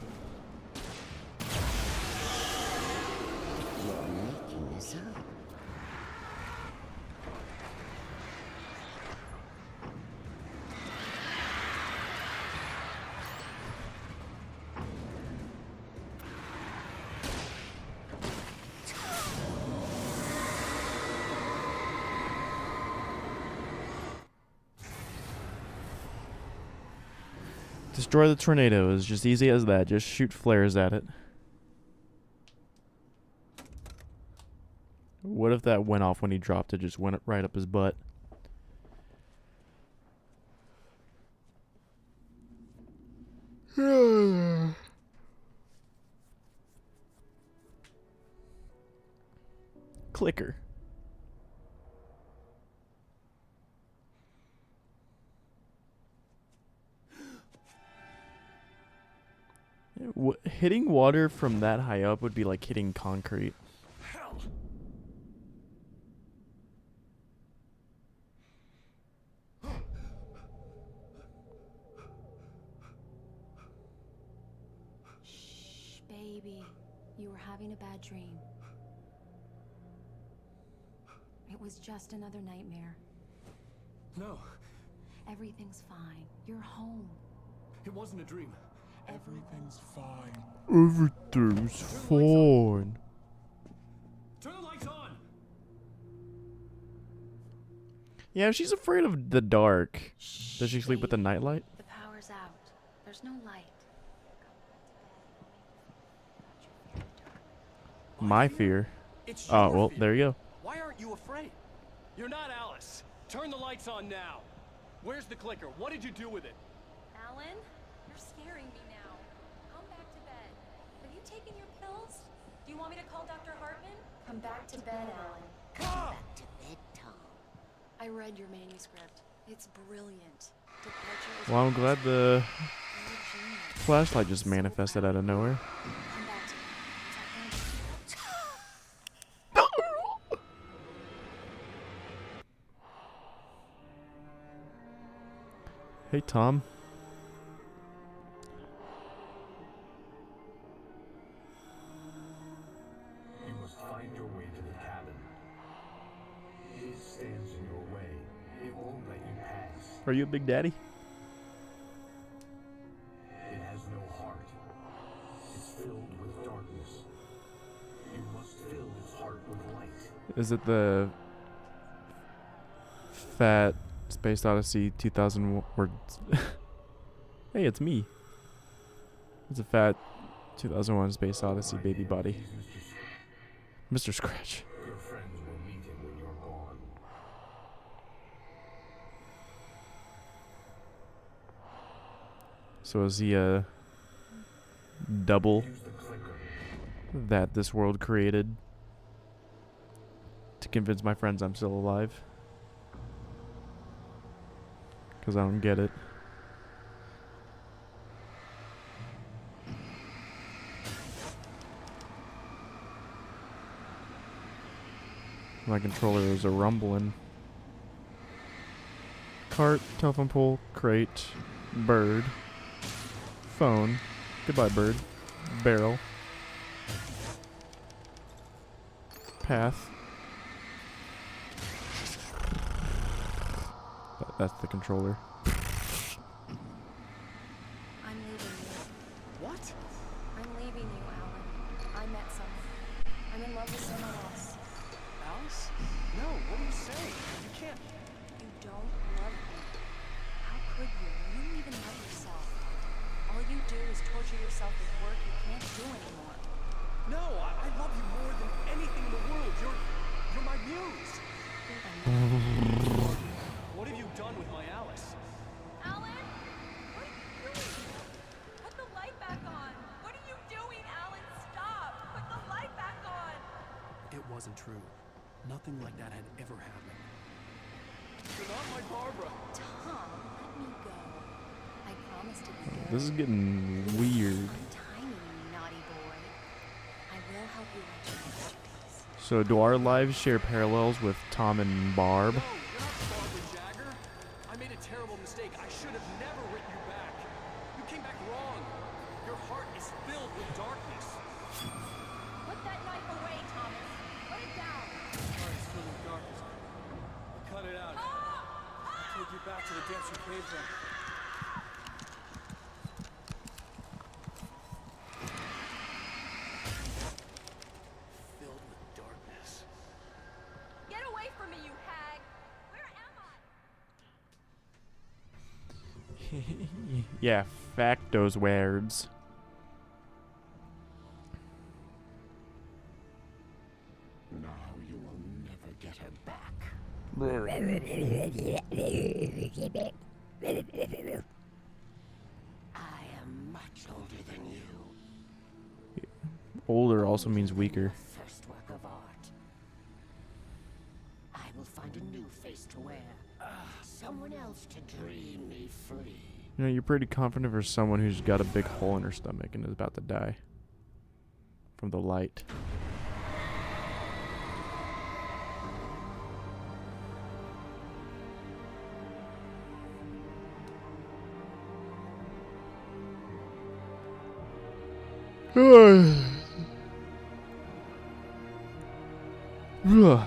Speaker 7: You're making this up.
Speaker 1: Destroy the tornado is just easy as that. Just shoot flares at it. What if that went off when he dropped it? Just went right up his butt. Clicker. Hitting water from that high up would be like hitting concrete.
Speaker 2: Hell.
Speaker 18: Shh, baby. You were having a bad dream. It was just another nightmare.
Speaker 2: No,
Speaker 18: Everything's fine. You're home.
Speaker 2: it wasn't a dream.
Speaker 9: Everything's fine.
Speaker 1: Everything's fine.
Speaker 2: Turn the lights on.
Speaker 1: Yeah, she's afraid of the dark. Does she sleep with the nightlight?
Speaker 18: The power's out. There's no light.
Speaker 1: My fear.
Speaker 2: It's
Speaker 1: Oh,
Speaker 2: your
Speaker 1: well,
Speaker 2: fear.
Speaker 1: there you go.
Speaker 2: Why aren't you afraid? You're not Alice. Turn the lights on now. Where's the clicker? What did you do with it?
Speaker 18: Alan, you're scaring me now. Come back to bed. Have you taken your pills? Do you want me to call Dr. Hartman? Come back to bed, Alan.
Speaker 2: Come
Speaker 7: back to bed, Tom.
Speaker 18: I read your manuscript. It's brilliant. Departure is
Speaker 1: Well, I'm glad the
Speaker 18: You're a genius.
Speaker 1: flashlight just manifested out of nowhere.
Speaker 18: Come back to me.
Speaker 1: Hey, Tom.
Speaker 15: You must find your way to the cabin. It stands in your way. It won't let you pass.
Speaker 1: Are you a big daddy?
Speaker 15: It has no heart. It's filled with darkness. You must fill its heart with light.
Speaker 1: Is it the fat Space Odyssey 2000 words? Hey, it's me. It's a fat 2001 Space Odyssey baby body. Mr. Scratch.
Speaker 15: Your friends will meet him when you're gone.
Speaker 1: So is he a double
Speaker 15: Use the clicker.
Speaker 1: that this world created to convince my friends I'm still alive? Because I don't get it. My controller is a rumbling. Cart, telephone pole, crate, bird, phone. Goodbye, bird. Barrel. Path. That's the controller.
Speaker 18: I'm leaving you.
Speaker 2: What?
Speaker 18: I'm leaving you, Alan. I met someone. I'm in love with someone else.
Speaker 2: Alice? No, what are you saying? You can't.
Speaker 18: You don't love me. How could you? You don't even love yourself. All you do is torture yourself with work you can't do anymore.
Speaker 2: No, I love you more than anything in the world. You're my muse. What have you done with my Alice?
Speaker 4: Alan? What are you doing? Put the light back on. What are you doing, Alan? Stop. Put the light back on.
Speaker 2: It wasn't true. Nothing like that had ever happened. You're not my Barbara.
Speaker 18: Tom, let me go. I promise to be good.
Speaker 1: This is getting weird.
Speaker 18: Tiny, naughty boy. I will help you write your masterpiece.
Speaker 1: So do our lives share parallels with Tom and Barb?
Speaker 2: No, you're not Barbara Jagger. I made a terrible mistake. I should have never written you back. You came back wrong. Your heart is filled with darkness.
Speaker 4: Put that knife away, Thomas. Put it down.
Speaker 2: Heart is filled with darkness. Cut it out. I'll take you back to the depths you came from. Filled with darkness.
Speaker 4: Get away from me, you hag. Where am I?
Speaker 1: Yeah, fact those words.
Speaker 15: Now you will never get her back.
Speaker 7: I am much older than you.
Speaker 1: Older also means weaker.
Speaker 7: First work of art. I will find a new face to wear. Someone else to dream me free.
Speaker 1: You know, you're pretty confident for someone who's got a big hole in her stomach and is about to die from the light. Ugh.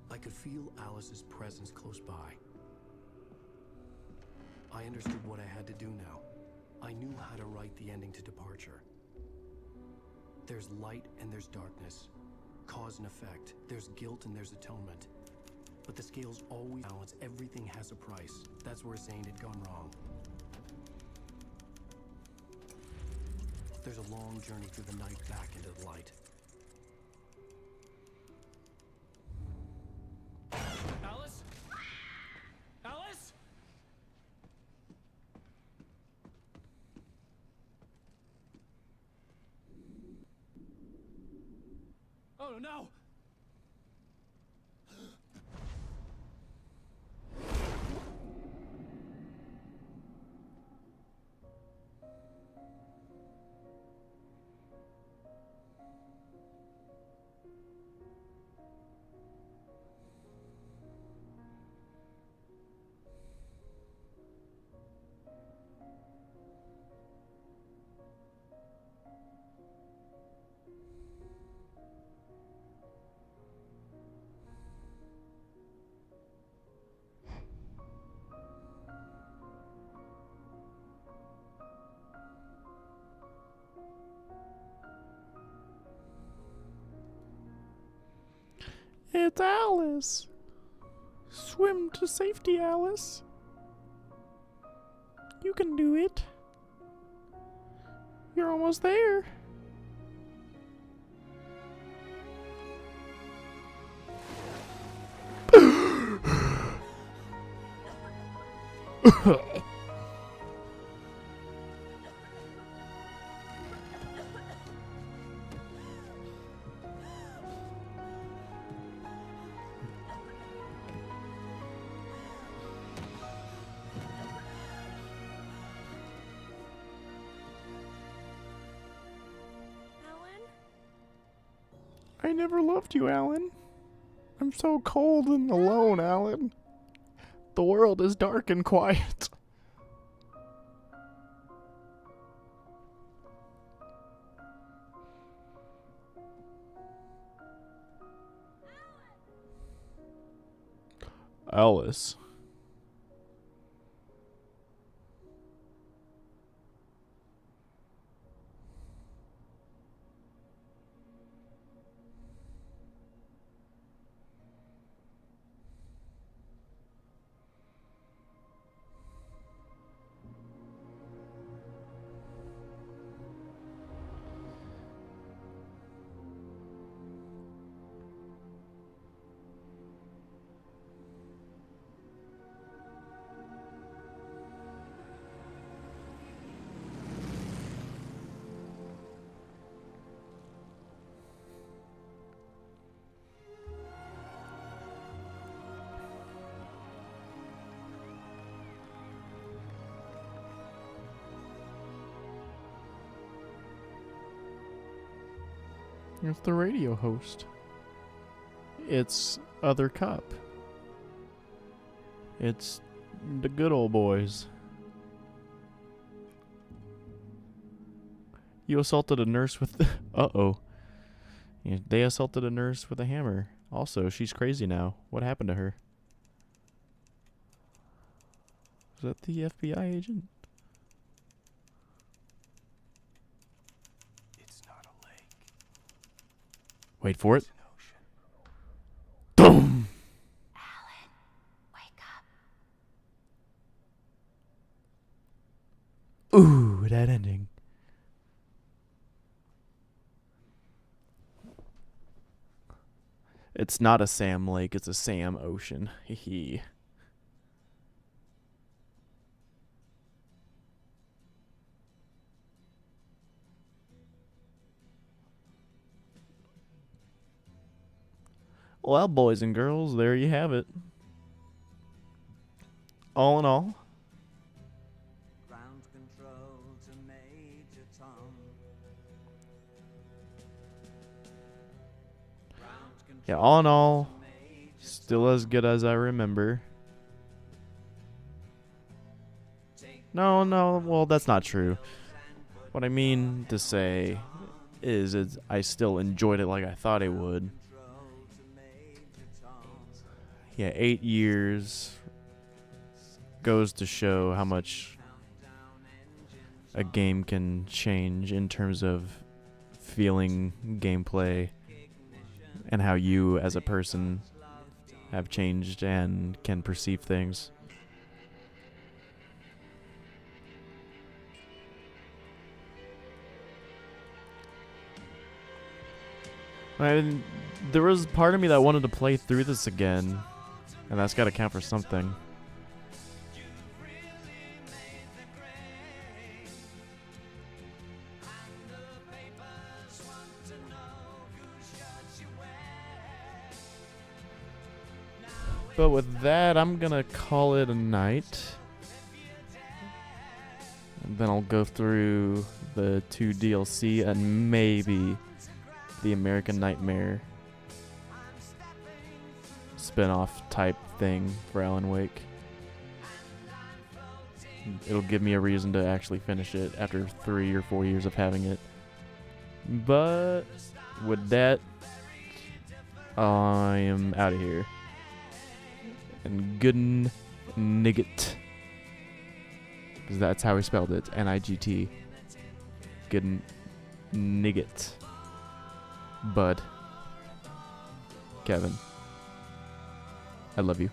Speaker 2: Like could feel Alice's presence close by. I understood what I had to do now. I knew how to write the ending to Departure. There's light and there's darkness. Cause and effect. There's guilt and there's atonement. But the scales always balance. Everything has a price. That's where Zane had gone wrong. There's a long journey through the night back into the light. Alice? Alice? Oh no!
Speaker 1: It's Alice. Swim to safety, Alice. You can do it. You're almost there. I never loved you, Alan. I'm so cold and alone, Alan. The world is dark and quiet. Alice. It's the radio host. It's Other Cop. It's the good old boys. You assaulted a nurse with... Uh-oh. Yeah, they assaulted a nurse with a hammer. Also, she's crazy now. What happened to her? Is that the FBI agent? Wait for it. Boom!
Speaker 7: Alan, wake up.
Speaker 1: Ooh, that ending. It's not a Sam Lake, it's a Sam Ocean. Hee. Well, boys and girls, there you have it. All in all,
Speaker 19: Ground control to Major Tom.
Speaker 1: yeah, all in all, still as good as I remember. No, well, that's not true. What I mean to say is I still enjoyed it like I thought I would. Yeah, 8 years goes to show how much a game can change in terms of feeling gameplay and how you as a person have changed and can perceive things. There was part of me that wanted to play through this again, and that's got to count for something. But with that, I'm gonna call it a night. And then I'll go through the 2 DLC and maybe the American Nightmare spin-off type thing for Alan Wake. It'll give me a reason to actually finish it after 3 or 4 years of having it. But with that, I am out of here. And good nigget. Because that's how he spelled it. N-I-G-T. Good nigget. Bud. Kevin. I love you.